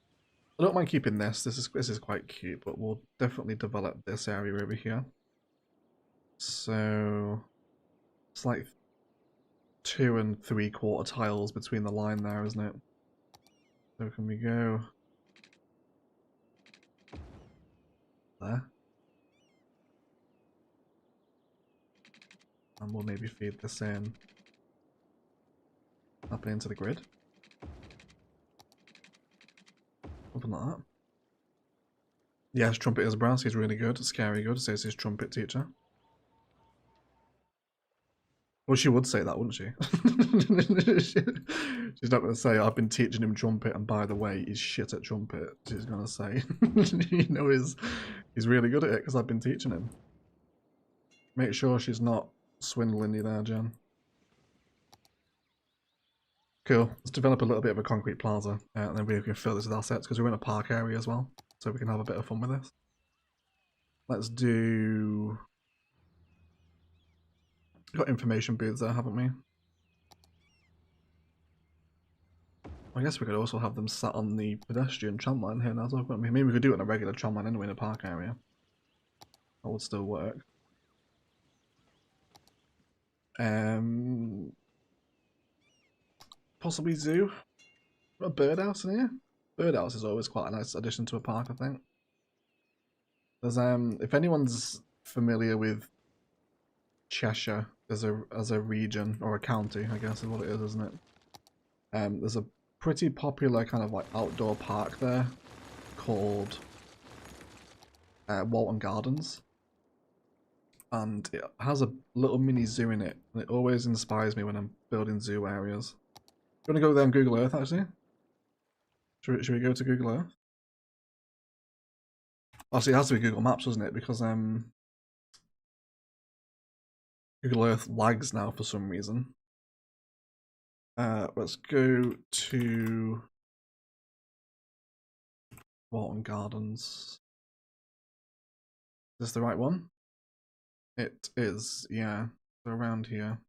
I don't mind keeping this. This is quite cute, but we'll definitely develop this area over here. So it's like 2 3/4 tiles between the line there, isn't it? So can we go there? And we'll maybe feed this in up into the grid. Something like that. Yes, trumpet is brass. He's really good. Scary good. Says his trumpet teacher. Well, she would say that, wouldn't she? She's not going to say, I've been teaching him trumpet, and by the way, he's shit at trumpet. She's going to say, you know, he's really good at it because I've been teaching him. Make sure she's not swindling you there, Jen. Cool. Let's develop a little bit of a concrete plaza, and then we can fill this with assets because we're in a park area as well, so we can have a bit of fun with this. Let's do... We've got information booths there, haven't we? I guess we could also have them sat on the pedestrian tram line here now as well. I mean, maybe we could do it on a regular tram line anyway in a park area. That would still work. Possibly zoo. A birdhouse in here. Birdhouse is always quite a nice addition to a park, I think. There's if anyone's familiar with Cheshire as a region or a county, I guess is what it is, isn't it? There's a pretty popular kind of like outdoor park there called Walton Gardens, and it has a little mini zoo in it, and it always inspires me when I'm building zoo areas. You want to go there on Google Earth, actually? Should we go to Google Earth? Actually, it has to be Google Maps, doesn't it? Because Google Earth lags now for some reason. Let's go to Walton Gardens. Is this the right one? It is, yeah. Around here.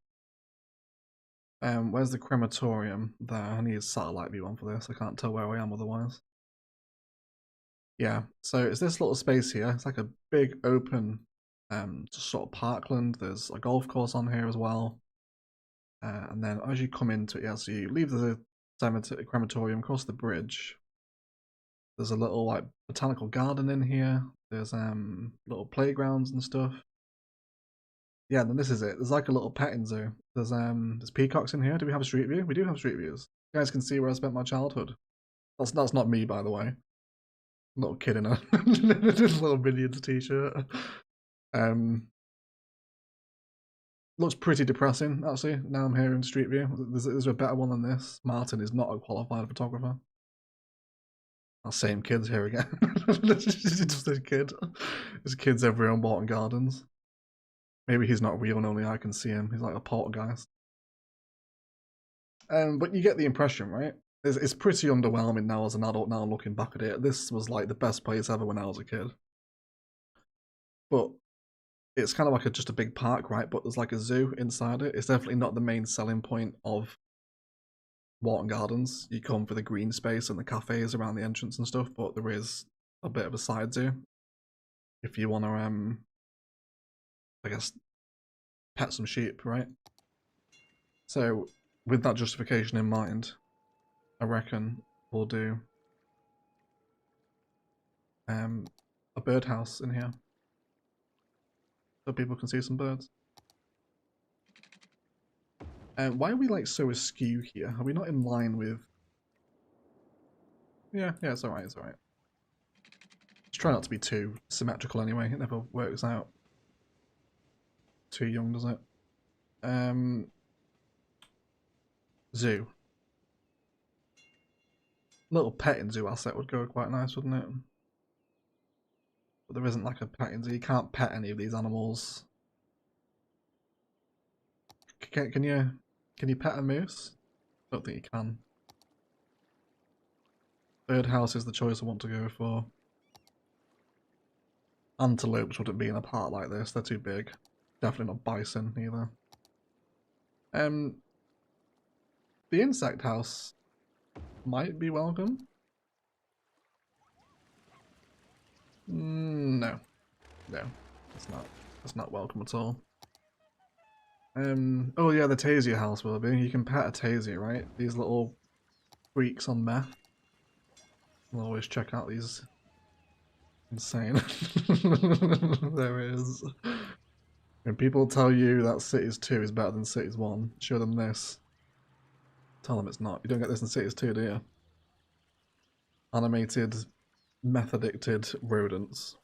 Where's the crematorium? There. I need a satellite view on for this. I can't tell where I am otherwise. Yeah, so it's this little space here. It's like a big open sort of parkland. There's a golf course on here as well. And then as you come into it, yeah, so you leave the crematorium, cross the bridge. There's a little like botanical garden in here. There's little playgrounds and stuff. Yeah, and then this is it. There's like a little petting zoo. There's peacocks in here. Do we have a street view? We do have street views. You guys can see where I spent my childhood. That's not me, by the way. Little kid in a little Minions t-shirt. Looks pretty depressing, actually. Now I'm here in Street View. There's a better one than this. Martin is not a qualified photographer. Our same kids here again. Just a kid. There's kids everywhere on Walton Gardens. Maybe he's not real and only I can see him. He's like a poltergeist. But you get the impression, right? It's pretty underwhelming now as an adult. Now I'm looking back at it. This was like the best place ever when I was a kid. But it's kind of like just a big park, right? But there's like a zoo inside it. It's definitely not the main selling point of Walton Gardens. You come for the green space and the cafes around the entrance and stuff, but there is a bit of a side zoo if you want to, I guess, pet some sheep, right? So with that justification in mind, I reckon we'll do a birdhouse in here so people can see some birds. Why are we like so askew here? Are we not in line with... Yeah, it's alright, it's alright. Just try not to be too symmetrical anyway, it never works out too young, does it? Zoo. Little petting zoo asset would go quite nice, wouldn't it? But there isn't like a petting zoo, you can't pet any of these animals. Can you pet a moose? Don't think you can. Birdhouse is the choice I want to go for. Antelopes wouldn't be in a park like this, they're too big. Definitely not bison either. The insect house might be welcome. No, it's not welcome at all. Oh yeah, the Tasia house will be. You can pet a Tasia, right? These little freaks on meth. I'll always check out these. Insane. There is. When people tell you that Cities 2 is better than Cities 1, show them this. Tell them it's not. You don't get this in Cities 2, do you? Animated, meth-addicted rodents.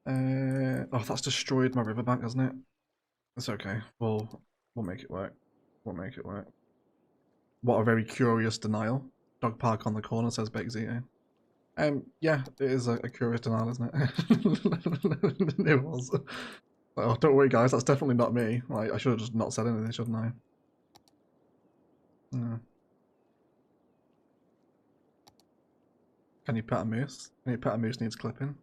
Oh, that's destroyed my riverbank, hasn't it? It's okay. We'll make it work. We'll make it work. What a very curious denial. Dog park on the corner, says Big Z. Yeah, it is a curious denial, isn't it? It was. Oh, don't worry, guys. That's definitely not me. Like, I should have just not said anything, shouldn't I? No. Can you pet a moose? Can you pet a moose needs clipping?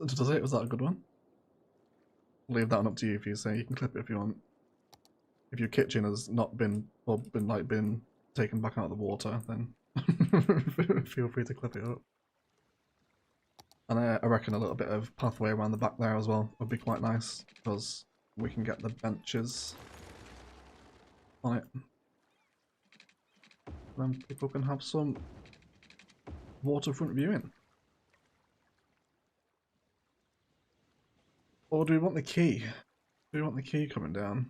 Does it? Was that a good one? Leave that one up to you if you say you can clip it if you want. If your kitchen has not been been taken back out of the water, then feel free to clip it up. And I reckon a little bit of pathway around the back there as well would be quite nice because we can get the benches on it. Then people can have some waterfront viewing. Or do we want the key? Do we want the key coming down?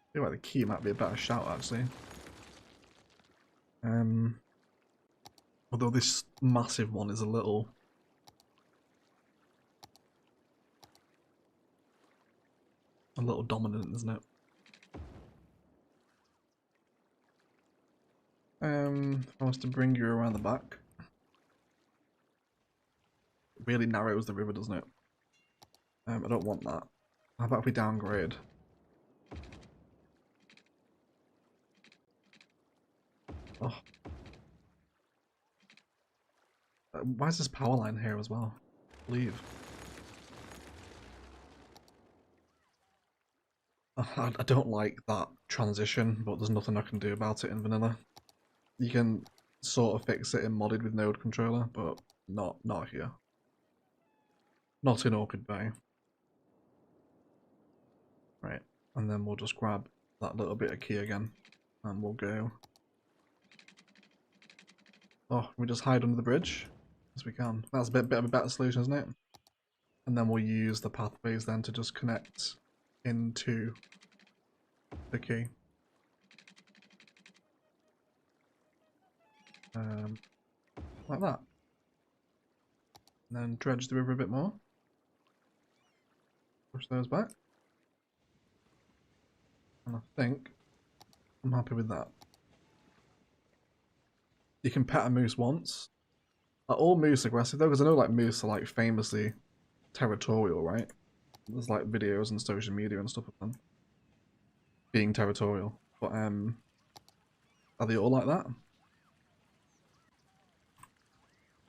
I feel like the key might be a better shout actually. Although this massive one is a little dominant, isn't it? If I was to bring you around the back. It really narrows the river, doesn't it? I don't want that. How about if we downgrade? Oh. Why is this power line here as well? Leave. I don't like that transition, but there's nothing I can do about it in vanilla. You can sort of fix it in modded with node controller, but not here. Not in Orchid Bay. Right, and then we'll just grab that little bit of key again, and we'll go. Oh, we just hide under the bridge? Yes, we can. That's a bit of a better solution, isn't it? And then we'll use the pathways then to just connect into the key. Like that. And then dredge the river a bit more. Push those back. And I think I'm happy with that. You can pet a moose once. Are all moose aggressive though? Because I know like moose are like famously territorial, right? There's like videos and social media and stuff of them being territorial. But are they all like that?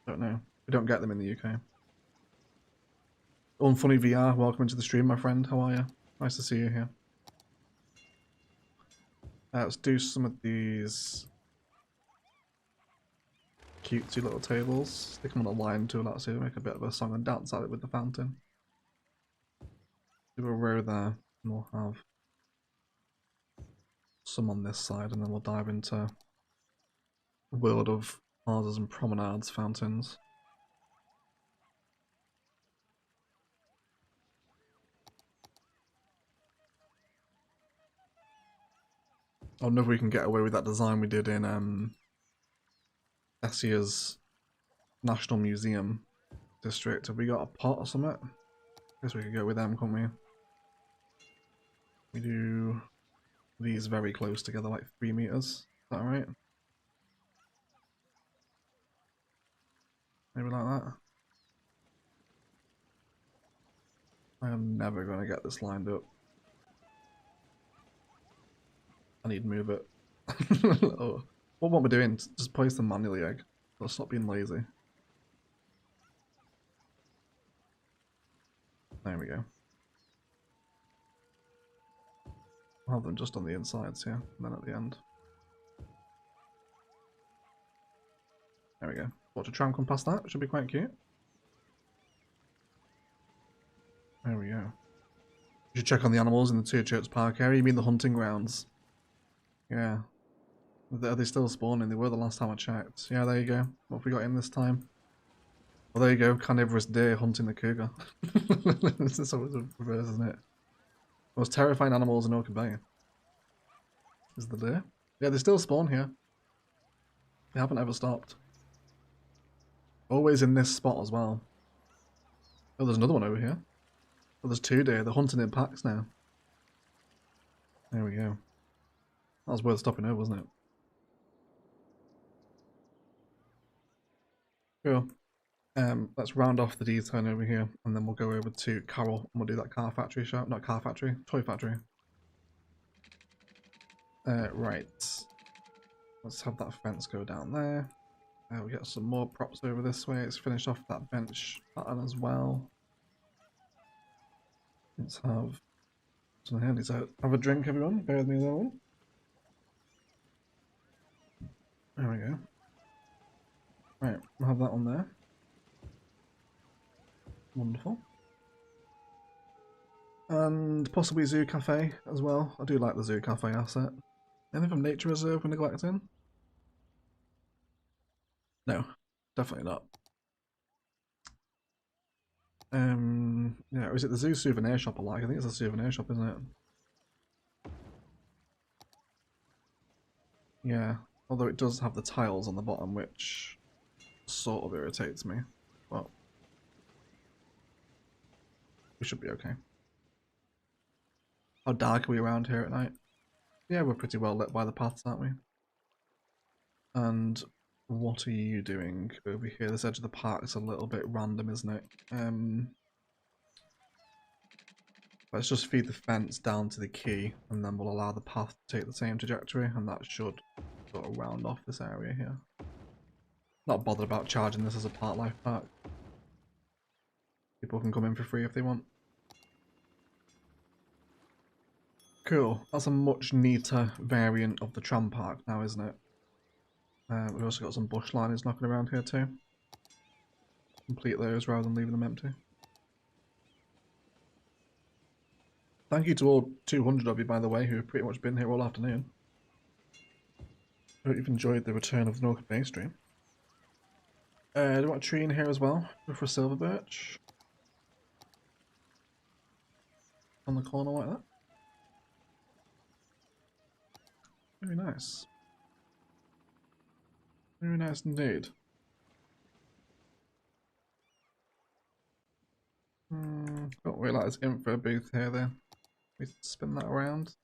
Don't know. We don't get them in the UK. Unfunny VR, welcome into the stream, my friend. How are you? Nice to see you here. Let's do some of these cutesy little tables. Stick them on a line tool actually to make a bit of a song and dance at it with the fountain. Do a row there, and we'll have some on this side, and then we'll dive into a world of plazas and promenades, fountains. I wonder if we can get away with that design we did in Essia's National Museum district. Have we got a pot or something? I guess we could go with them, couldn't we? We do these very close together, like 3 meters. Is that alright? Maybe like that. I am never going to get this lined up. I need to move it. Oh, what we're doing, just place them manually, egg. Let's stop being lazy. There we go. I'll have them just on the insides here, and then at the end. There we go. Watch a tram come past that, should be quite cute. There we go. You should check on the animals in the Superchats park area. You mean the hunting grounds? Yeah. Are they still spawning? They were the last time I checked. Yeah, there you go. What have we got in this time? Well, there you go. Carnivorous deer hunting the cougar. This is always a reverse, isn't it? Most terrifying animals in Orchid Bay is the deer. Yeah, they still spawn here. They haven't ever stopped. Always in this spot as well. Oh, there's another one over here. Oh, there's 2 deer. They're hunting in packs now. There we go. That was worth stopping over, wasn't it? Cool. Let's round off the design over here, and then we'll go over to Carol, and we'll do that car factory shop. Not car factory, toy factory. Right. Let's have that fence go down there. We get some more props over this way. Let's finish off that bench pattern as well. Let's have some handies out. Have a drink, everyone. Bear with me that one. There we go. Right, we'll have that on there. Wonderful. And possibly Zoo Cafe as well. I do like the Zoo Cafe asset. Anything from Nature Reserve we're neglecting? No, definitely not. Yeah, or is it the Zoo Souvenir Shop I like? I think it's a souvenir shop, isn't it? Yeah, although it does have the tiles on the bottom, which sort of irritates me, but we should be okay. How dark are we around here at night? Yeah, we're pretty well lit by the paths, aren't we? And what are you doing over here? This edge of the park's a little bit random, isn't it? Let's just feed the fence down to the key, and then we'll allow the path to take the same trajectory, and that should sort of round off this area here. Not bothered about charging this as a park life park. People can come in for free if they want. Cool. That's a much neater variant of the tram park now, isn't it? We've also got some bush liners knocking around here too. Complete those rather than leaving them empty. Thank you to all 200 of you, by the way, who have pretty much been here all afternoon. I hope you've enjoyed the return of the Orchid Bay stream. Do you want a tree in here as well? Go for a silver birch. On the corner like that. Very nice. Very nice indeed. Don't realise info booth here though. We spin that around.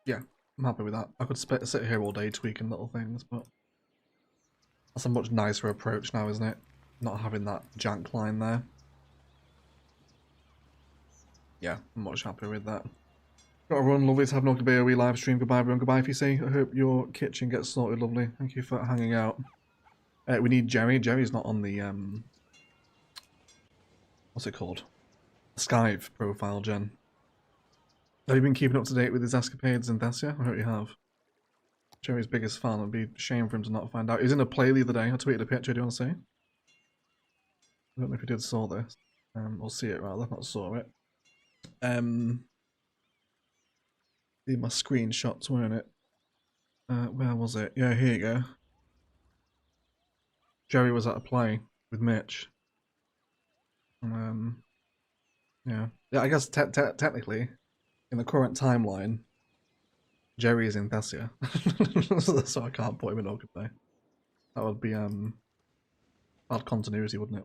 Yeah, I'm happy with that. I could sit here all day tweaking little things, but that's a much nicer approach now, isn't it? Not having that jank line there. Yeah, I'm much happier with that. Gotta run, lovely to have no Bay wee live stream. Goodbye everyone, goodbye FEC. I hope your kitchen gets sorted, lovely. Thank you for hanging out. We need Jerry. Jerry's not on the what's it called? Skype profile, Jen. Have you been keeping up to date with his escapades in Thessia? I hope you have. Jerry's biggest fan. It'd be a shame for him to not find out. He was in a play the other day. I tweeted a picture. Do you want to see? I don't know if you did saw this. Or see it rather, not saw it. These my screenshots, weren't it? Where was it? Yeah, here you go. Jerry was at a play with Mitch. Yeah. I guess technically, in the current timeline, Jerry is in Thessia, so I can't put him in Orchid Bay. That would be bad continuity, wouldn't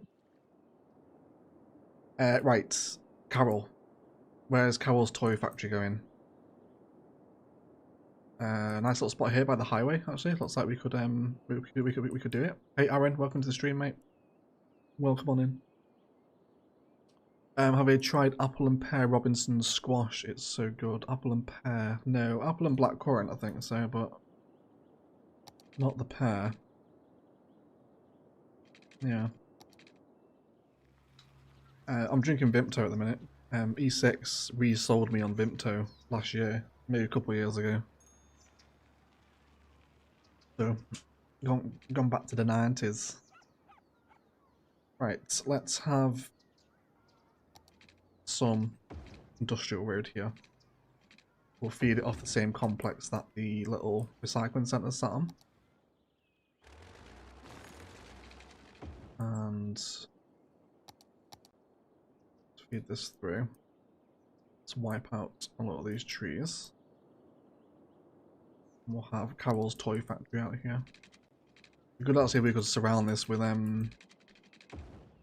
it? Right, Carol. Where's Carol's toy factory going? Nice little spot here by the highway. Actually, looks like we could do it. Hey, Aaron, welcome to the stream, mate. Welcome on in. Have you tried apple and pear Robinson's squash? It's so good. Apple and pear. No, apple and blackcurrant, I think so, but not the pear. Yeah. I'm drinking Vimto at the minute. E6 resold me on Vimto last year, maybe a couple of years ago. So, gone back to the 90s. Right, let's have some industrial road here. We'll feed it off the same complex that the little recycling centre's sat on. And feed this through. Let's wipe out a lot of these trees. We'll have Carol's toy factory out here. We could actually, we could surround this with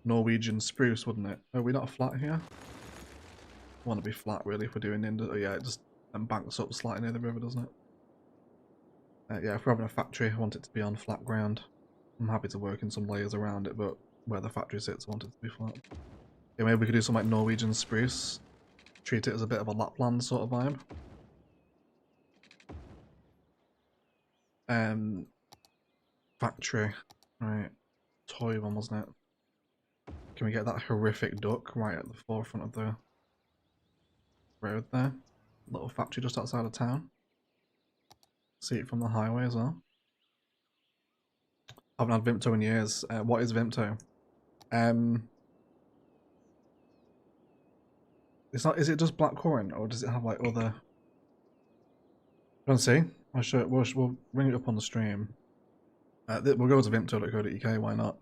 Norwegian spruce, wouldn't it? Are we not flat here? I want to be flat really if we're doing oh yeah, it just banks up slightly near the river, doesn't it? Yeah, if we're having a factory, I want it to be on flat ground. I'm happy to work in some layers around it, but where the factory sits, I want it to be flat. Yeah, maybe we could do some like Norwegian spruce. Treat it as a bit of a Lapland sort of vibe. Factory. Right. Toy one, wasn't it? Can we get that horrific duck right at the forefront of the road there? Little factory just outside of town. See it from the highway as well. I haven't had Vimto in years. What is Vimto? It's not. Is it just blackcurrant, or does it have like other? Let's see. We'll bring it up on the stream. We'll go to vimto.co.uk. Why not?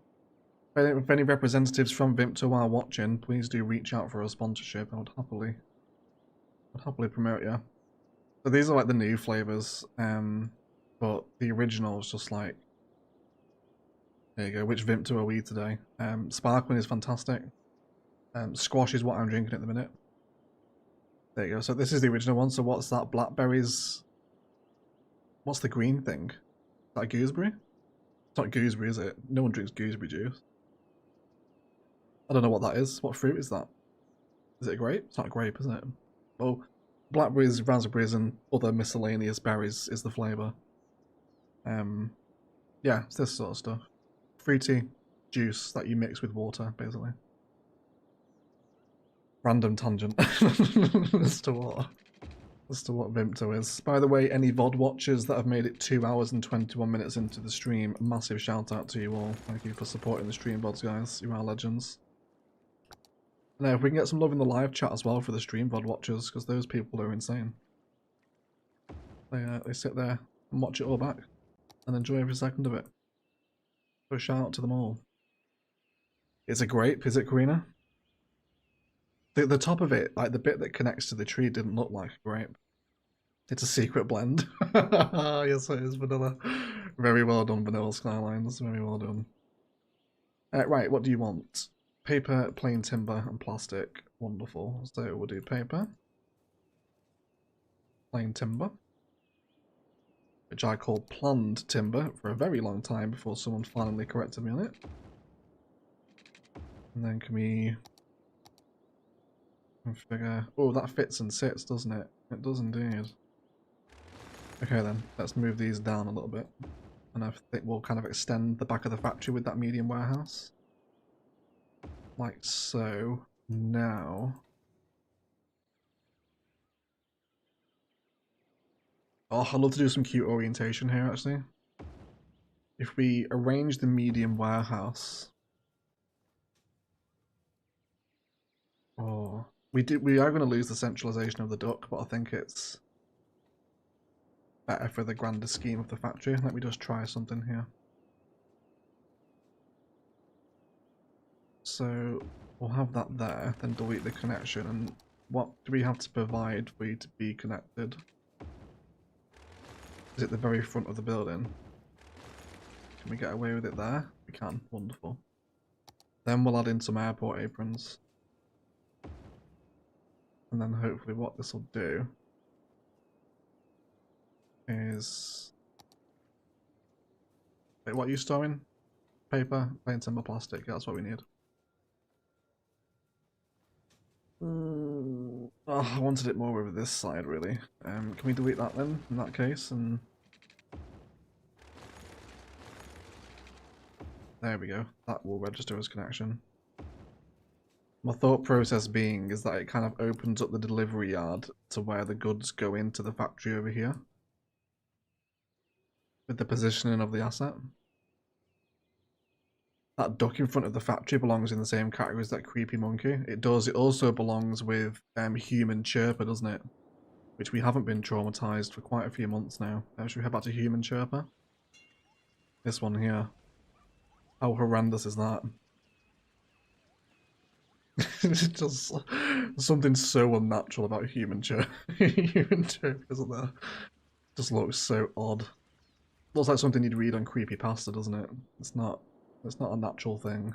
If any representatives from Vimto are watching, please do reach out for a sponsorship. I would happily promote you. So these are like the new flavors, but the original is just like. There you go. Which Vimto are we today? Sparkling is fantastic. Squash is what I'm drinking at the minute. There you go. So this is the original one. So what's that? Blackberries. What's the green thing? Is that a gooseberry? It's not gooseberry, is it? No one drinks gooseberry juice. I don't know what that is. What fruit is that? Is it a grape? It's not a grape, isn't it? Oh, blackberries, raspberries, and other miscellaneous berries is the flavour. Yeah, it's this sort of stuff. Fruity juice that you mix with water, basically. Random tangent as to what Vimto is. By the way, any VOD watchers that have made it 2 hours and 21 minutes into the stream, massive shout out to you all. Thank you for supporting the stream VODs, guys. You are legends. Now, if we can get some love in the live chat as well for the stream VOD watchers, because those people are insane. They sit there and watch it all back and enjoy every second of it. So shout out to them all. It's a grape, is it, Karina? The top of it, like the bit that connects to the tree, didn't look like a grape. It's a secret blend. Yes, it is vanilla. Very well done, Vanilla Skylines. Very well done. Right, what do you want? Paper, plain timber, and plastic. Wonderful. So we'll do paper. Plain timber. Which I called planned timber for a very long time before someone finally corrected me on it. And then can we... figure... Oh, that fits and sits, doesn't it? It does indeed. Okay then, let's move these down a little bit. And I think we'll kind of extend the back of the factory with that medium warehouse. Like so. Now... Oh, I'd love to do some cute orientation here, actually. If we arrange the medium warehouse... Oh... We are going to lose the centralization of the duck, but I think it's better for the grander scheme of the factory. Let me just try something here. So we'll have that there, then delete the connection. And what do we have to provide for you to be connected? Is it the very front of the building? Can we get away with it there? We can. Wonderful. Then we'll add in some airport aprons. And then hopefully what this will do is... Wait, what are you storing? Paper, plain timber, plastic. Yeah, that's what we need. Oh, I wanted it more over this side, really. Can we delete that then, in that case? And there we go. That will register as connection. My thought process being is that it kind of opens up the delivery yard to where the goods go into the factory over here. With the positioning of the asset. That duck in front of the factory belongs in the same category as that creepy monkey. It does. It also belongs with human chirper, doesn't it? Which we haven't been traumatized for quite a few months now. Should we head back to human chirper? This one here. How horrendous is that? It's just something so unnatural about human chirp, isn't there? Just looks so odd. Looks like something you'd read on creepypasta, doesn't it? It's not a natural thing.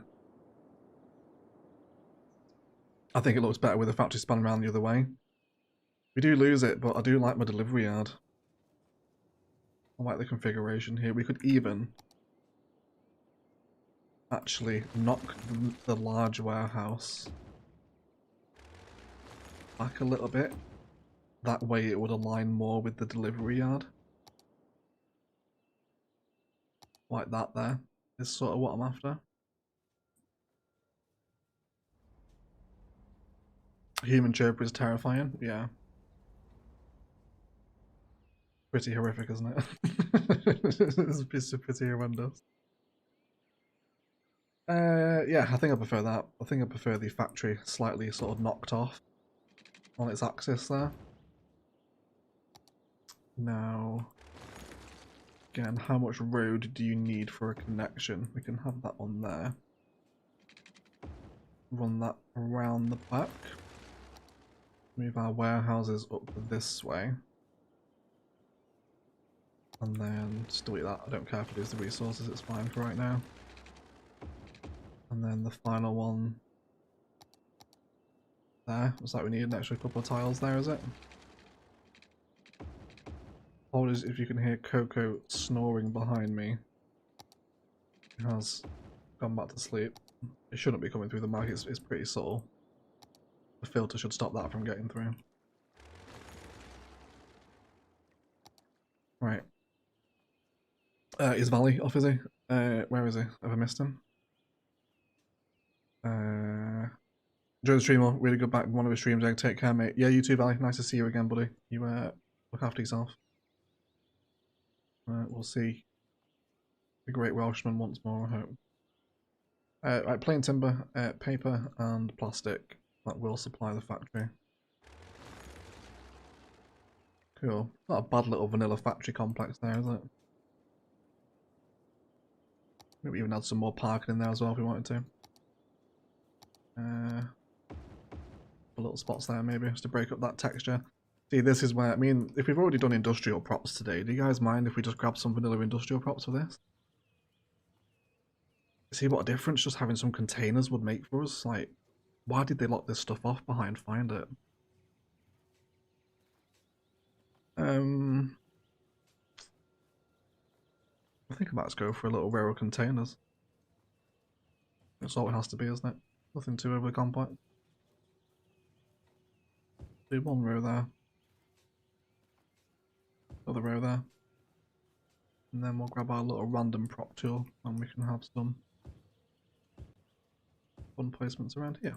I think it looks better with the factory span around the other way. We do lose it, but I do like my delivery yard. I like the configuration here. We could even actually knock the large warehouse back a little bit. That way it would align more with the delivery yard. Like that there is sort of what I'm after. Human chirper is terrifying, yeah. Pretty horrific, isn't it? It's pretty horrendous. Yeah, I think I prefer that. I think I prefer the factory slightly sort of knocked off on its axis there. Now, again, how much road do you need for a connection? We can have that on there. Run that around the back. Move our warehouses up this way. And then just delete that. I don't care if it is the resources, it's fine for right now. And then the final one there. Looks like we need an extra couple of tiles there, is it? Apologies if you can hear Coco snoring behind me. He has gone back to sleep. It shouldn't be coming through the mic, it's pretty subtle. The filter should stop that from getting through. Right. Is Valley off, is he? Where is he? Have I missed him? Enjoy the stream, all. Really good back one of his streams, Egg. Take care, mate. Yeah, you too, Valley. Nice to see you again, buddy. You look after yourself. We'll see the Great Welshman once more, I hope. Right, plain timber, paper, and plastic. That will supply the factory. Cool. Not a bad little vanilla factory complex there, is it? Maybe even add some more parking in there as well if we wanted to. Little spots there maybe, just to break up that texture. See, this is where, I mean, if we've already done industrial props today, do you guys mind if we just grab some vanilla industrial props for this? See what a difference just having some containers would make for us? Like, why did they lock this stuff off behind Find It? I think I might just go for a little row of containers. That's all it has to be, isn't it? Nothing too overly complex. Do one row there. Another row there. And then we'll grab our little random prop tool and we can have some fun placements around here.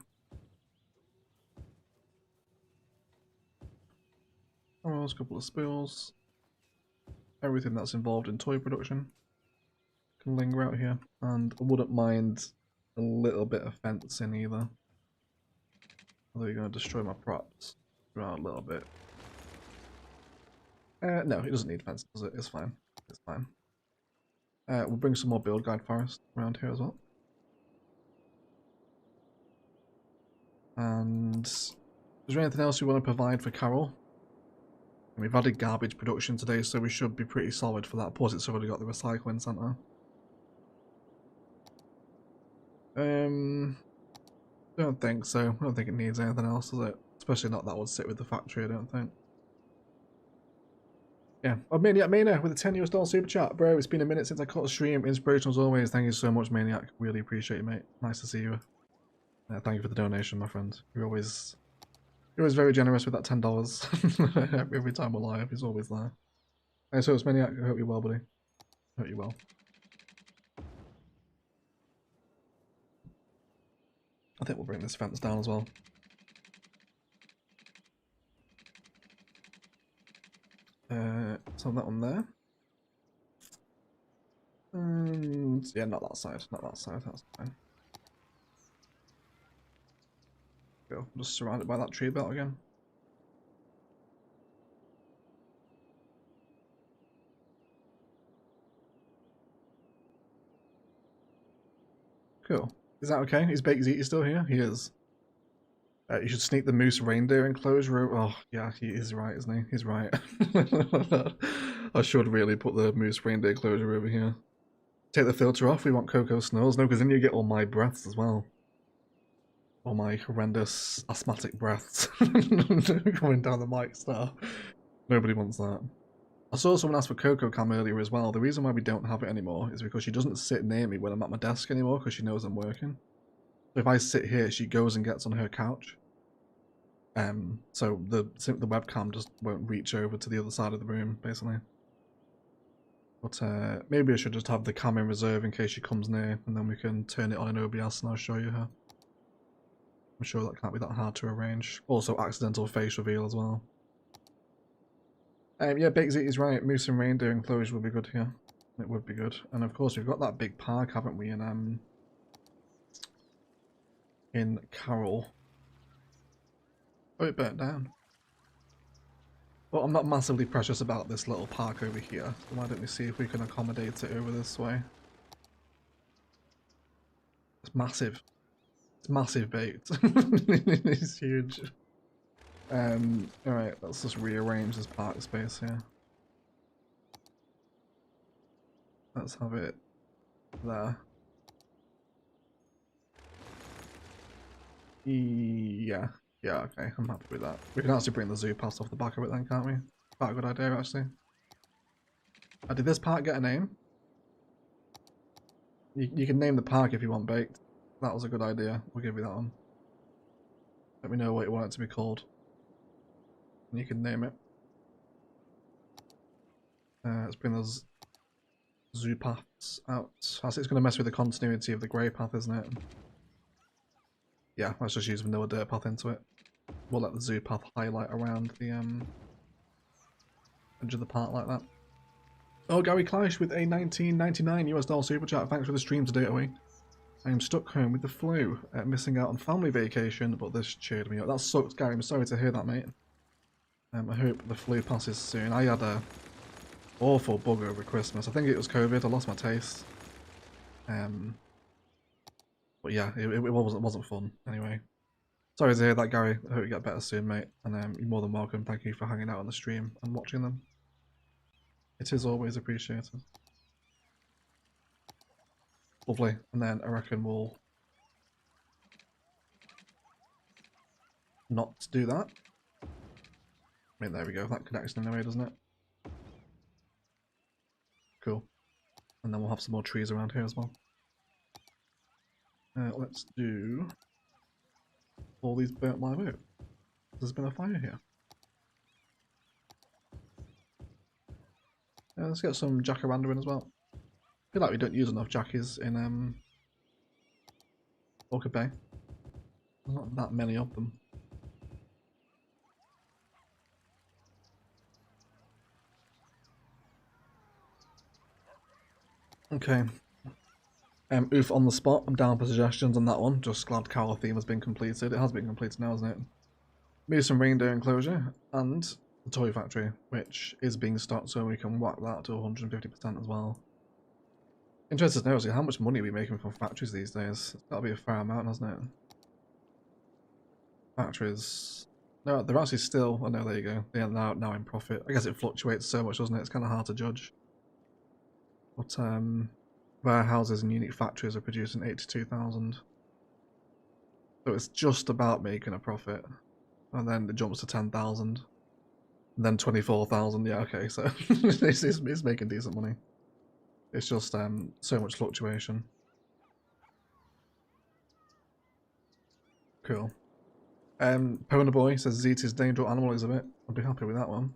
Arrows, a couple of spills. Everything that's involved in toy production can linger out here. And I wouldn't mind a little bit of fencing either. Although you're going to destroy my props. Around a little bit. No, it doesn't need fencing, does it? It's fine. It's fine. We'll bring some more build guide forest around here as well. And is there anything else you want to provide for Carol? We've added garbage production today, so we should be pretty solid for that. Plus, it's already got the recycling centre. Don't think so. I don't think it needs anything else, does it? Especially not that would sit with the factory, I don't think. Yeah. Oh, Maniac Mania with a $10 super chat. Bro, it's been a minute since I caught a stream. Inspirational as always. Thank you so much, Maniac. Really appreciate it, mate. Nice to see you. Thank you for the donation, my friend. You're always very generous with that $10. Every time we're live, he's always there. Hey, so it's Maniac. I hope you're well, buddy. I hope you're well. I think we'll bring this fence down as well. So that one there. And yeah, not that side, that's fine. Go, just surrounded by that tree belt again. Cool. Is that okay? Is Baked Eater still here? He is. You should sneak the moose reindeer enclosure. Oh, yeah, he is right, isn't he? He's right. I should really put the moose reindeer closure over here. Take the filter off, we want Coco Snows. No, because then you get all my breaths as well. All my horrendous asthmatic breaths coming down the mic star. Nobody wants that. I saw someone ask for Coco Cam earlier as well. The reason why we don't have it anymore is because she doesn't sit near me when I'm at my desk anymore because she knows I'm working. So if I sit here, she goes and gets on her couch. So the webcam just won't reach over to the other side of the room, basically. But maybe I should just have the cam in reserve in case she comes near, and then we can turn it on in OBS and I'll show you her. I'm sure that can't be that hard to arrange. Also, accidental face reveal as well. Yeah, Big Z is right. Moose and reindeer enclosure would be good here. It would be good. And of course, we've got that big park, haven't we, in Carroll. Oh, it burnt down. Well, I'm not massively precious about this little park over here. So why don't we see if we can accommodate it over this way? It's massive. It's massive baked. It's huge. Alright, let's just rearrange this park space here. Let's have it there. Yeah. Yeah, okay, I'm happy with that. We can actually bring the zoo pass off the back of it then, can't we? Quite a good idea, actually. Did this park get a name? You can name the park if you want, Baked. That was a good idea. We'll give you that one. Let me know what you want it to be called. And you can name it. Let's bring those zoo paths out. It's going to mess with the continuity of the grey path, isn't it? Yeah, let's just use vanilla dirt path into it. We'll let the zoo path highlight around the edge of the park like that. Oh, Gary Kleisch with a $19.99 US super chat. Thanks for the stream today, away. I am stuck home with the flu, missing out on family vacation, but this cheered me up. That sucks, Gary. I'm sorry to hear that, mate. I hope the flu passes soon. I had a awful bug over Christmas. I think it was COVID. I lost my taste. But yeah, it wasn't fun anyway. Sorry to hear that, Gary. I hope you get better soon, mate. And you're more than welcome. Thank you for hanging out on the stream and watching them. It is always appreciated. Lovely. And then I reckon we'll not do that. I mean, there we go. That connects in a way, doesn't it? Cool. And then we'll have some more trees around here as well. Let's do all these burnt live oak. There's been a fire here. Let's get some jacaranda in as well. I feel like we don't use enough jackies in Orchid Bay. There's not that many of them. Okay. Oof on the spot. I'm down for suggestions on that one. Just glad Carol theme has been completed. It has been completed now, isn't it? Maybe some reindeer enclosure and the toy factory, which is being stocked, so we can whack that to 150% as well. Interested to know how much money are we making from factories these days? It's got to be a fair amount, hasn't it? Factories. No, they're actually still. Oh no, there you go. They are now in profit. I guess it fluctuates so much, doesn't it? It's kind of hard to judge. But warehouses and unique factories are producing 82,000. So it's just about making a profit. And then it jumps to 10,000. And then 24,000. Yeah, okay, so it's making decent money. It's just so much fluctuation. Cool. Pona Boy says Zeta's dangerous animal exhibit. I'd be happy with that one.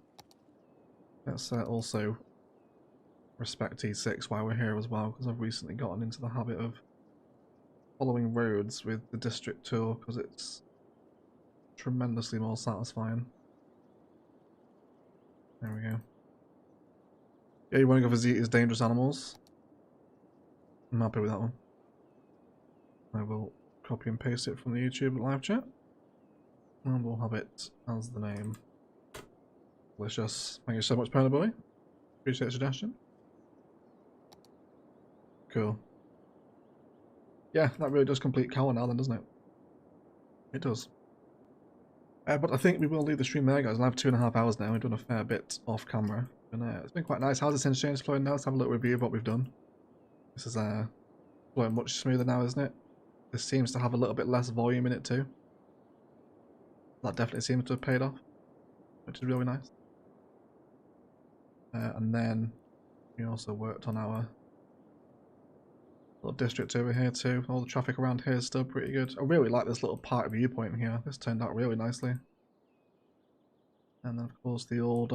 Let's also respect T6 while we're here as well, because I've recently gotten into the habit of following roads with the district tour because it's tremendously more satisfying. There we go. Yeah, you want to go for Zeta's dangerous animals? I'm happy with that one. I will copy and paste it from the YouTube live chat. And we'll have it as the name. Delicious. Thank you so much, Pony Boy. Appreciate the suggestion. Cool. Yeah, that really does complete Cowan now then, doesn't it? It does. But I think we will leave the stream there, guys. I have 2.5 hours now. We've done a fair bit off camera. It's been quite nice. How's this interchange flowing now? Let's have a little review of what we've done. This is flowing much smoother now, isn't it? This seems to have a little bit less volume in it too. That definitely seems to have paid off, which is really nice. And then we also worked on our little district over here too. All the traffic around here is still pretty good. I really like this little park viewpoint here. This turned out really nicely. And then of course the old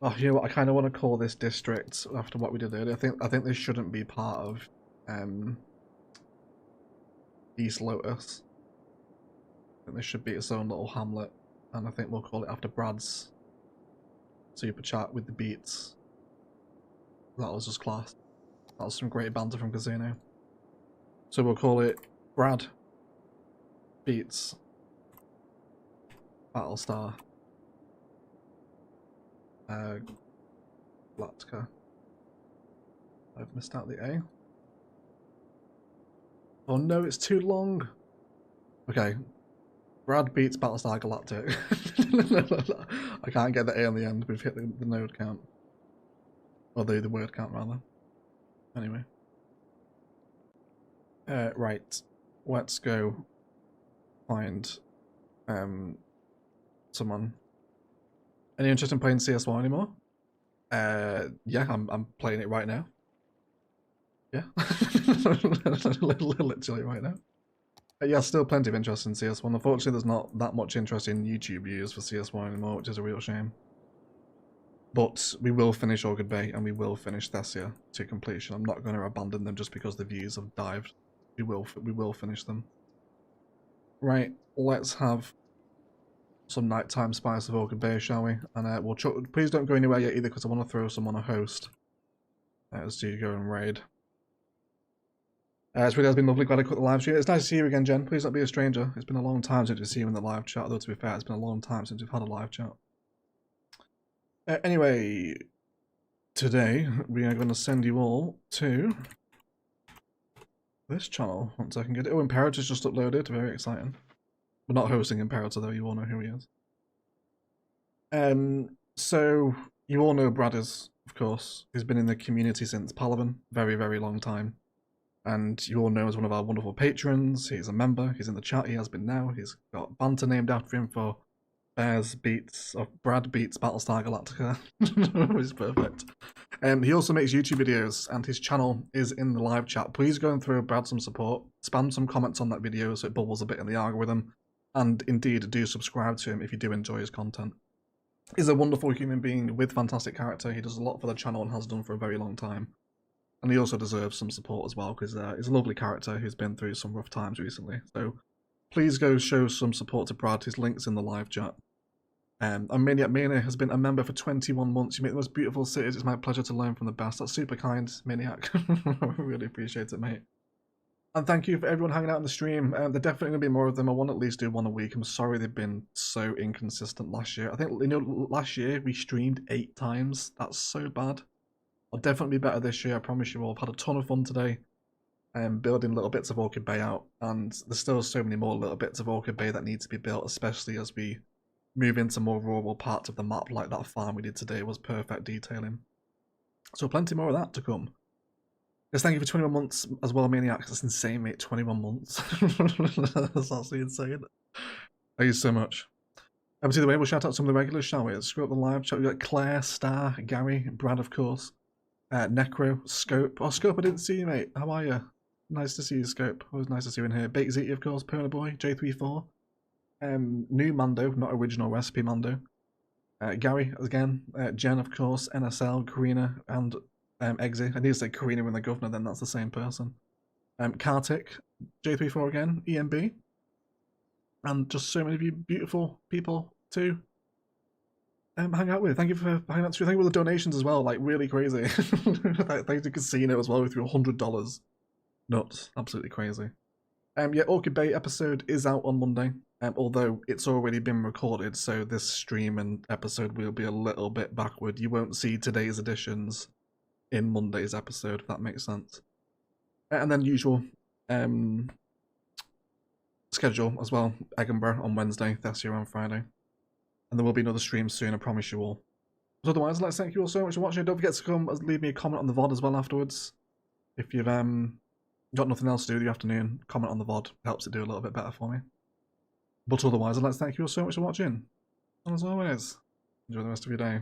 oh, you know what? I kind of want to call this district after what we did earlier. I think this shouldn't be part of East Lotus. I think this should be its own little hamlet, and I think we'll call it after Brad's super chat with the beats. That was just class. That was some great banter from Casino. So we'll call it Brad Beats Battlestar Galactica. I've missed out the A. Oh no, it's too long. Okay. Brad Beats Battlestar Galactica. I can't get the A on the end. We've hit the node count. Or the word count, rather. Anyway. Right. Let's go find someone. Any interest in playing CS1 anymore? Yeah, I'm playing it right now. Yeah. Literally right now. Yeah, still plenty of interest in CS1. Unfortunately, there's not that much interest in YouTube views for CS1 anymore, which is a real shame. But we will finish Orchid Bay and we will finish Thessia to completion. I'm not going to abandon them just because the views have dived. We will finish them. Right, let's have some nighttime spice of Orchid Bay, shall we? And we'll please don't go anywhere yet either, because I want to throw someone a host as you go and raid. It's really has been lovely. Glad I cut the live stream. It's nice to see you again, Jen. Please don't be a stranger. It's been a long time since we've seen you in the live chat. Although to be fair, it's been a long time since we've had a live chat. Anyway, today we are going to send you all to this channel. Once I can get it. Oh, Imperator's just uploaded. Very exciting. We're not hosting Imperator though. You all know who he is. So you all know Brad is, of course. He's been in the community since Palaven. Very, very long time. And you all know as one of our wonderful patrons. He's a member. He's in the chat. He has been now. He's got banter named after him for Brad Beats Battlestar Galactica. It's perfect. He also makes YouTube videos, and his channel is in the live chat. Please go and throw Brad some support. Spam some comments on that video so it bubbles a bit in the algorithm. And indeed, do subscribe to him if you do enjoy his content. He's a wonderful human being with fantastic character. He does a lot for the channel and has done for a very long time. And he also deserves some support as well, because he's a lovely character who's been through some rough times recently. So please go show some support to Brad. His link's in the live chat. And Maniac Mania has been a member for 21 months. You make the most beautiful cities. It's my pleasure to learn from the best. That's super kind, Maniac. I really appreciate it, mate. And thank you for everyone hanging out in the stream. There definitely going to be more of them. I want to at least do one a week. I'm sorry they've been so inconsistent last year. I think, you know, last year we streamed 8 times. That's so bad. I'll definitely be better this year, I promise you all. I've had a ton of fun today. Building little bits of Orchid Bay out. And there's still so many more little bits of Orchid Bay that need to be built, especially as we move into more rural parts of the map, like that farm we did today was perfect detailing. So plenty more of that to come. Yes, thank you for 21 months as well, Maniac. That's insane, mate. 21 months. That's absolutely insane. Thank you so much. Obviously, the way we'll shout out some of the regulars, shall we? Let's screw up the live chat. We've got Claire, Star, Gary, Brad, of course. Necro, Scope. Oh, Scope, I didn't see you, mate. How are you? Nice to see you, Scope. Always nice to see you in here. Baked Ziti, of course. Perna Boy, J34. New Mando, not original recipe Mando. Gary, again. Jen, of course. NSL, Karina, and Eggsy. I need to say Karina and the governor, then that's the same person. Kartik, J34 again. EMB. And just so many of you beautiful people to hang out with. Thank you for hanging out. Thank you for the donations as well. Like, really crazy. Thanks to Casino as well with your $100. Nuts. Absolutely crazy. Yeah, Orchid Bay episode is out on Monday. Although it's already been recorded, so this stream and episode will be a little bit backward. You won't see today's editions in Monday's episode, if that makes sense. And then usual schedule as well. Edinburgh on Wednesday, Thessia on Friday. And there will be another stream soon, I promise you all. But otherwise, let's thank you all so much for watching. Don't forget to come leave me a comment on the VOD as well afterwards. If you've got nothing else to do with your afternoon, comment on the VOD. It helps it do a little bit better for me. But otherwise, I'd like to thank you all so much for watching. And as always, enjoy the rest of your day.